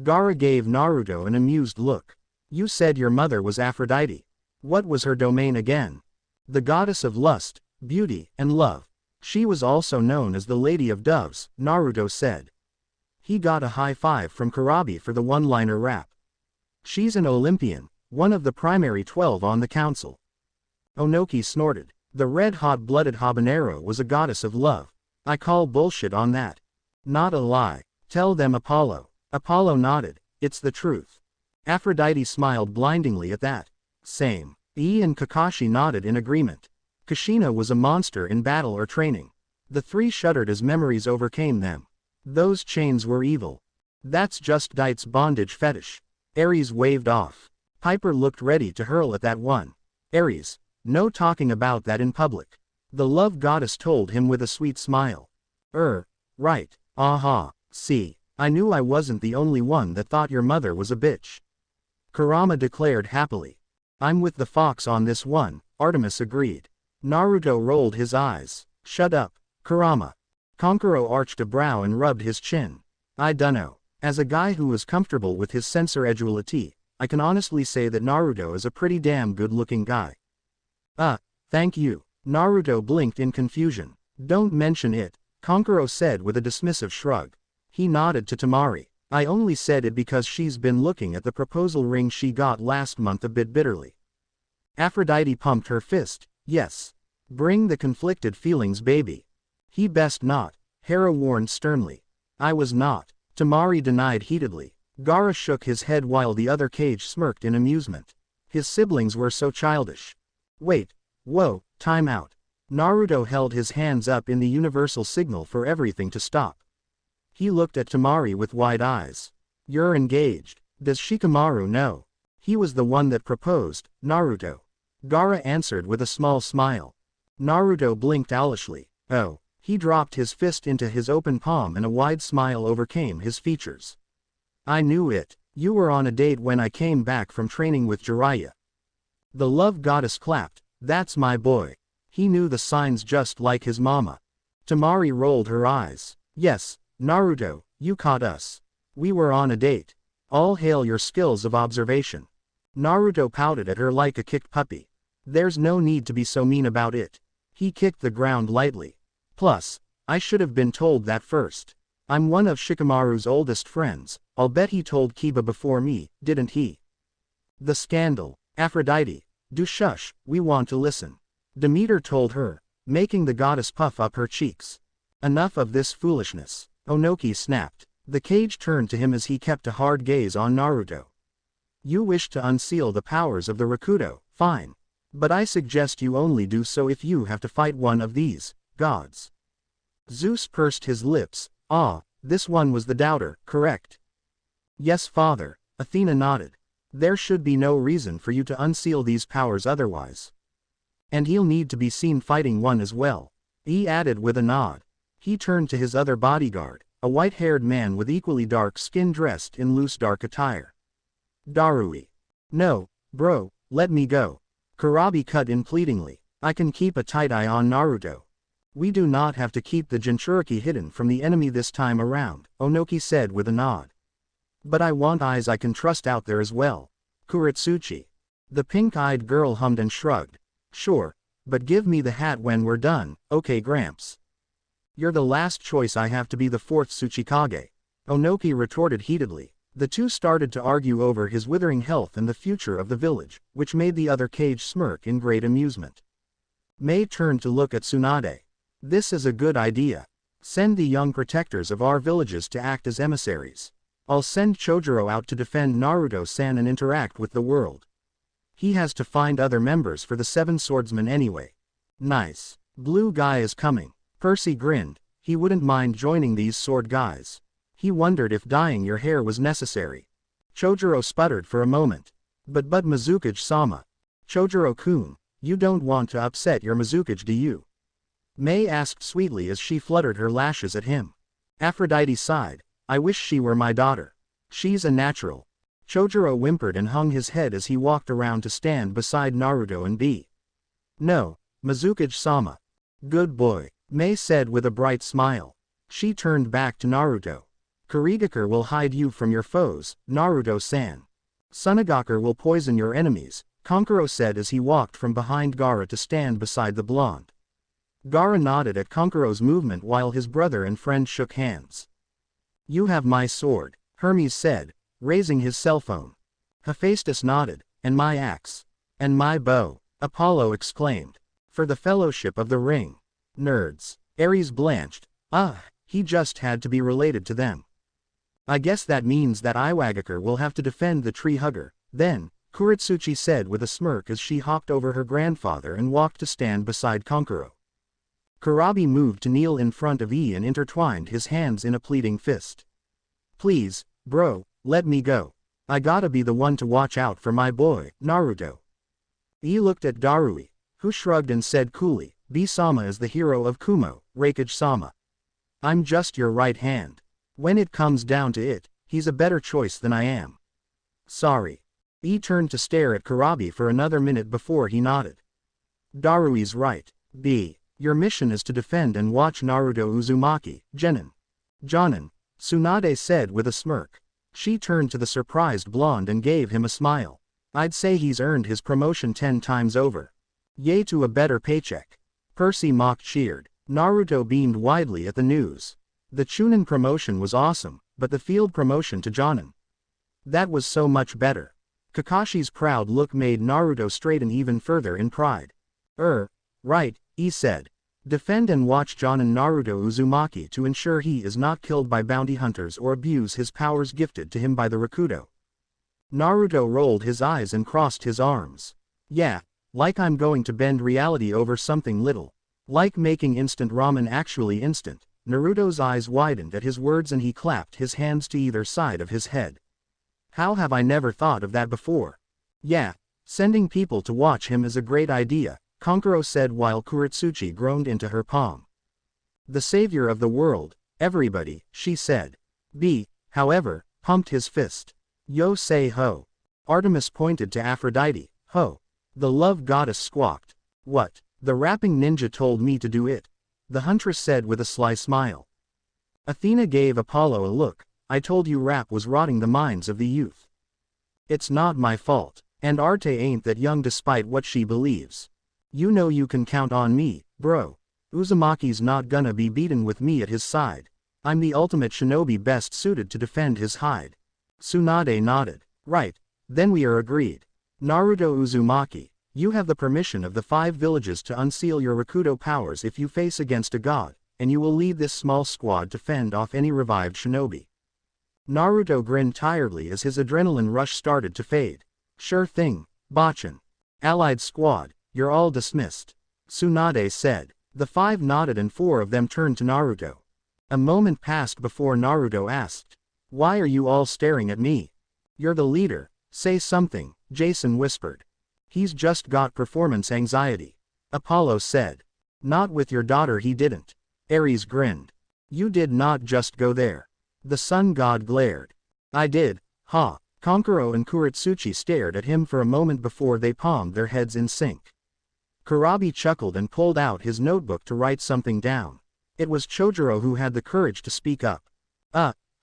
Gaara gave Naruto an amused look. You said your mother was Aphrodite. What was her domain again? The goddess of lust, beauty, and love. She was also known as the Lady of Doves, Naruto said. He got a high five from Karabi for the one-liner rap. She's an Olympian, one of the primary 12 on the council. Onoki snorted. The red-hot-blooded habanero was a goddess of love. I call bullshit on that. Not a lie. Tell them Apollo. Apollo nodded. It's the truth. Aphrodite smiled blindingly at that. Same. Ii and Kakashi nodded in agreement. Kushina was a monster in battle or training. The three shuddered as memories overcame them. Those chains were evil. That's just Dait's bondage fetish. Ares waved off. Piper looked ready to hurl at that one. Ares, no talking about that in public. The love goddess told him with a sweet smile. Right. Aha. See, I knew I wasn't the only one that thought your mother was a bitch. Kurama declared happily. I'm with the fox on this one, Artemis agreed. Naruto rolled his eyes. Shut up, Kurama. Kankuro arched a brow and rubbed his chin. I dunno. As a guy who is comfortable with his censor edulity, I can honestly say that Naruto is a pretty damn good-looking guy. Thank you. Naruto blinked in confusion. Don't mention it, Kankuro said with a dismissive shrug. He nodded to Temari. I only said it because she's been looking at the proposal ring she got last month a bit bitterly. Aphrodite pumped her fist. Yes. Bring the conflicted feelings, baby. He best not, Hera warned sternly. I was not, Temari denied heatedly. Gaara shook his head while the other Kage smirked in amusement. His siblings were so childish. Wait. Whoa, time out. Naruto held his hands up in the universal signal for everything to stop. He looked at Temari with wide eyes. You're engaged. Does Shikamaru know? He was the one that proposed, Naruto. Gaara answered with a small smile. Naruto blinked owlishly. Oh. He dropped his fist into his open palm and a wide smile overcame his features. I knew it. You were on a date when I came back from training with Jiraiya. The love goddess clapped. That's my boy. He knew the signs just like his mama. Temari rolled her eyes. Yes, Naruto, you caught us. We were on a date. All hail your skills of observation. Naruto pouted at her like a kicked puppy. There's no need to be so mean about it. He kicked the ground lightly. Plus, I should have been told that first. I'm one of Shikamaru's oldest friends. I'll bet he told Kiba before me, didn't he? The scandal. Aphrodite. Do shush, we want to listen. Demeter told her, making the goddess puff up her cheeks. Enough of this foolishness. Onoki snapped. The Kage turned to him as he kept a hard gaze on Naruto. You wish to unseal the powers of the Rakuto, fine. But I suggest you only do so if you have to fight one of these gods. Zeus pursed his lips. Ah, this one was the doubter, correct? Yes, father, Athena nodded. There should be no reason for you to unseal these powers otherwise. And he'll need to be seen fighting one as well. He added with a nod. He turned to his other bodyguard, a white-haired man with equally dark skin dressed in loose dark attire. Darui. No, bro, let me go. Kurabi cut in pleadingly. I can keep a tight eye on Naruto. We do not have to keep the Jinchuriki hidden from the enemy this time around, Onoki said with a nod. But I want eyes I can trust out there as well. Kuretsuchi. The pink-eyed girl hummed and shrugged. Sure, but give me the hat when we're done, okay Gramps. You're the last choice I have to be the fourth Tsuchikage. Onoki retorted heatedly. The two started to argue over his withering health and the future of the village, which made the other Kage smirk in great amusement. Mei turned to look at Tsunade. This is a good idea. Send the young protectors of our villages to act as emissaries. I'll send Chojuro out to defend Naruto-san and interact with the world. He has to find other members for the Seven Swordsmen anyway. Nice. Blue guy is coming. Percy grinned. He wouldn't mind joining these sword guys. He wondered if dyeing your hair was necessary. Chojuro sputtered for a moment. But Mizukage-sama. Chojuro-kun, you don't want to upset your Mizukage, do you? Mei asked sweetly as she fluttered her lashes at him. Aphrodite sighed. I wish she were my daughter. She's a natural. Chojuro whimpered and hung his head as he walked around to stand beside Naruto and B. No, Mizukage-sama. Good boy, Mei said with a bright smile. She turned back to Naruto. Kurigakure will hide you from your foes, Naruto-san. Sunagakure will poison your enemies, Kankuro said as he walked from behind Gaara to stand beside the blonde. Gaara nodded at Kankuro's movement while his brother and friend shook hands. You have my sword, Hermes said, raising his cell phone. Hephaestus nodded, and my axe. And my bow, Apollo exclaimed. For the Fellowship of the Ring. Nerds. Ares blanched. He just had to be related to them. I guess that means that Iwagakure will have to defend the tree hugger, then, Kuretsuchi said with a smirk as she hopped over her grandfather and walked to stand beside Kankuro. Kurabi moved to kneel in front of E and intertwined his hands in a pleading fist. Please, bro, let me go. I gotta be the one to watch out for my boy, Naruto. E looked at Darui, who shrugged and said coolly, B-sama is the hero of Kumo, Raikage-sama. I'm just your right hand. When it comes down to it, he's a better choice than I am. Sorry. E turned to stare at Kurabi for another minute before he nodded. Darui's right. B. Your mission is to defend and watch Naruto Uzumaki, Jonin, Tsunade said with a smirk. She turned to the surprised blonde and gave him a smile. I'd say he's earned his promotion 10 times over. Yay to a better paycheck. Percy mock cheered. Naruto beamed widely at the news. The Chunin promotion was awesome, but the field promotion to Jonin. That was so much better. Kakashi's proud look made Naruto straighten even further in pride. Right, he said. Defend and watch Jonin Naruto Uzumaki to ensure he is not killed by bounty hunters or abuse his powers gifted to him by the Rakuto. Naruto rolled his eyes and crossed his arms. Yeah, like I'm going to bend reality over something little. Like making instant ramen actually instant. Naruto's eyes widened at his words and he clapped his hands to either side of his head. How have I never thought of that before? Yeah, sending people to watch him is a great idea, Kankuro said while Kuretsuchi groaned into her palm. The savior of the world, everybody, she said. B, however, pumped his fist. Yo say ho. Artemis pointed to Aphrodite, ho. The love goddess squawked. What? The rapping ninja told me to do it. the huntress said with a sly smile. Athena gave Apollo a look. I told you rap was rotting the minds of the youth. It's not my fault. And Arte ain't that young despite what she believes. You know you can count on me, bro. Uzumaki's not gonna be beaten with me at his side. I'm the ultimate shinobi best suited to defend his hide. Tsunade nodded. Right. Then we are agreed. Naruto Uzumaki, you have the permission of the 5 villages to unseal your Rakudo powers if you face against a god, and you will lead this small squad to fend off any revived shinobi. Naruto grinned tiredly as his adrenaline rush started to fade. Sure thing, Bachan. Allied squad, you're all dismissed. Tsunade said. The 5 nodded and 4 of them turned to Naruto. A moment passed before Naruto asked. Why are you all staring at me? You're the leader, say something, Jason whispered. He's just got performance anxiety. Apollo said. Not with your daughter he didn't. Ares grinned. You did not just go there. The sun god glared. I did, ha. Konkuro and Kuretsuchi stared at him for a moment before they palmed their heads in sync. Kurabi chuckled and pulled out his notebook to write something down. It was Chojuro who had the courage to speak up.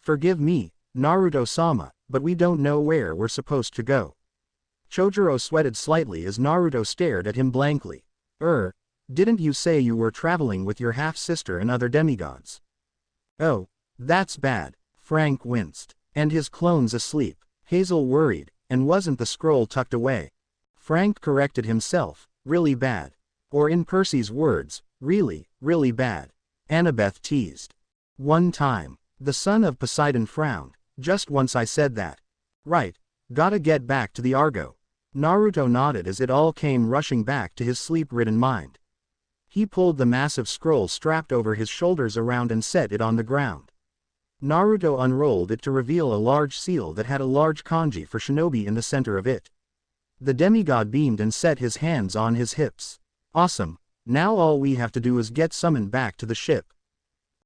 Forgive me, Naruto-sama, but we don't know where we're supposed to go. Chojuro sweated slightly as Naruto stared at him blankly. Didn't you say you were traveling with your half-sister and other demigods? Oh, that's bad, Frank winced. And his clones asleep. Hazel worried, and wasn't the scroll tucked away? Frank corrected himself, really bad. Or in Percy's words, really, really bad. Annabeth teased. One time, the son of Poseidon frowned, just once I said that. Right, gotta get back to the Argo. Naruto nodded as it all came rushing back to his sleep-ridden mind. He pulled the massive scroll strapped over his shoulders around and set it on the ground. Naruto unrolled it to reveal a large seal that had a large kanji for shinobi in the center of it. The demigod beamed and set his hands on his hips. Awesome, now all we have to do is get summoned back to the ship.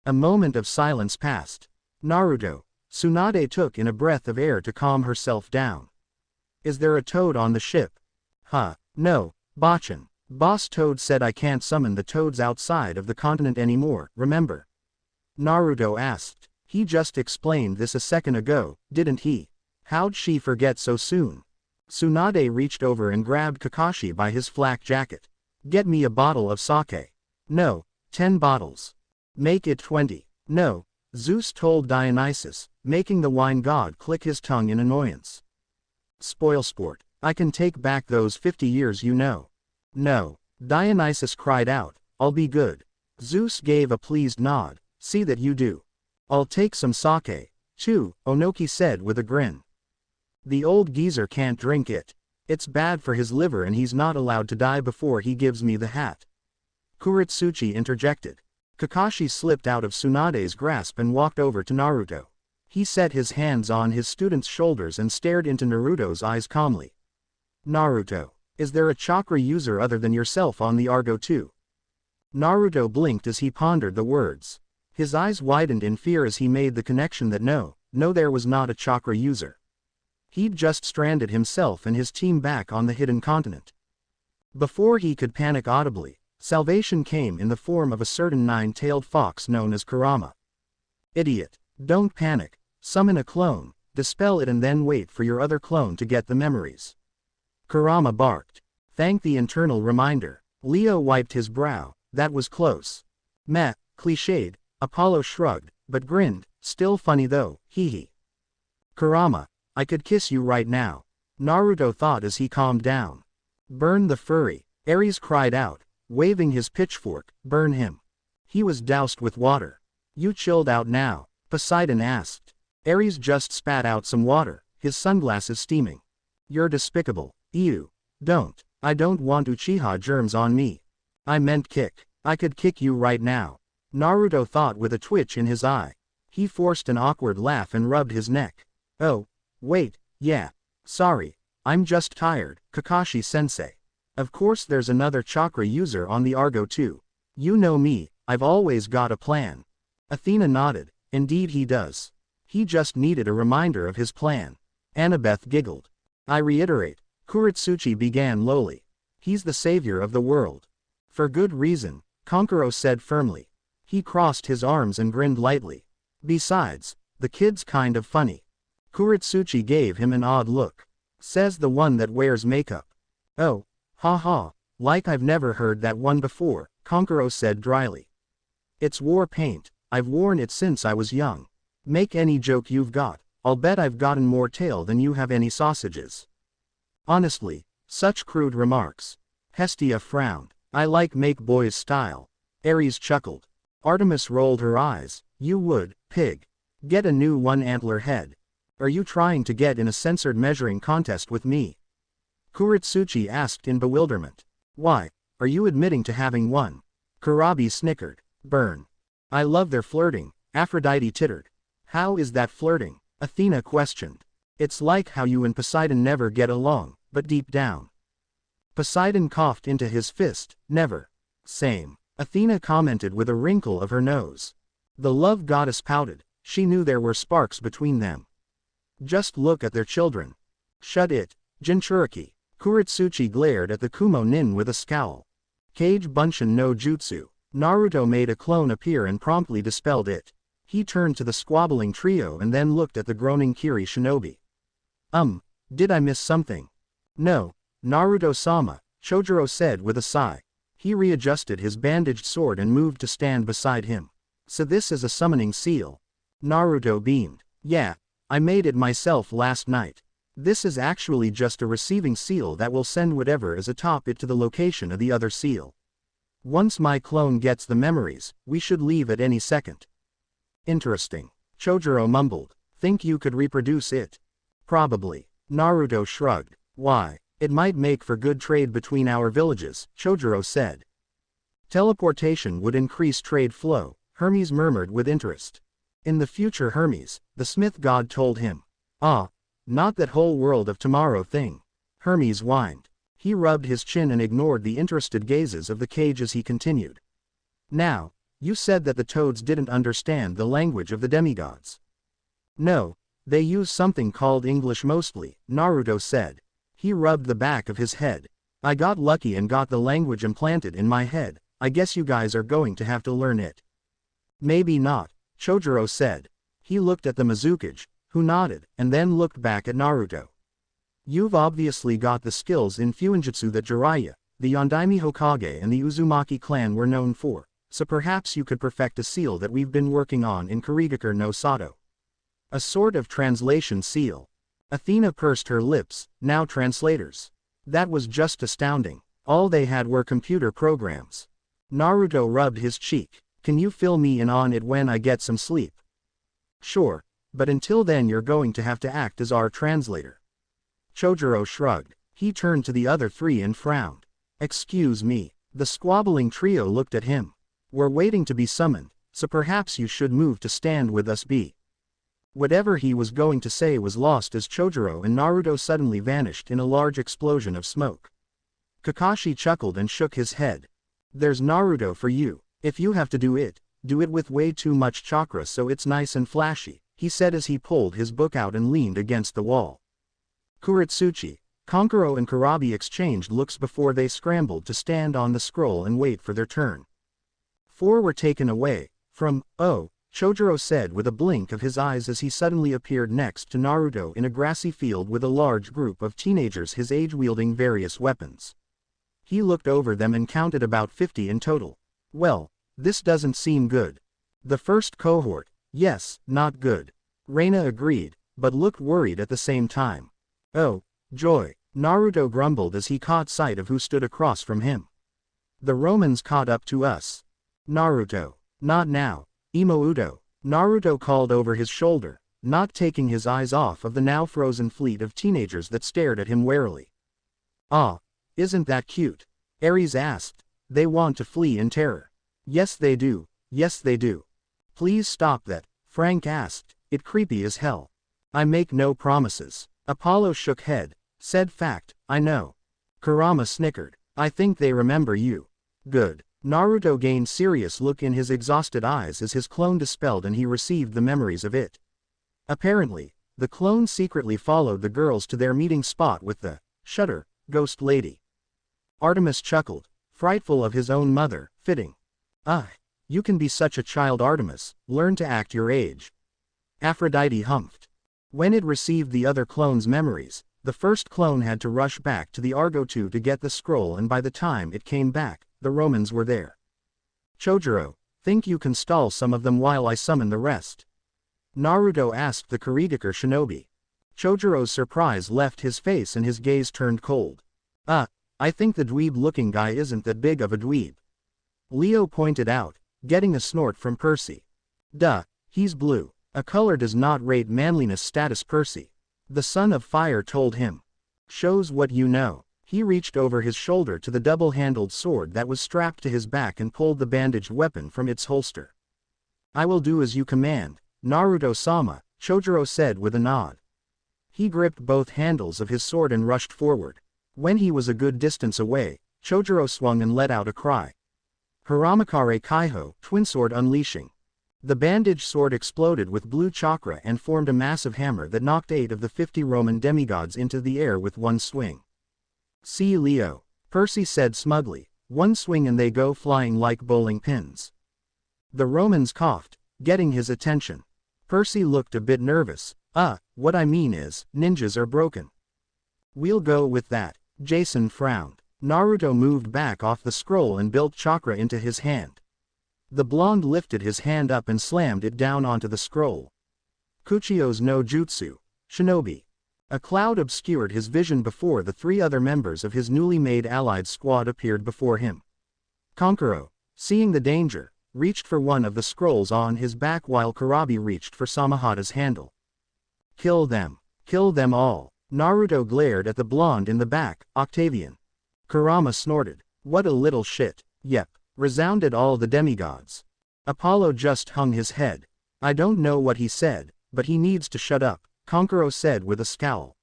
A moment of silence passed. Naruto, Tsunade took in a breath of air to calm herself down. Is there a toad on the ship? No, Bachan. Boss Toad said I can't summon the toads outside of the continent anymore, remember? Naruto asked. He just explained this a second ago, didn't he? How'd she forget so soon? Tsunade reached over and grabbed Kakashi by his flak jacket. Get me a bottle of sake. No, 10 bottles. Make it 20. No, Zeus told Dionysus, making the wine god click his tongue in annoyance. Spoilsport, I can take back those 50 years you know. No, Dionysus cried out, I'll be good. Zeus gave a pleased nod, see that you do. I'll take some sake, too, Onoki said with a grin. The old geezer can't drink it. It's bad for his liver and he's not allowed to die before he gives me the hat. Kuretsuchi interjected. Kakashi slipped out of Tsunade's grasp and walked over to Naruto. He set his hands on his student's shoulders and stared into Naruto's eyes calmly. Naruto, is there a chakra user other than yourself on the Argo too? Naruto blinked as he pondered the words. His eyes widened in fear as he made the connection that no, there was not a chakra user. He'd just stranded himself and his team back on the hidden continent. Before he could panic audibly, salvation came in the form of a certain 9-tailed fox known as Kurama. Idiot, don't panic, summon a clone, dispel it and then wait for your other clone to get the memories. Kurama barked. Thank the internal reminder. Leo wiped his brow, that was close. Meh, cliched, Apollo shrugged, but grinned, still funny though, hee. Kurama, I could kiss you right now. Naruto thought as he calmed down. Burn the furry, Ares cried out, waving his pitchfork, burn him. He was doused with water. You chilled out now, Poseidon asked. Ares just spat out some water, his sunglasses steaming. You're despicable, ew. Don't, I don't want Uchiha germs on me. I meant kick, I could kick you right now. Naruto thought with a twitch in his eye. He forced an awkward laugh and rubbed his neck. Oh, wait, yeah. Sorry, I'm just tired, Kakashi-sensei. Of course there's another chakra user on the Argo too. You know me, I've always got a plan. Athena nodded, indeed he does. He just needed a reminder of his plan. Annabeth giggled. I reiterate, Kuretsuchi began lowly. He's the savior of the world. For good reason, Konkuro said firmly. He crossed his arms and grinned lightly. Besides, the kid's kind of funny. Kuretsuchi gave him an odd look. Says the one that wears makeup. Oh, ha, like I've never heard that one before, Konkuro said dryly. It's war paint, I've worn it since I was young. Make any joke you've got, I'll bet I've gotten more tail than you have any sausages. Honestly, such crude remarks. Hestia frowned. I like make boys style. Ares chuckled. Artemis rolled her eyes. You would, pig. Get a new one-antler head. Are you trying to get in a censored measuring contest with me? Kuretsuchi asked in bewilderment. Why, are you admitting to having one? Kurabi snickered. Burn. I love their flirting, Aphrodite tittered. How is that flirting? Athena questioned. It's like how you and Poseidon never get along, but deep down. Poseidon coughed into his fist. Never. Same. Athena commented with a wrinkle of her nose. The love goddess pouted. She knew there were sparks between them. Just look at their children. Shut it, Jinchuriki. Kuretsuchi glared at the Kumo nin with a scowl. Kage Bunshin no Jutsu. Naruto made a clone appear and promptly dispelled it. He turned to the squabbling trio and then looked at the groaning Kiri shinobi. Did I miss something? No, Naruto-sama, Chojuro said with a sigh. He readjusted his bandaged sword and moved to stand beside him. So this is a summoning seal. Naruto beamed. Yeah, I made it myself last night. This is actually just a receiving seal that will send whatever is atop it to the location of the other seal. Once my clone gets the memories, we should leave at any second. Interesting. Chojuro mumbled. Think you could reproduce it? Probably. Naruto shrugged. Why? It might make for good trade between our villages, Chojuro said. Teleportation would increase trade flow, Hermes murmured with interest. In the future Hermes, the smith god told him. Not that whole world of tomorrow thing. Hermes whined. He rubbed his chin and ignored the interested gazes of the Kage as he continued. Now, you said that the toads didn't understand the language of the demigods. No, they use something called English mostly, Naruto said. He rubbed the back of his head. I got lucky and got the language implanted in my head. I guess you guys are going to have to learn it. Maybe not, Chojuro said. He looked at the Mizukage, who nodded, and then looked back at Naruto. You've obviously got the skills in Fuinjutsu that Jiraiya, the Yondaime Hokage and the Uzumaki clan were known for, so perhaps you could perfect a seal that we've been working on in Kurigakure no Sato. A sort of translation seal. Athena pursed her lips. Now translators. That was just astounding. All they had were computer programs. Naruto rubbed his cheek. Can you fill me in on it when I get some sleep? Sure, but until then you're going to have to act as our translator. Chojuro shrugged. He turned to the other three and frowned. Excuse me. The squabbling trio looked at him. We're waiting to be summoned, so perhaps you should move to stand with us. Whatever he was going to say was lost as Chojuro and Naruto suddenly vanished in a large explosion of smoke. Kakashi chuckled and shook his head. There's Naruto for you. If you have to do it with way too much chakra so it's nice and flashy, he said as he pulled his book out and leaned against the wall. Kuretsuchi, Konkuro and Kurabi exchanged looks before they scrambled to stand on the scroll and wait for their turn. 4 were taken away from, Chojuro said with a blink of his eyes as he suddenly appeared next to Naruto in a grassy field with a large group of teenagers his age wielding various weapons. He looked over them and counted about 50 in total. Well, this doesn't seem good. The first cohort, yes, not good. Reina agreed, but looked worried at the same time. Oh, joy, Naruto grumbled as he caught sight of who stood across from him. The Romans caught up to us. Naruto, not now. Imouto, Naruto called over his shoulder, not taking his eyes off of the now frozen fleet of teenagers that stared at him warily. Isn't that cute? Ares asked. They want to flee in terror. Yes they do, yes they do. Please stop that, Frank asked, it creepy as hell. I make no promises. Apollo shook head, said fact, I know. Kurama snickered. I think they remember you. Good. Naruto gained serious look in his exhausted eyes as his clone dispelled and he received the memories of it. Apparently, the clone secretly followed the girls to their meeting spot with the shudder, ghost lady. Artemis chuckled, frightful of his own mother, fitting. You can be such a child, Artemis, learn to act your age. Aphrodite humphed. When it received the other clone's memories, the first clone had to rush back to the Argo 2 to get the scroll, and by the time it came back, the Romans were there. Chojuro, think you can stall some of them while I summon the rest? Naruto asked the Kurigakure shinobi. Chojuro's surprise left his face and his gaze turned cold. I think the dweeb-looking guy isn't that big of a dweeb. Leo pointed out, getting a snort from Percy. Duh, he's blue. A color does not rate manliness status, Percy. The son of fire told him. Shows what you know. He reached over his shoulder to the double-handled sword that was strapped to his back and pulled the bandaged weapon from its holster. I will do as you command, Naruto-sama, Chojuro said with a nod. He gripped both handles of his sword and rushed forward. When he was a good distance away, Chojuro swung and let out a cry. Haramakare Kaiho, twin sword unleashing. The bandaged sword exploded with blue chakra and formed a massive hammer that knocked 8 of the 50 Roman demigods into the air with one swing. See Leo, Percy said smugly, one swing and they go flying like bowling pins. The Romans coughed, getting his attention. Percy looked a bit nervous. What I mean is, ninjas are broken. We'll go with that, Jason frowned. Naruto moved back off the scroll and built chakra into his hand. The blonde lifted his hand up and slammed it down onto the scroll. Kuchio's no jutsu, shinobi. A cloud obscured his vision before the 3 other members of his newly made allied squad appeared before him. Kankuro, seeing the danger, reached for one of the scrolls on his back while Kurabi reached for Samahata's handle. Kill them all. Naruto glared at the blonde in the back, Octavian. Kurama snorted. What a little shit. Yep, resounded all the demigods. Apollo just hung his head. I don't know what he said, but he needs to shut up, Kankuro said with a scowl.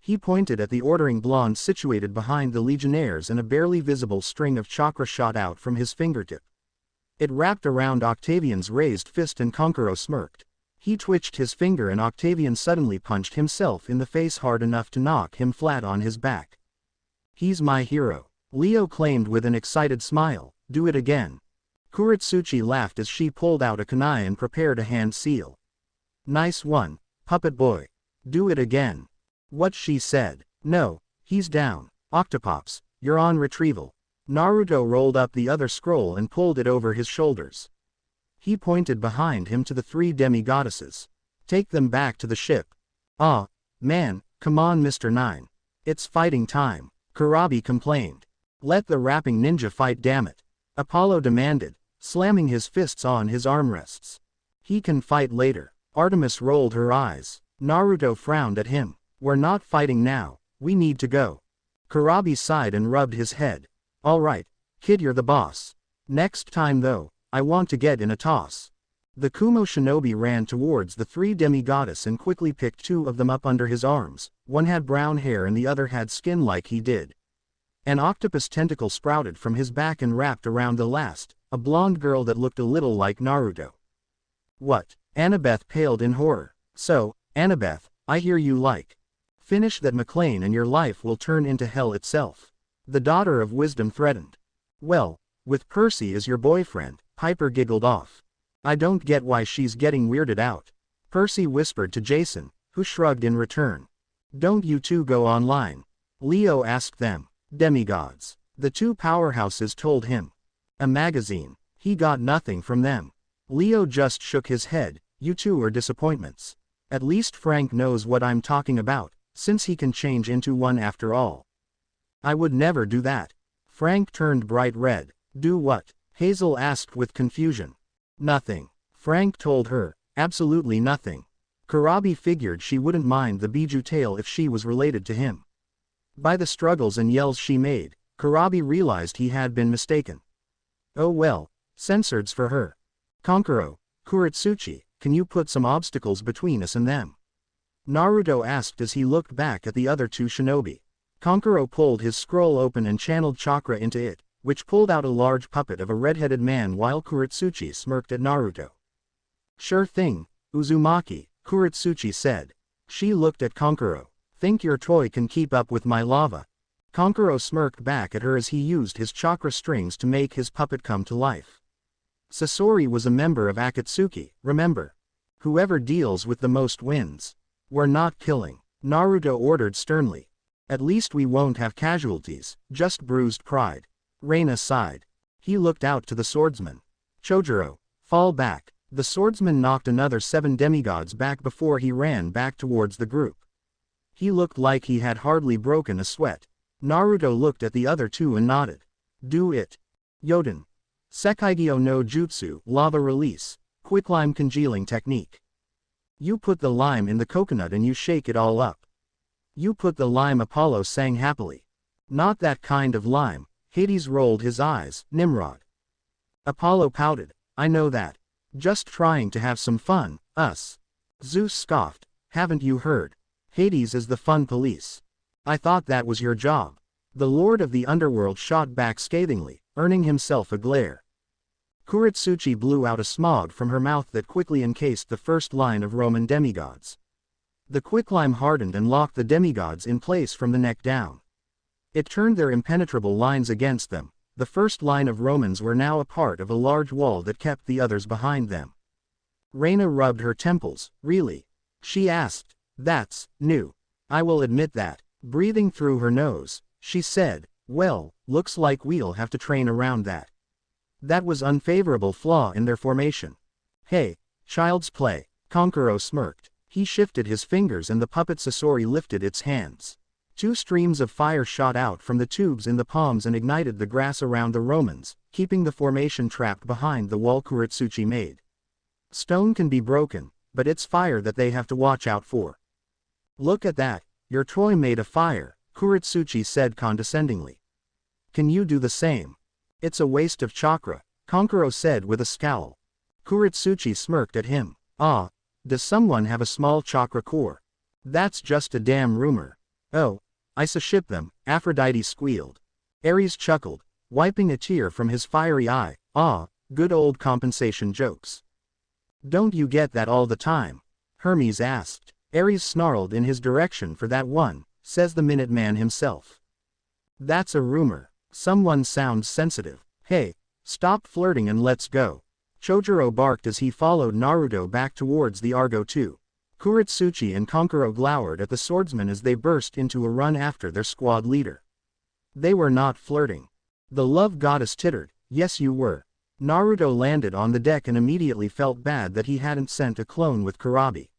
He pointed at the ordering blonde situated behind the legionnaires and a barely visible string of chakra shot out from his fingertip. It wrapped around Octavian's raised fist and Kankuro smirked. He twitched his finger and Octavian suddenly punched himself in the face hard enough to knock him flat on his back. He's my hero, Leo claimed with an excited smile. Do it again. Kuritsuchi laughed as she pulled out a kunai and prepared a hand seal. Nice one, puppet boy. Do it again. What she said. No, he's down. Octopops, you're on retrieval. Naruto rolled up the other scroll and pulled it over his shoulders. He pointed behind him to the 3 demigoddesses. Take them back to the ship. Man, come on Mr. 9. It's fighting time, Kurabi complained. Let the rapping ninja fight, damn it. Apollo demanded, slamming his fists on his armrests. He can fight later. Artemis rolled her eyes. Naruto frowned at him. We're not fighting now, we need to go. Kurabi sighed and rubbed his head. Alright, kid, you're the boss. Next time though, I want to get in a toss. The Kumo shinobi ran towards the 3 demigoddess and quickly picked 2 of them up under his arms. One had brown hair and the other had skin like he did. An octopus tentacle sprouted from his back and wrapped around the last, a blonde girl that looked a little like Naruto. What? Annabeth paled in horror. So, Annabeth, I hear you like. Finish that McLean and your life will turn into hell itself. The daughter of wisdom threatened. Well, with Percy as your boyfriend, Piper giggled off. I don't get why she's getting weirded out. Percy whispered to Jason, who shrugged in return. Don't you 2 go online? Leo asked them. Demigods. The 2 powerhouses told him. A magazine. He got nothing from them. Leo just shook his head. You 2 are disappointments. At least Frank knows what I'm talking about, since he can change into one after all. I would never do that. Frank turned bright red. Do what? Hazel asked with confusion. Nothing. Frank told her. Absolutely nothing. Kurabi figured she wouldn't mind the Biju tale if she was related to him. By the struggles and yells she made, Kurabi realized he had been mistaken. Oh well, censored's for her. Kankuro, Kuritsuchi, can you put some obstacles between us and them? Naruto asked as he looked back at the other 2 shinobi. Kankuro pulled his scroll open and channeled chakra into it, which pulled out a large puppet of a red-headed man while Kuritsuchi smirked at Naruto. Sure thing, Uzumaki, Kuritsuchi said. She looked at Kankuro. Think your toy can keep up with my lava? Kankuro smirked back at her as he used his chakra strings to make his puppet come to life. Sasori was a member of Akatsuki, remember? Whoever deals with the most wins. We're not killing, Naruto ordered sternly. At least we won't have casualties, just bruised pride. Reina sighed. He looked out to the swordsman. Chojuro, fall back. The swordsman knocked another 7 demigods back before he ran back towards the group. He looked like he had hardly broken a sweat. Naruto looked at the other two and nodded. Do it. Yoden. Sekaigyo no Jutsu, lava release, quicklime congealing technique. You put the lime in the coconut and you shake it all up. You put the lime, Apollo sang happily. Not that kind of lime, Hades rolled his eyes, Nimrod. Apollo pouted, I know that. Just trying to have some fun, us. Zeus scoffed, haven't you heard? Hades is the fun police. I thought that was your job. The lord of the underworld shot back scathingly, earning himself a glare. Kuretsuchi blew out a smog from her mouth that quickly encased the first line of Roman demigods. The quicklime hardened and locked the demigods in place from the neck down. It turned their impenetrable lines against them. The first line of Romans were now a part of a large wall that kept the others behind them. Reina rubbed her temples. Really? She asked. That's new. I will admit that. Breathing through her nose, she said, well, looks like we'll have to train around that. That was unfavorable flaw in their formation. Hey, child's play. Kankuro smirked. He shifted his fingers and the puppet Sasori lifted its hands. 2 streams of fire shot out from the tubes in the palms and ignited the grass around the Romans, keeping the formation trapped behind the wall Kuretsuchi made. Stone can be broken, but it's fire that they have to watch out for. Look at that, your toy made of fire, Kuretsuchi said condescendingly. Can you do the same? It's a waste of chakra, Kankuro said with a scowl. Kuretsuchi smirked at him. Ah, does someone have a small chakra core? That's just a damn rumor. Oh, I ship them, Aphrodite squealed. Ares chuckled, wiping a tear from his fiery eye. Ah, good old compensation jokes. Don't you get that all the time? Hermes asked. Ares snarled in his direction. For that one, says the Minuteman himself. That's a rumor. Someone sounds sensitive. Hey, stop flirting and let's go. Chojuro barked as he followed Naruto back towards the Argo 2. Kuretsuchi and Kankuro glowered at the swordsmen as they burst into a run after their squad leader. They were not flirting. The love goddess tittered, yes you were. Naruto landed on the deck and immediately felt bad that he hadn't sent a clone with Kurabi.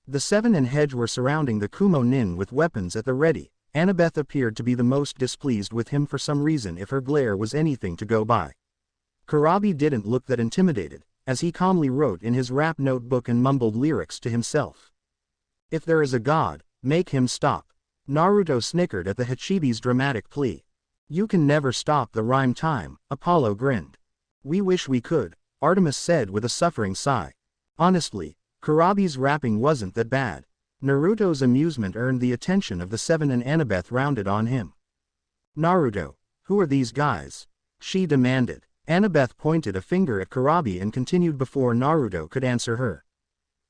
The 7 and Hedge were surrounding the Kumo Nin with weapons at the ready. Annabeth appeared to be the most displeased with him for some reason if her glare was anything to go by. Kurabi didn't look that intimidated, as he calmly wrote in his rap notebook and mumbled lyrics to himself. If there is a god, make him stop. Naruto snickered at the Hachibi's dramatic plea. You can never stop the rhyme time, Apollo grinned. We wish we could, Artemis said with a suffering sigh. Honestly, Kurabi's rapping wasn't that bad. Naruto's amusement earned the attention of the 7 and Annabeth rounded on him. Naruto, who are these guys? She demanded. Annabeth pointed a finger at Kurabi and continued before Naruto could answer her.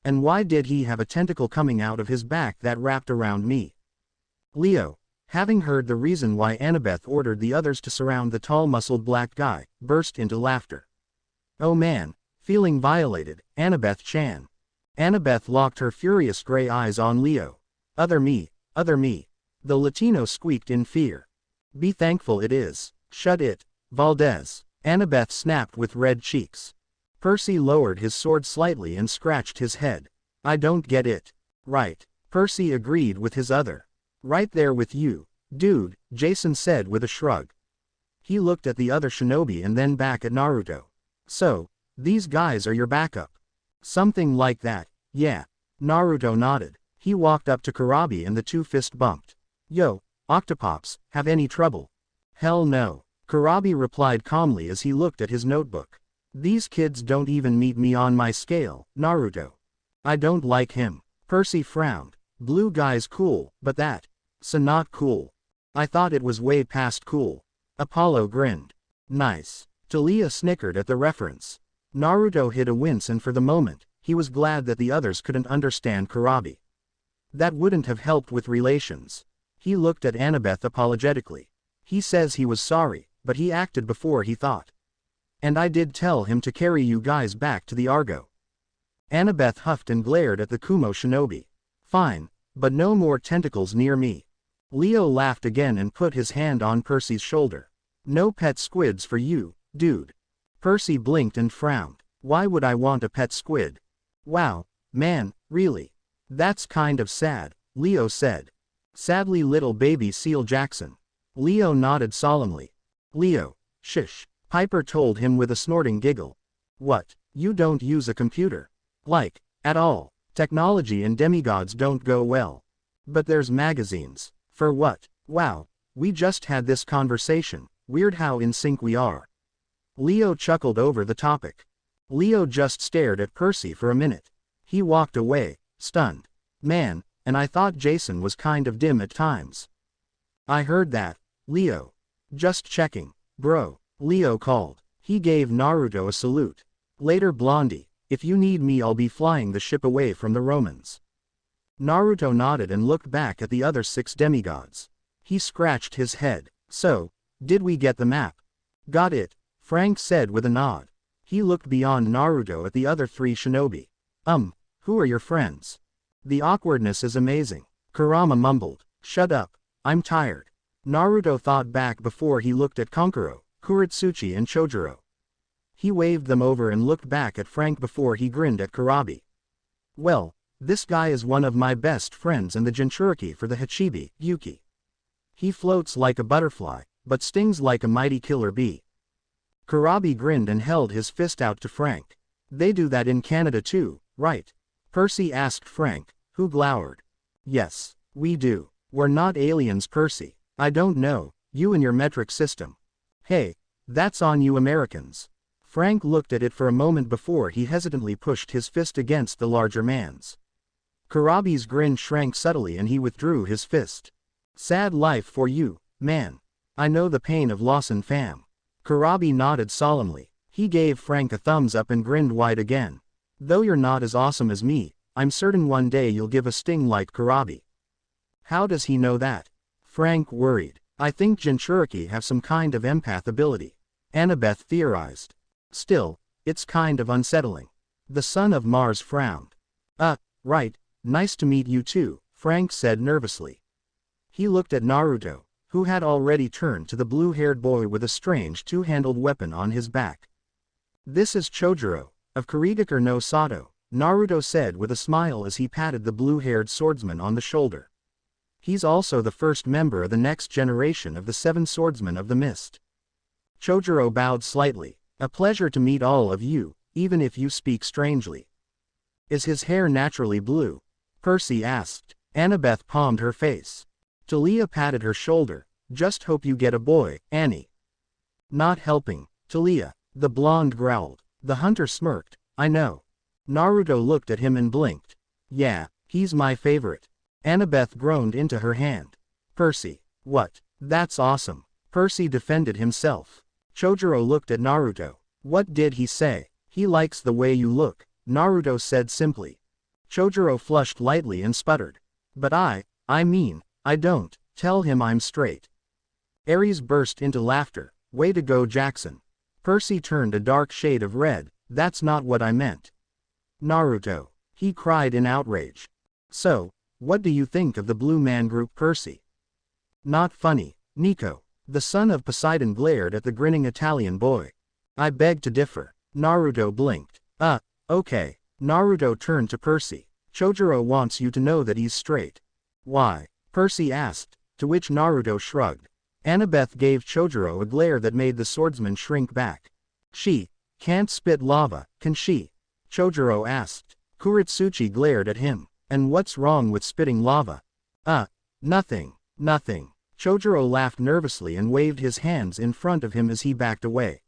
And why did he have a tentacle coming out of his back that wrapped around me? Leo, having heard the reason why Annabeth ordered the others to surround the tall muscled black guy, burst into laughter. Oh man, feeling violated, Annabeth-chan. Annabeth locked her furious gray eyes on Leo. Other me, other me. The Latino squeaked in fear. Be thankful it is. Shut it, Valdez. Annabeth snapped with red cheeks. Percy lowered his sword slightly and scratched his head. I don't get it. Right. Percy agreed with his other. Right there with you, dude, Jason said with a shrug. He looked at the other shinobi and then back at Naruto. So, these guys are your backup. Something like that, yeah. Naruto nodded. He walked up to Kurabi and the two fist bumped. Yo, Octopops, have any trouble? Hell no. Kurabi replied calmly as he looked at his notebook. These kids don't even meet me on my scale, Naruto. I don't like him. Percy frowned. Blue guy's cool, but that's not cool. I thought it was way past cool. Apollo grinned. Nice. Talia snickered at the reference. Naruto hid a wince and for the moment, he was glad that the others couldn't understand Kurabi. That wouldn't have helped with relations. He looked at Annabeth apologetically. He says he was sorry, but he acted before he thought. And I did tell him to carry you guys back to the Argo. Annabeth huffed and glared at the Kumo shinobi. Fine, but no more tentacles near me. Leo laughed again and put his hand on Percy's shoulder. No pet squids for you, dude. Percy blinked and frowned. Why would I want a pet squid? Wow, man, really? That's kind of sad, Leo said. Sadly, little baby seal Jackson. Leo nodded solemnly. Leo, shush, Piper told him with a snorting giggle. What, you don't use a computer? Like, at all. Technology and demigods don't go well. But there's magazines. For what? Wow, we just had this conversation. Weird how in sync we are. Leo chuckled over the topic. Leo just stared at Percy for a minute. He walked away, stunned. Man, and I thought Jason was kind of dim at times. I heard that, Leo. Just checking, bro, Leo called. He gave Naruto a salute. Later, Blondie. If you need me, I'll be flying the ship away from the Romans. Naruto nodded and looked back at the other 6 demigods. He scratched his head. So, did we get the map? Got it, Frank said with a nod. He looked beyond Naruto at the other 3 shinobi. Who are your friends? The awkwardness is amazing. Kurama mumbled. Shut up, I'm tired. Naruto thought back before he looked at Kankuro, Kuritsuchi and Chojuro. He waved them over and looked back at Frank before he grinned at Kurabi. Well, this guy is one of my best friends and the Jinchuriki for the Hachibi, Yuki. He floats like a butterfly, but stings like a mighty killer bee. Kurabi grinned and held his fist out to Frank. They do that in Canada too, right? Percy asked Frank, who glowered. Yes, we do. We're not aliens, Percy. I don't know, you and your metric system. Hey, that's on you Americans. Frank looked at it for a moment before he hesitantly pushed his fist against the larger man's. Kurabi's grin shrank subtly and he withdrew his fist. Sad life for you, man. I know the pain of loss and fam. Kurabi nodded solemnly. He gave Frank a thumbs up and grinned wide again. Though you're not as awesome as me, I'm certain one day you'll give a sting like Kurabi. How does he know that? Frank worried. I think Jinchuriki have some kind of empath ability. Annabeth theorized. Still, it's kind of unsettling. The son of Mars frowned. Right, nice to meet you too, Frank said nervously. He looked at Naruto, who had already turned to the blue-haired boy with a strange two-handled weapon on his back. This is Chojuro, of Kurigakure no Sato, Naruto said with a smile as he patted the blue-haired swordsman on the shoulder. He's also the first member of the next generation of the 7 swordsmen of the mist. Chojuro bowed slightly. A pleasure to meet all of you, even if you speak strangely. Is his hair naturally blue? Percy asked. Annabeth palmed her face. Talia patted her shoulder. Just hope you get a boy, Annie. Not helping, Talia, the blonde growled. The hunter smirked. I know. Naruto looked at him and blinked. Yeah, he's my favorite. Annabeth groaned into her hand. Percy. What? That's awesome. Percy defended himself. Chojuro looked at Naruto. What did he say? He likes the way you look, Naruto said simply. Chojuro flushed lightly and sputtered. But I mean, I don't. Tell him I'm straight. Ares burst into laughter. Way to go, Jackson. Percy turned a dark shade of red. That's not what I meant. Naruto. He cried in outrage. So, what do you think of the Blue Man Group, Percy? Not funny, Nico. The son of Poseidon glared at the grinning Italian boy. I beg to differ. Naruto blinked. Okay. Naruto turned to Percy. Chojuro wants you to know that he's straight. Why? Percy asked, to which Naruto shrugged. Annabeth gave Chojuro a glare that made the swordsman shrink back. She can't spit lava, can she? Chojuro asked. Kuritsuchi glared at him. And what's wrong with spitting lava? Nothing. Chojuro laughed nervously and waved his hands in front of him as he backed away.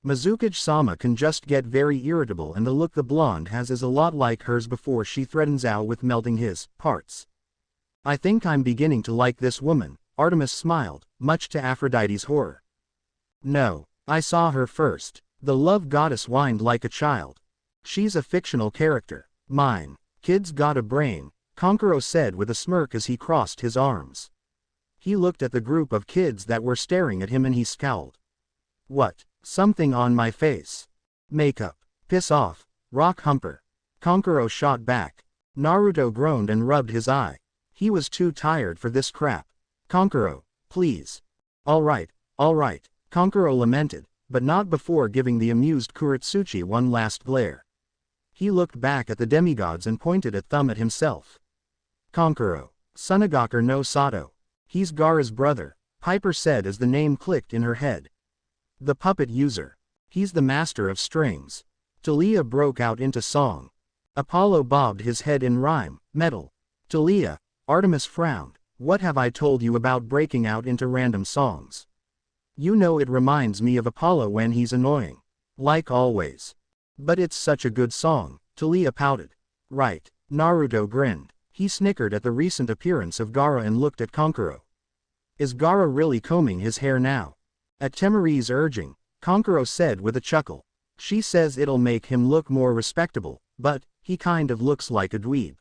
Mizukage-sama can just get very irritable, and the look the blonde has is a lot like hers before she threatens Ao with melting his parts. I think I'm beginning to like this woman, Artemis smiled, much to Aphrodite's horror. No, I saw her first. The love goddess whined like a child. She's a fictional character. Mine. Kid's got a brain, Kankuro said with a smirk as he crossed his arms. He looked at the group of kids that were staring at him and he scowled. What? Something on my face. Makeup. Piss off. Rock humper. Kankuro shot back. Naruto groaned and rubbed his eye. He was too tired for this crap. Kankuro, please. Alright, Kankuro lamented, but not before giving the amused Kuretsuchi one last glare. He looked back at the demigods and pointed a thumb at himself. Kankuro. Tsunagaker no Sato. He's Gaara's brother, Piper said as the name clicked in her head. The puppet user. He's the master of strings. Talia broke out into song. Apollo bobbed his head in rhyme, metal. Talia, Artemis frowned. What have I told you about breaking out into random songs? You know it reminds me of Apollo when he's annoying. Like always. But it's such a good song, Talia pouted. Right, Naruto grinned. He snickered at the recent appearance of Gaara and looked at Kankuro. Is Gaara really combing his hair now? At Temari's urging, Kankuro said with a chuckle. She says it'll make him look more respectable, but he kind of looks like a dweeb.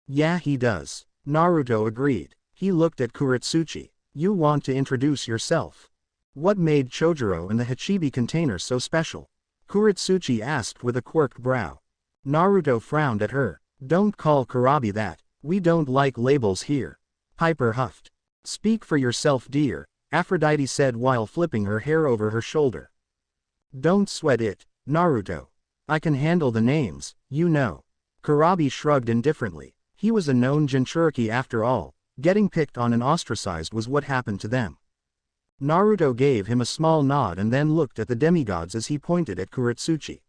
Yeah, he does. Naruto agreed. He looked at Kuretsuchi. You want to introduce yourself? What made Chojuro and the Hachibi container so special? Kuretsuchi asked with a quirked brow. Naruto frowned at her. Don't call Kurabi that. We don't like labels here. Piper huffed. Speak for yourself, dear, Aphrodite said while flipping her hair over her shoulder. Don't sweat it, Naruto. I can handle the names, you know. Kurabi shrugged indifferently. He was a known Jinchuriki after all. Getting picked on and ostracized was what happened to them. Naruto gave him a small nod and then looked at the demigods as he pointed at Kuretsuchi.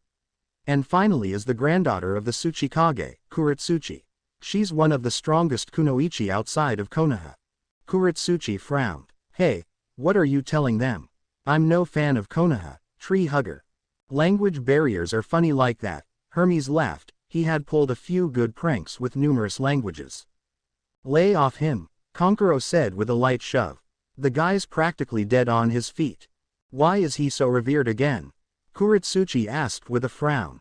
And finally as the granddaughter of the Tsuchikage, Kuretsuchi. She's one of the strongest kunoichi outside of Konoha. Kuretsuchi frowned. Hey, what are you telling them? I'm no fan of Konoha, tree hugger. Language barriers are funny like that. Hermes laughed. He had pulled a few good pranks with numerous languages. Lay off him, Kankuro said with a light shove. The guy's practically dead on his feet. Why is he so revered again? Kuretsuchi asked with a frown.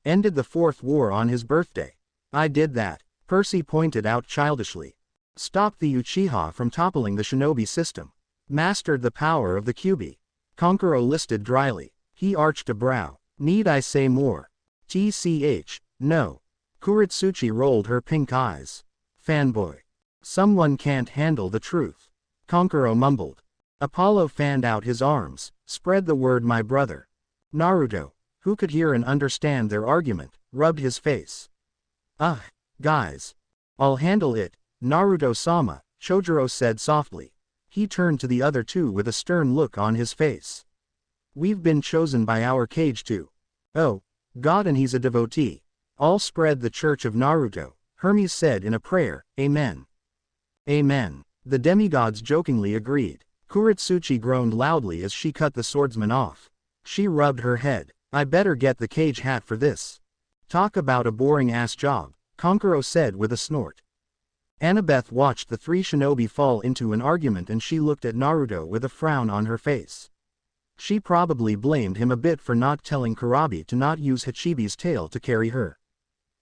Ended the Fourth War on his birthday. I did that, Percy pointed out childishly. Stopped the Uchiha from toppling the shinobi system. Mastered the power of the Kyuubi. Kankuro listed dryly. He arched a brow. Need I say more? TCH, no. Kuretsuchi rolled her pink eyes. Fanboy. Someone can't handle the truth. Kankuro mumbled. Apollo fanned out his arms. Spread the word, my brother. Naruto, who could hear and understand their argument, rubbed his face. Guys. I'll handle it, Naruto-sama, Chojuro said softly. He turned to the other two with a stern look on his face. We've been chosen by our Kage to. Oh, God, and he's a devotee. All spread the church of Naruto, Hermes said in a prayer, Amen. Amen. The demigods jokingly agreed. Kuretsuchi groaned loudly as she cut the swordsman off. She rubbed her head. I better get the Kage hat for this. Talk about a boring-ass job, Kankuro said with a snort. Annabeth watched the three shinobi fall into an argument and she looked at Naruto with a frown on her face. She probably blamed him a bit for not telling Kurabi to not use Hachibi's tail to carry her.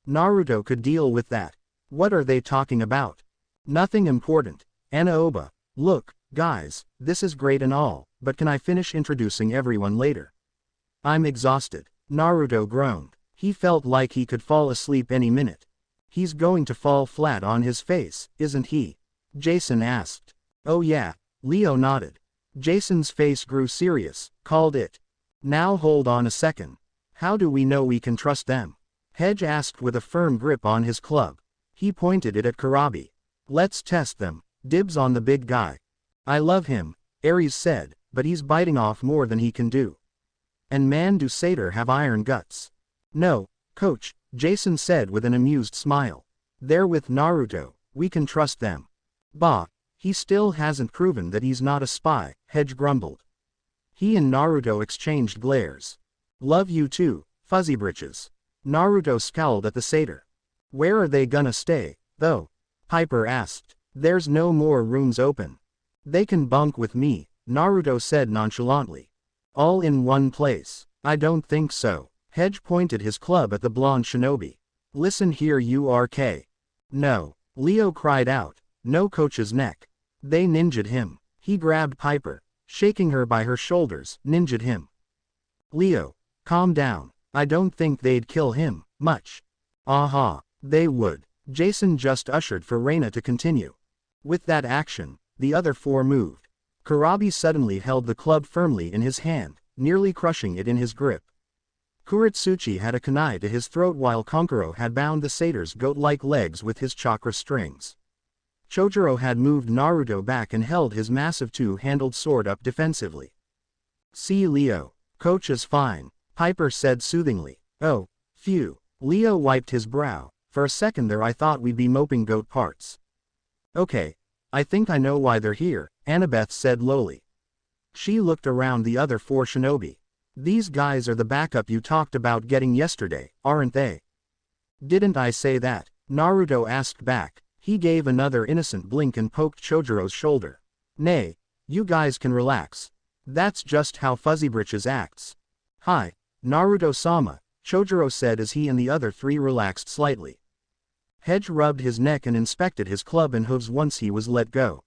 Naruto could deal with that. What are they talking about? Nothing important. Anaoba. Look, guys, this is great and all, but can I finish introducing everyone later? I'm exhausted. Naruto groaned. He felt like he could fall asleep any minute. He's going to fall flat on his face, isn't he? Jason asked. Oh yeah, Leo nodded. Jason's face grew serious, called it. Now hold on a second. How do we know we can trust them? Hedge asked with a firm grip on his club. He pointed it at Kurabi. Let's test them. Dibs on the big guy. I love him, Ares said, but he's biting off more than he can do. And man, do satyr have iron guts. No, coach, Jason said with an amused smile. They're with Naruto, we can trust them. Bah, he still hasn't proven that he's not a spy, Hedge grumbled. He and Naruto exchanged glares. Love you too, Fuzzy Britches. Naruto scowled at the satyr. Where are they gonna stay, though? Piper asked. There's no more rooms open. They can bunk with me, Naruto said nonchalantly. All in one place. I don't think so. Hedge pointed his club at the blonde shinobi. Listen here, you RK. No. Leo cried out. No, coach's neck. They ninja'd him. He grabbed Piper. Shaking her by her shoulders, ninja'd him. Leo, calm down. I don't think they'd kill him, much. Aha, they would. Jason just ushered for Reina to continue. With that action, the other four moved. Kurabi suddenly held the club firmly in his hand, nearly crushing it in his grip. Kuretsuchi had a kunai to his throat while Konkuro had bound the satyr's goat-like legs with his chakra strings. Chojuro had moved Naruto back and held his massive two-handled sword up defensively. "See Leo, coach is fine," Piper said soothingly. "Oh, phew." Leo wiped his brow. "For a second there I thought we'd be moping goat parts." "Okay, I think I know why they're here," Annabeth said lowly. She looked around the other four shinobi. "These guys are the backup you talked about getting yesterday, aren't they?" "Didn't I say that?" Naruto asked back. He gave another innocent blink and poked Chojuro's shoulder. "Nay, you guys can relax. That's just how Fuzzybritches acts." "Hi, Naruto-sama," Chojuro said as he and the other three relaxed slightly. Hedge rubbed his neck and inspected his club and hooves once he was let go.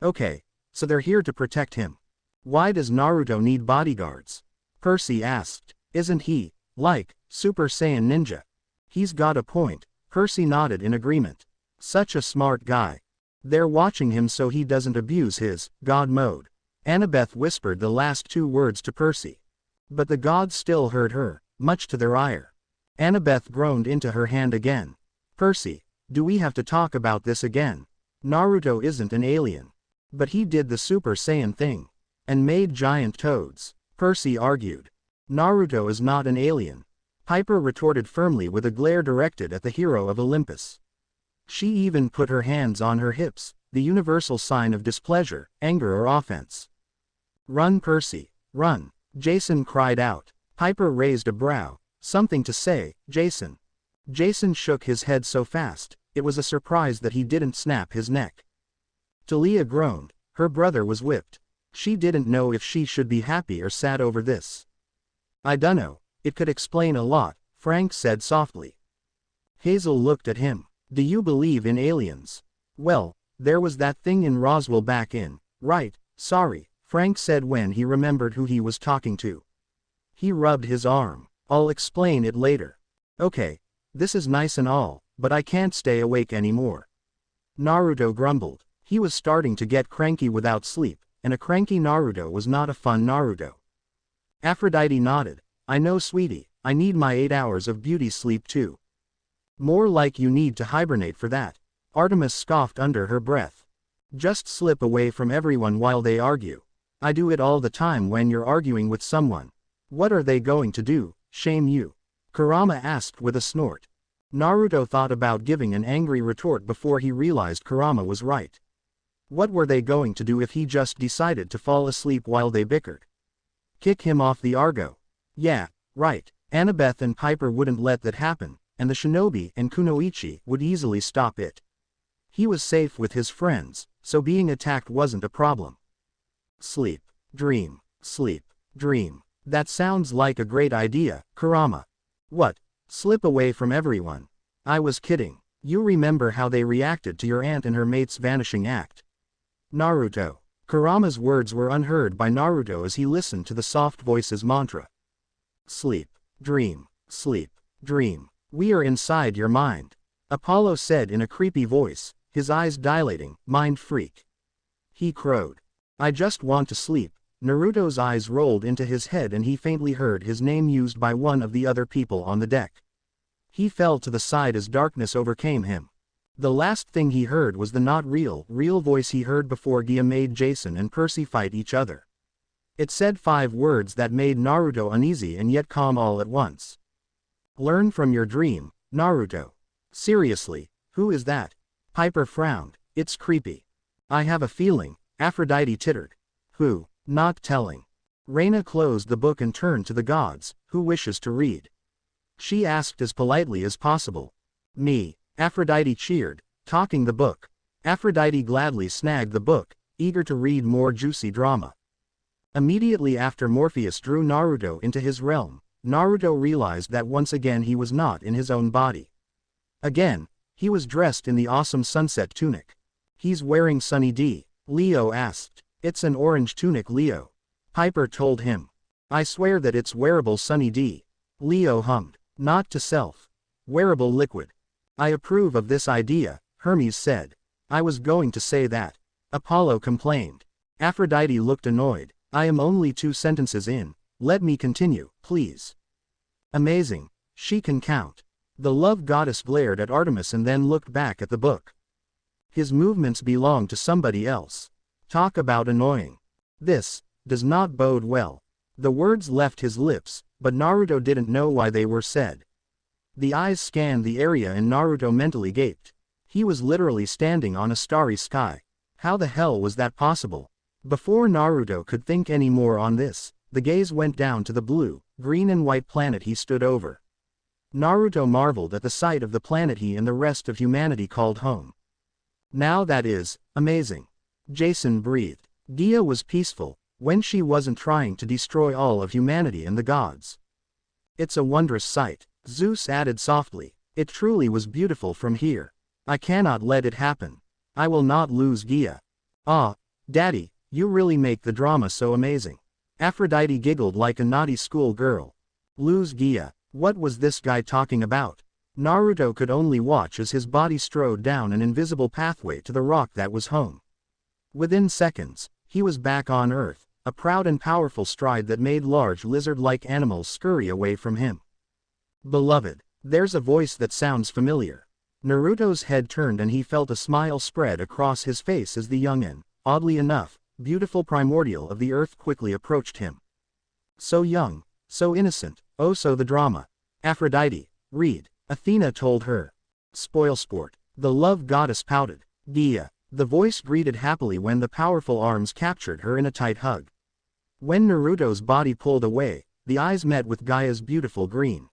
"Okay, so they're here to protect him. Why does Naruto need bodyguards?" Percy asked. "Isn't he, like, Super Saiyan Ninja?" "He's got a point," Percy nodded in agreement. "Such a smart guy. They're watching him so he doesn't abuse his god mode." Annabeth whispered the last two words to Percy. But the gods still heard her, much to their ire. Annabeth groaned into her hand again. "Percy, do we have to talk about this again? Naruto isn't an alien. But he did the Super Saiyan thing. And made giant toads," Percy argued. "Naruto is not an alien," Piper retorted firmly with a glare directed at the hero of Olympus. She even put her hands on her hips, the universal sign of displeasure, anger or offense. "Run, Percy, run," Jason cried out. Piper raised a brow. "Something to say, Jason?" Jason shook his head so fast, it was a surprise that he didn't snap his neck. Talia groaned. Her brother was whipped. She didn't know if she should be happy or sad over this. "I dunno, it could explain a lot," Frank said softly. Hazel looked at him. "Do you believe in aliens?" "Well, there was that thing in Roswell back in, right, sorry," Frank said when he remembered who he was talking to. He rubbed his arm. "I'll explain it later. Okay, this is nice and all, but I can't stay awake anymore." Naruto grumbled. He was starting to get cranky without sleep, and a cranky Naruto was not a fun Naruto. Aphrodite nodded. "I know, sweetie, I need my 8 hours of beauty sleep too." "More like you need to hibernate for that," Artemis scoffed under her breath. "Just slip away from everyone while they argue. I do it all the time when you're arguing with someone. What are they going to do, shame you?" Kurama asked with a snort. Naruto thought about giving an angry retort before he realized Kurama was right. What were they going to do if he just decided to fall asleep while they bickered? Kick him off the Argo? Yeah, right. Annabeth and Piper wouldn't let that happen, and the shinobi and Kunoichi would easily stop it. He was safe with his friends, so being attacked wasn't a problem. Sleep, dream, sleep, dream. That sounds like a great idea, Kurama. What? Slip away from everyone? I was kidding. You remember how they reacted to your aunt and her mate's vanishing act. Naruto. Kurama's words were unheard by Naruto as he listened to the soft voice's mantra. Sleep, dream, sleep, dream. We are inside your mind. Apollo said in a creepy voice, his eyes dilating, mind freak. He crowed. I just want to sleep. Naruto's eyes rolled into his head and he faintly heard his name used by one of the other people on the deck. He fell to the side as darkness overcame him. The last thing he heard was the not real voice he heard before Gaia made Jason and Percy fight each other. It said 5 words that made Naruto uneasy and yet calm all at once. Learn from your dream, Naruto. Seriously, who is that? Piper frowned. It's creepy. I have a feeling, Aphrodite tittered. Who? Not telling. Reina closed the book and turned to the gods, who wishes to read. She asked as politely as possible. Me. Aphrodite cheered, talking the book. Aphrodite gladly snagged the book, eager to read more juicy drama. Immediately after Morpheus drew Naruto into his realm, Naruto realized that once again he was not in his own body. Again, he was dressed in the awesome sunset tunic. He's wearing Sunny D, Leo asked. It's an orange tunic, Leo. Piper told him. I swear that it's wearable, Sunny D. Leo hummed. Not to self. Wearable liquid. I approve of this idea, Hermes said. I was going to say that. Apollo complained. Aphrodite looked annoyed. I am only 2 sentences in. Let me continue, please. Amazing. She can count. The love goddess glared at Artemis and then looked back at the book. His movements belong to somebody else. Talk about annoying. This does not bode well. The words left his lips, but Naruto didn't know why they were said. The eyes scanned the area and Naruto mentally gaped. He was literally standing on a starry sky. How the hell was that possible? Before Naruto could think any more on this, the gaze went down to the blue, green and white planet he stood over. Naruto marveled at the sight of the planet he and the rest of humanity called home. Now that is amazing. Jason breathed. Gaia was peaceful, when she wasn't trying to destroy all of humanity and the gods. It's a wondrous sight, Zeus added softly. It truly was beautiful from here. I cannot let it happen. I will not lose Gaia. Ah, Daddy, you really make the drama so amazing. Aphrodite giggled like a naughty school girl. Lose Gaia. What was this guy talking about? Naruto could only watch as his body strode down an invisible pathway to the rock that was home. Within seconds, he was back on Earth, a proud and powerful stride that made large lizard-like animals scurry away from him. Beloved, there's a voice that sounds familiar. Naruto's head turned and he felt a smile spread across his face as the young and, oddly enough, beautiful primordial of the earth quickly approached him. So young, so innocent, oh so the drama. Aphrodite, read, Athena told her. Spoilsport. The love goddess pouted. Gaia. The voice greeted happily when the powerful arms captured her in a tight hug. When Naruto's body pulled away, the eyes met with Gaia's beautiful green.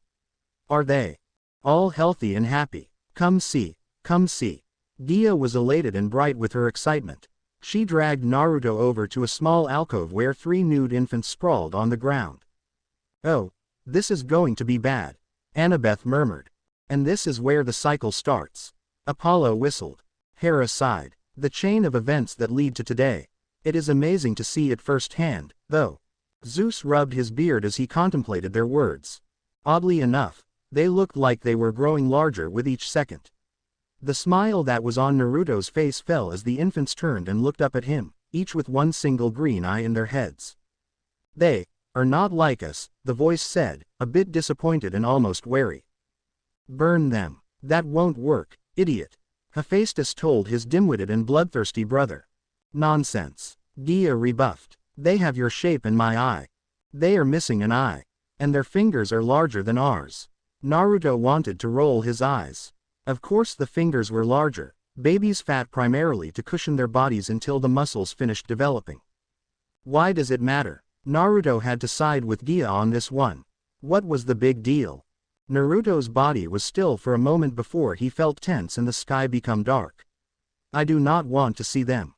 Are they all healthy and happy? Come see, come see. Gaia was elated and bright with her excitement. She dragged Naruto over to a small alcove where 3 nude infants sprawled on the ground. Oh, this is going to be bad, Annabeth murmured. And this is where the cycle starts. Apollo whistled. Hera sighed. The chain of events that lead to today. It is amazing to see it firsthand, though. Zeus rubbed his beard as he contemplated their words. Oddly enough, they looked like they were growing larger with each second. The smile that was on Naruto's face fell as the infants turned and looked up at him, each with one single green eye in their heads. They are not like us, the voice said, a bit disappointed and almost wary. Burn them. That won't work, idiot. Hephaestus told his dim-witted and bloodthirsty brother. Nonsense. Gaia rebuffed. They have your shape and my eye. They are missing an eye. And their fingers are larger than ours. Naruto wanted to roll his eyes. Of course the fingers were larger, babies fat primarily to cushion their bodies until the muscles finished developing. Why does it matter? Naruto had to side with Gaia on this one. What was the big deal? Naruto's body was still for a moment before he felt tense and the sky become dark. I do not want to see them.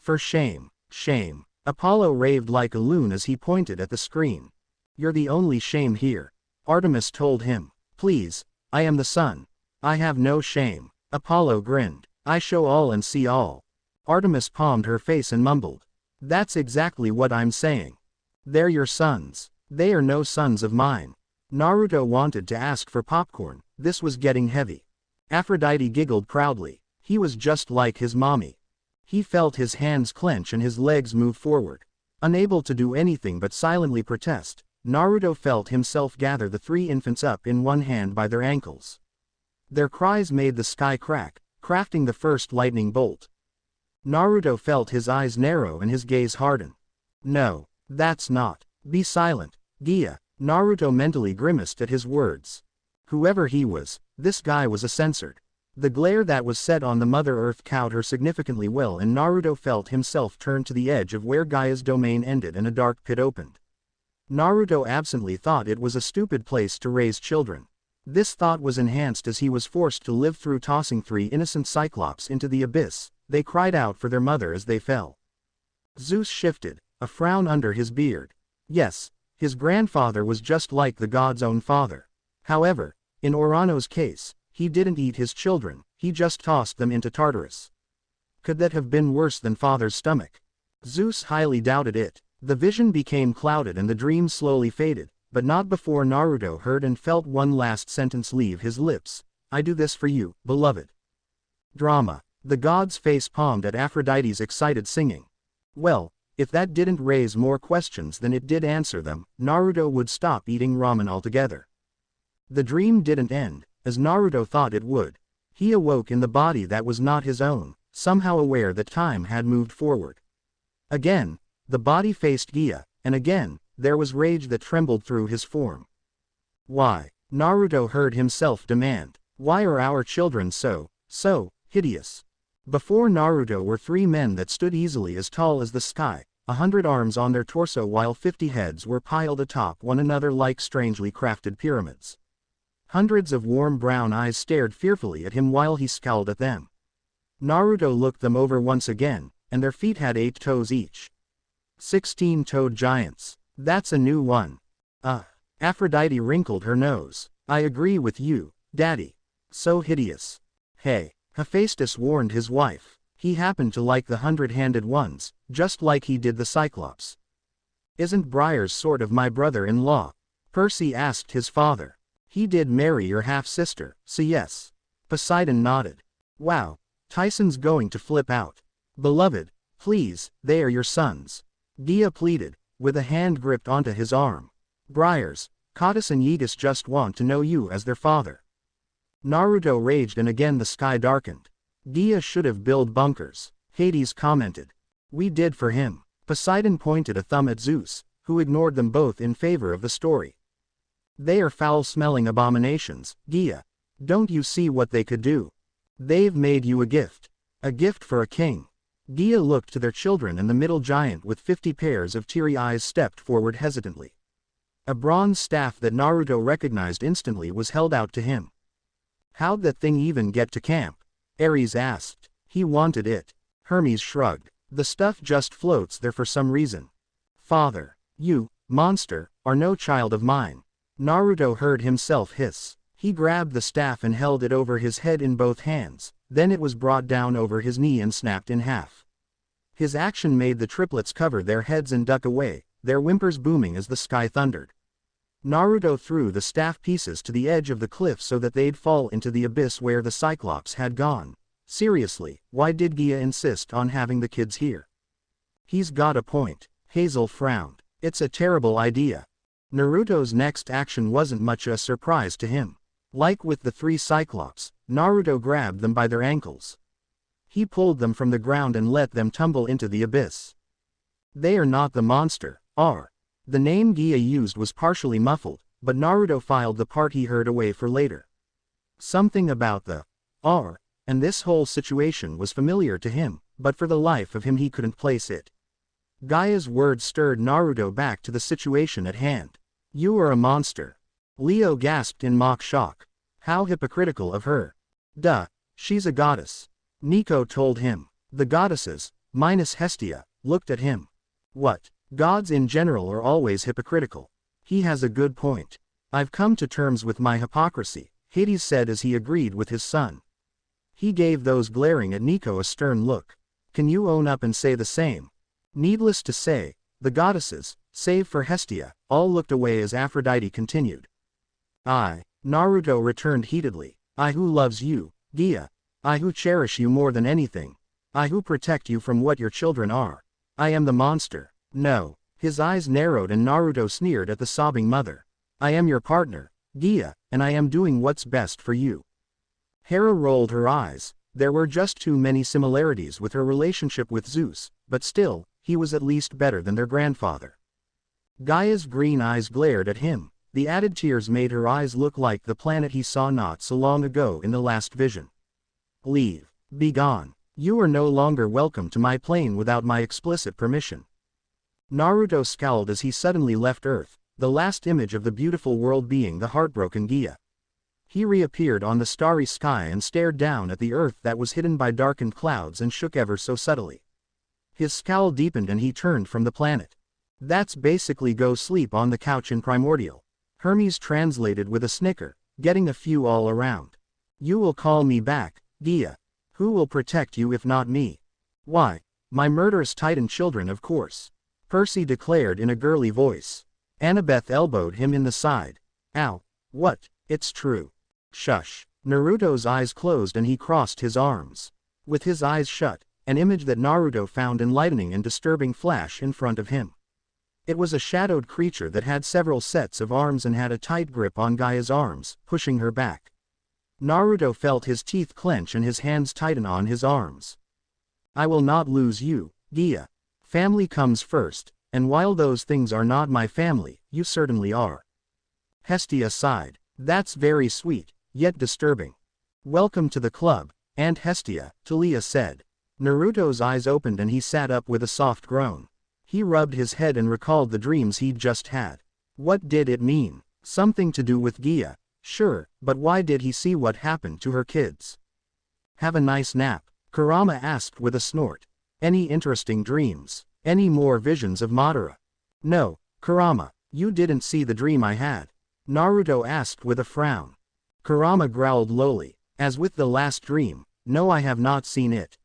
For shame, shame. Apollo raved like a loon as he pointed at the screen. You're the only shame here. Artemis told him. Please, I am the sun. I have no shame. Apollo grinned. I show all and see all. Artemis palmed her face and mumbled. That's exactly what I'm saying. They're your sons. They are no sons of mine. Naruto wanted to ask for popcorn. This was getting heavy. Aphrodite giggled proudly. He was just like his mommy. He felt his hands clench and his legs move forward. Unable to do anything but silently protest, Naruto felt himself gather the 3 infants up in one hand by their ankles. Their cries made the sky crack, crafting the first lightning bolt. Naruto felt his eyes narrow and his gaze harden. No, that's not. Be silent, Gaia. Naruto mentally grimaced at his words. Whoever he was, this guy was a censored. The glare that was set on the Mother Earth cowed her significantly well and Naruto felt himself turn to the edge of where Gaia's domain ended and a dark pit opened. Naruto absently thought it was a stupid place to raise children. This thought was enhanced as he was forced to live through tossing 3 innocent cyclops into the abyss. They cried out for their mother as they fell. Zeus shifted, a frown under his beard. Yes, his grandfather was just like the god's own father. However, in Urano's case, he didn't eat his children, he just tossed them into Tartarus. Could that have been worse than father's stomach? Zeus highly doubted it. The vision became clouded and the dream slowly faded, but not before Naruto heard and felt one last sentence leave his lips. I do this for you, beloved. Drama. The gods face-palmed at Aphrodite's excited singing. Well, if that didn't raise more questions than it did answer them, Naruto would stop eating ramen altogether. The dream didn't end, as Naruto thought it would. He awoke in the body that was not his own, somehow aware that time had moved forward. Again, the body faced Gaia, and again, there was rage that trembled through his form. Why? Naruto heard himself demand. Why are our children so hideous? Before Naruto were 3 men that stood easily as tall as the sky, 100 arms on their torso while 50 heads were piled atop one another like strangely crafted pyramids. Hundreds of warm brown eyes stared fearfully at him while he scowled at them. Naruto looked them over once again, and their feet had 8 toes each. 16-toed giants. That's a new one. Aphrodite wrinkled her nose. I agree with you, Daddy. So hideous. Hey, Hephaestus warned his wife. He happened to like the 100-handed ones, just like he did the Cyclops. Isn't Briar's sort of my brother-in-law? Percy asked his father. He did marry your half-sister, so yes. Poseidon nodded. Wow, Tyson's going to flip out. Beloved, please, they are your sons. Gaia pleaded, with a hand gripped onto his arm. Briars, Cottus and Yeetus just want to know you as their father. Naruto raged and again the sky darkened. Gaia should have built bunkers, Hades commented. We did for him. Poseidon pointed a thumb at Zeus, who ignored them both in favor of the story. They are foul-smelling abominations, Gaia. Don't you see what they could do? They've made you a gift. A gift for a king. Gaia looked to their children and the middle giant with 50 pairs of teary eyes stepped forward hesitantly. A bronze staff that Naruto recognized instantly was held out to him. How'd that thing even get to camp? Ares asked. He wanted it. Hermes shrugged. The stuff just floats there for some reason. Father, you, monster, are no child of mine. Naruto heard himself hiss. He grabbed the staff and held it over his head in both hands, then it was brought down over his knee and snapped in half. His action made the triplets cover their heads and duck away, their whimpers booming as the sky thundered. Naruto threw the staff pieces to the edge of the cliff so that they'd fall into the abyss where the Cyclops had gone. Seriously, why did Gaia insist on having the kids here? He's got a point. Hazel frowned. It's a terrible idea. Naruto's next action wasn't much a surprise to him. Like with the 3 Cyclops, Naruto grabbed them by their ankles. He pulled them from the ground and let them tumble into the abyss. They are not the monster, are. The name Gaia used was partially muffled, but Naruto filed the part he heard away for later. Something about the are, and this whole situation was familiar to him, but for the life of him he couldn't place it. Gaia's words stirred Naruto back to the situation at hand. You are a monster. Leo gasped in mock shock. How hypocritical of her. Duh, she's a goddess. Nico told him. The goddesses, minus Hestia, looked at him. What? Gods in general are always hypocritical. He has a good point. I've come to terms with my hypocrisy, Hades said as he agreed with his son. He gave those glaring at Nico a stern look. Can you own up and say the same? Needless to say, the goddesses, save for Hestia, all looked away as Aphrodite continued. Naruto returned heatedly. I who loves you, Gaia. I who cherish you more than anything. I who protect you from what your children are. I am the monster. No. His eyes narrowed and Naruto sneered at the sobbing mother. I am your partner, Gaia, and I am doing what's best for you. Hera rolled her eyes. There were just too many similarities with her relationship with Zeus, but still, he was at least better than their grandfather. Gaia's green eyes glared at him. The added tears made her eyes look like the planet he saw not so long ago in the last vision. Leave. Be gone. You are no longer welcome to my plane without my explicit permission. Naruto scowled as he suddenly left Earth, the last image of the beautiful world being the heartbroken Gaia. He reappeared on the starry sky and stared down at the Earth that was hidden by darkened clouds and shook ever so subtly. His scowl deepened and he turned from the planet. That's basically go sleep on the couch in Primordial. Hermes translated with a snicker, getting a few all around. You will call me back, Gaia. Who will protect you if not me? Why? My murderous Titan children of course. Percy declared in a girly voice. Annabeth elbowed him in the side. Ow. What? It's true. Shush. Naruto's eyes closed and he crossed his arms. With his eyes shut, an image that Naruto found enlightening and disturbing flashed in front of him. It was a shadowed creature that had several sets of arms and had a tight grip on Gaia's arms, pushing her back. Naruto felt his teeth clench and his hands tighten on his arms. I will not lose you, Gaia. Family comes first, and while those things are not my family, you certainly are. Hestia sighed. That's very sweet, yet disturbing. Welcome to the club, Aunt Hestia, Talia said. Naruto's eyes opened and he sat up with a soft groan. He rubbed his head and recalled the dreams he'd just had. What did it mean? Something to do with Gaia, sure, but why did he see what happened to her kids? Have a nice nap, Kurama asked with a snort. Any interesting dreams? Any more visions of Madara? No, Kurama, you didn't see the dream I had. Naruto asked with a frown. Kurama growled lowly. As with the last dream, no, I have not seen it.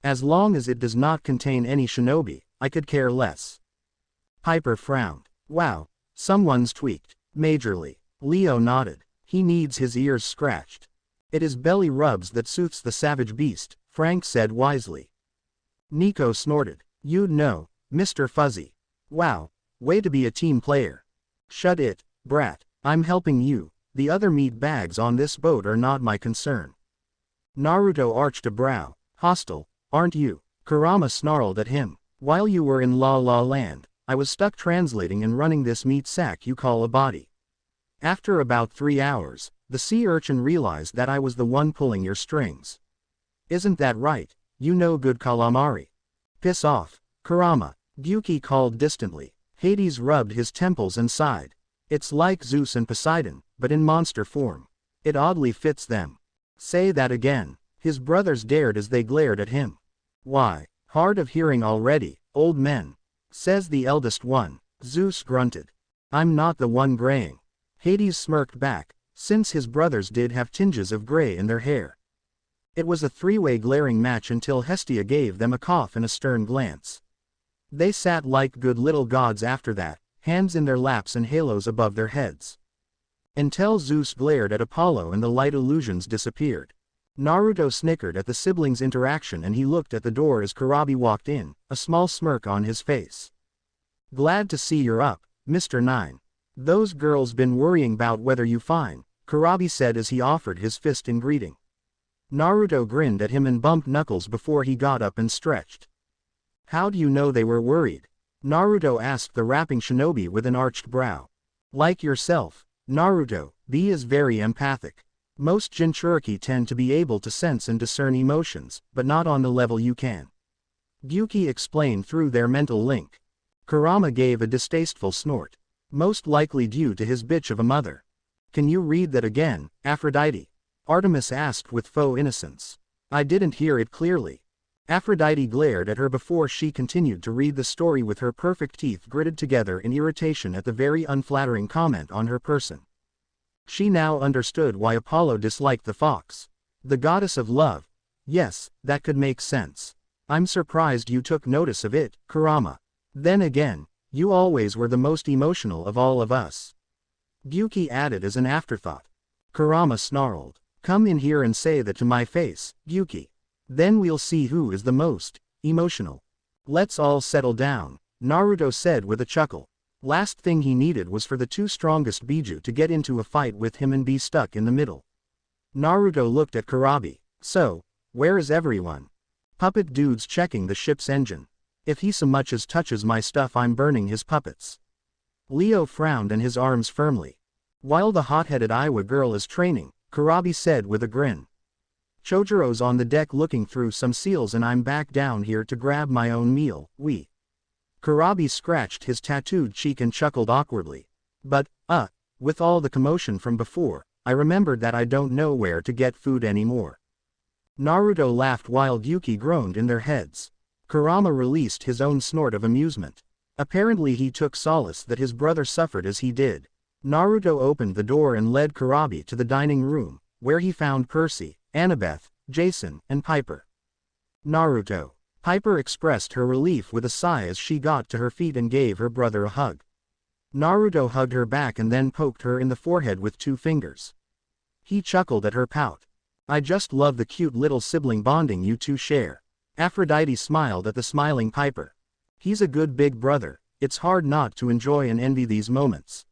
As long as it does not contain any shinobi, I could care less. Piper frowned. Wow, someone's tweaked. Majorly. Leo nodded. He needs his ears scratched. It is belly rubs that soothes the savage beast, Frank said wisely. Nico snorted. You'd know, Mr. Fuzzy. Wow, way to be a team player. Shut it, brat, I'm helping you, the other meat bags on this boat are not my concern. Naruto arched a brow. Hostile, aren't you? Kurama snarled at him. While you were in La La Land, I was stuck translating and running this meat sack you call a body. After about 3 hours, the sea urchin realized that I was the one pulling your strings. Isn't that right, you no good calamari? Piss off, Kurama, Gyuki called distantly. Hades rubbed his temples and sighed. It's like Zeus and Poseidon, but in monster form. It oddly fits them. Say that again, his brothers dared as they glared at him. Why, hard of hearing already, old men, says the eldest one. Zeus grunted. I'm not the one graying. Hades smirked back, since his brothers did have tinges of gray in their hair. It was a three-way glaring match until Hestia gave them a cough and a stern glance. They sat like good little gods after that, hands in their laps and halos above their heads. Until Zeus glared at Apollo and the light illusions disappeared. Naruto snickered at the siblings' interaction and he looked at the door as Kurabi walked in, a small smirk on his face. Glad to see you're up, Mr. 9. Those girls been worrying about whether you fine, Kurabi said as he offered his fist in greeting. Naruto grinned at him and bumped knuckles before he got up and stretched. How do you know they were worried? Naruto asked the rapping shinobi with an arched brow. Like yourself, Naruto, B is very empathic. Most Jinchuriki tend to be able to sense and discern emotions, but not on the level you can. Gyuki explained through their mental link. Kurama gave a distasteful snort. Most likely due to his bitch of a mother. Can you read that again, Aphrodite? Artemis asked with faux innocence. I didn't hear it clearly. Aphrodite glared at her before she continued to read the story with her perfect teeth gritted together in irritation at the very unflattering comment on her person. She now understood why Apollo disliked the fox. The goddess of love. Yes, that could make sense. I'm surprised you took notice of it, Kurama. Then again, you always were the most emotional of all of us. Gyuki added as an afterthought. Kurama snarled. Come in here and say that to my face, Gyuki. Then we'll see who is the most emotional. Let's all settle down, Naruto said with a chuckle. Last thing he needed was for the two strongest Biju to get into a fight with him and be stuck in the middle. Naruto looked at Kurabi. So, where is everyone? Puppet dude's checking the ship's engine. If he so much as touches my stuff I'm burning his puppets. Leo frowned and his arms firmly. While the hot-headed Iowa girl is training, Kurabi said with a grin. Chojiro's on the deck looking through some seals and I'm back down here to grab my own meal, Kurabi scratched his tattooed cheek and chuckled awkwardly. But, with all the commotion from before, I remembered that I don't know where to get food anymore. Naruto laughed while Gyuki groaned in their heads. Kurama released his own snort of amusement. Apparently he took solace that his brother suffered as he did. Naruto opened the door and led Kurabi to the dining room, where he found Percy, Annabeth, Jason, and Piper. Naruto. Piper expressed her relief with a sigh as she got to her feet and gave her brother a hug. Naruto hugged her back and then poked her in the forehead with 2 fingers. He chuckled at her pout. I just love the cute little sibling bonding you two share. Aphrodite smiled at the smiling Piper. He's a good big brother, it's hard not to enjoy and envy these moments.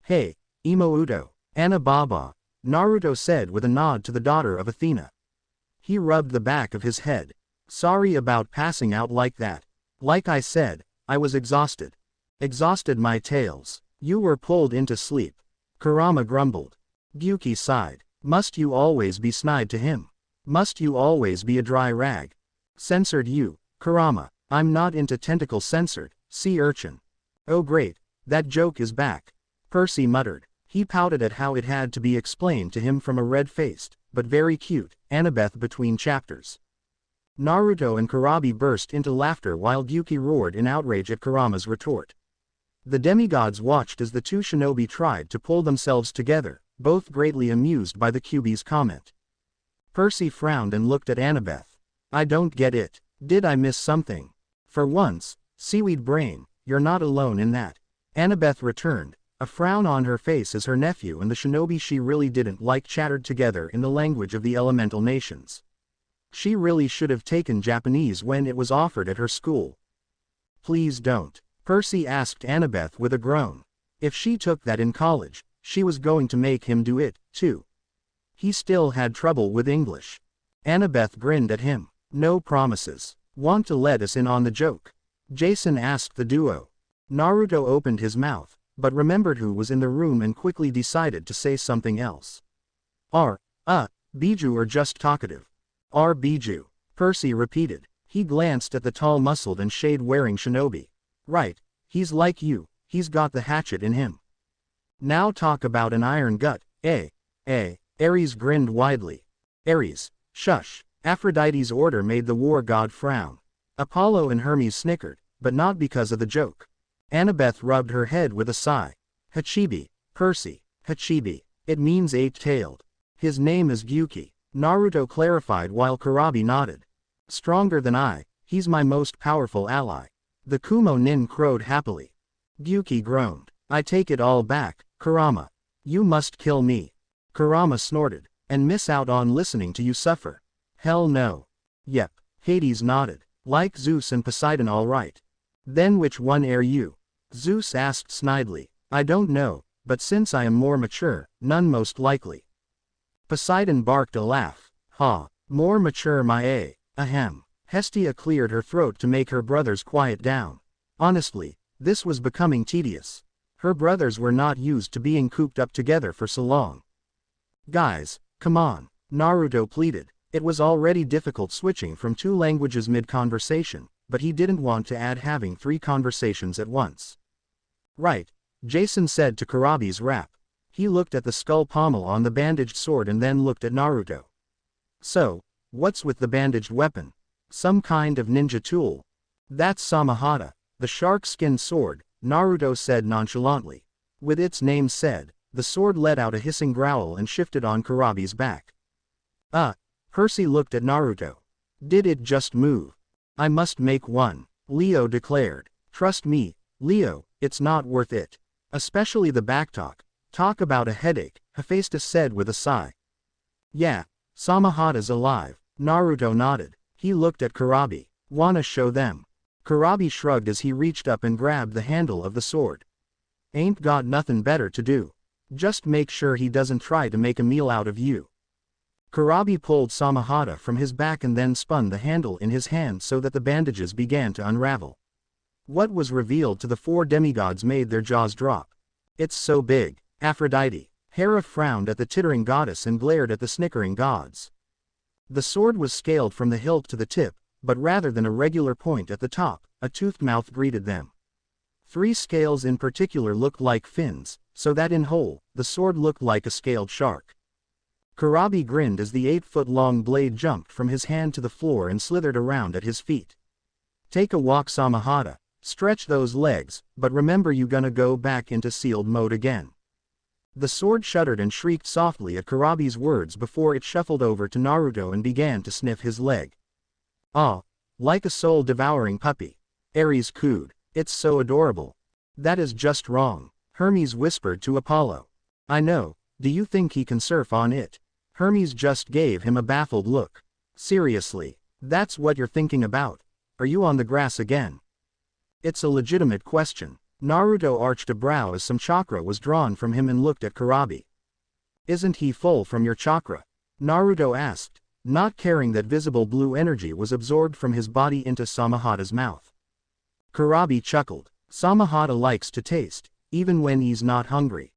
Hey, Imouto, Anna Baba, Naruto said with a nod to the daughter of Athena. He rubbed the back of his head. Sorry about passing out like that. Like I said, I was exhausted. Exhausted my tails. You were pulled into sleep. Kurama grumbled. Gyuki sighed. Must you always be snide to him? Must you always be a dry rag? Censored you, Kurama. I'm not into tentacle censored, sea urchin. Oh great, that joke is back. Percy muttered. He pouted at how it had to be explained to him from a red-faced, but very cute, Annabeth between chapters. Naruto and Kurabi burst into laughter while Gyuki roared in outrage at Kurama's retort. The demigods watched as the 2 shinobi tried to pull themselves together, both greatly amused by the Kyuubi's comment. Percy frowned and looked at Annabeth. I don't get it. Did I miss something? For once, Seaweed Brain, you're not alone in that. Annabeth returned, a frown on her face as her nephew and the shinobi she really didn't like chattered together in the language of the elemental nations. She really should have taken Japanese when it was offered at her school. Please don't. Percy asked Annabeth with a groan. If she took that in college, she was going to make him do it, too. He still had trouble with English. Annabeth grinned at him. No promises. Want to let us in on the joke? Jason asked the duo. Naruto opened his mouth, but remembered who was in the room and quickly decided to say something else. Biju or just talkative? Biju. Percy repeated. He glanced at the tall muscled and shade-wearing shinobi. Right, he's like you, he's got the hatchet in him. Now talk about an iron gut, eh? Ares grinned widely. Ares, shush. Aphrodite's order made the war god frown. Apollo and Hermes snickered, but not because of the joke. Annabeth rubbed her head with a sigh. Hachibi, Percy, Hachibi. It means 8-tailed. His name is Gyuki. Naruto clarified while Kurabi nodded. Stronger than I, he's my most powerful ally. The Kumo Nin crowed happily. Gyuki groaned. I take it all back, Kurama. You must kill me. Kurama snorted. And miss out on listening to you suffer. Hell no. Yep. Hades nodded. Like Zeus and Poseidon all right. Then which one are you? Zeus asked snidely. I don't know, but since I am more mature, none most likely. Poseidon barked a laugh. Ha. More mature ahem. Hestia cleared her throat to make her brothers quiet down. Honestly, this was becoming tedious. Her brothers were not used to being cooped up together for so long. Guys, come on, Naruto pleaded. It was already difficult switching from 2 languages mid-conversation, but he didn't want to add having 3 conversations at once. Right, Jason said to Kurabi's rap. He looked at the skull pommel on the bandaged sword and then looked at Naruto. So, what's with the bandaged weapon? Some kind of ninja tool? That's Samahata, the shark-skinned sword, Naruto said nonchalantly. With its name said, the sword let out a hissing growl and shifted on Kurabi's back. Percy looked at Naruto. Did it just move? I must make one, Leo declared. Trust me, Leo, it's not worth it. Especially the backtalk. Talk about a headache, Hephaestus said with a sigh. Yeah, Samahata's alive, Naruto nodded. He looked at Kurabi. Wanna show them? Kurabi shrugged as he reached up and grabbed the handle of the sword. Ain't got nothing better to do. Just make sure he doesn't try to make a meal out of you. Kurabi pulled Samahata from his back and then spun the handle in his hand so that the bandages began to unravel. What was revealed to the 4 demigods made their jaws drop. It's so big, Aphrodite. Hera frowned at the tittering goddess and glared at the snickering gods. The sword was scaled from the hilt to the tip, but rather than a regular point at the top, a toothed mouth greeted them. 3 scales in particular looked like fins, so that in whole, the sword looked like a scaled shark. Kurabi grinned as the 8-foot-long blade jumped from his hand to the floor and slithered around at his feet. Take a walk, Samahata. Stretch those legs, but remember you gonna go back into sealed mode again. The sword shuddered and shrieked softly at Kurabi's words before it shuffled over to Naruto and began to sniff his leg. Like a soul-devouring puppy. Ares cooed. It's so adorable. That is just wrong. Hermes whispered to Apollo. I know, do you think he can surf on it? Hermes just gave him a baffled look. Seriously, that's what you're thinking about? Are you on the grass again? It's a legitimate question. Naruto arched a brow as some chakra was drawn from him and looked at Kurabi. Isn't he full from your chakra? Naruto asked, not caring that visible blue energy was absorbed from his body into Samahata's mouth. Kurabi chuckled. Samahata likes to taste, even when he's not hungry.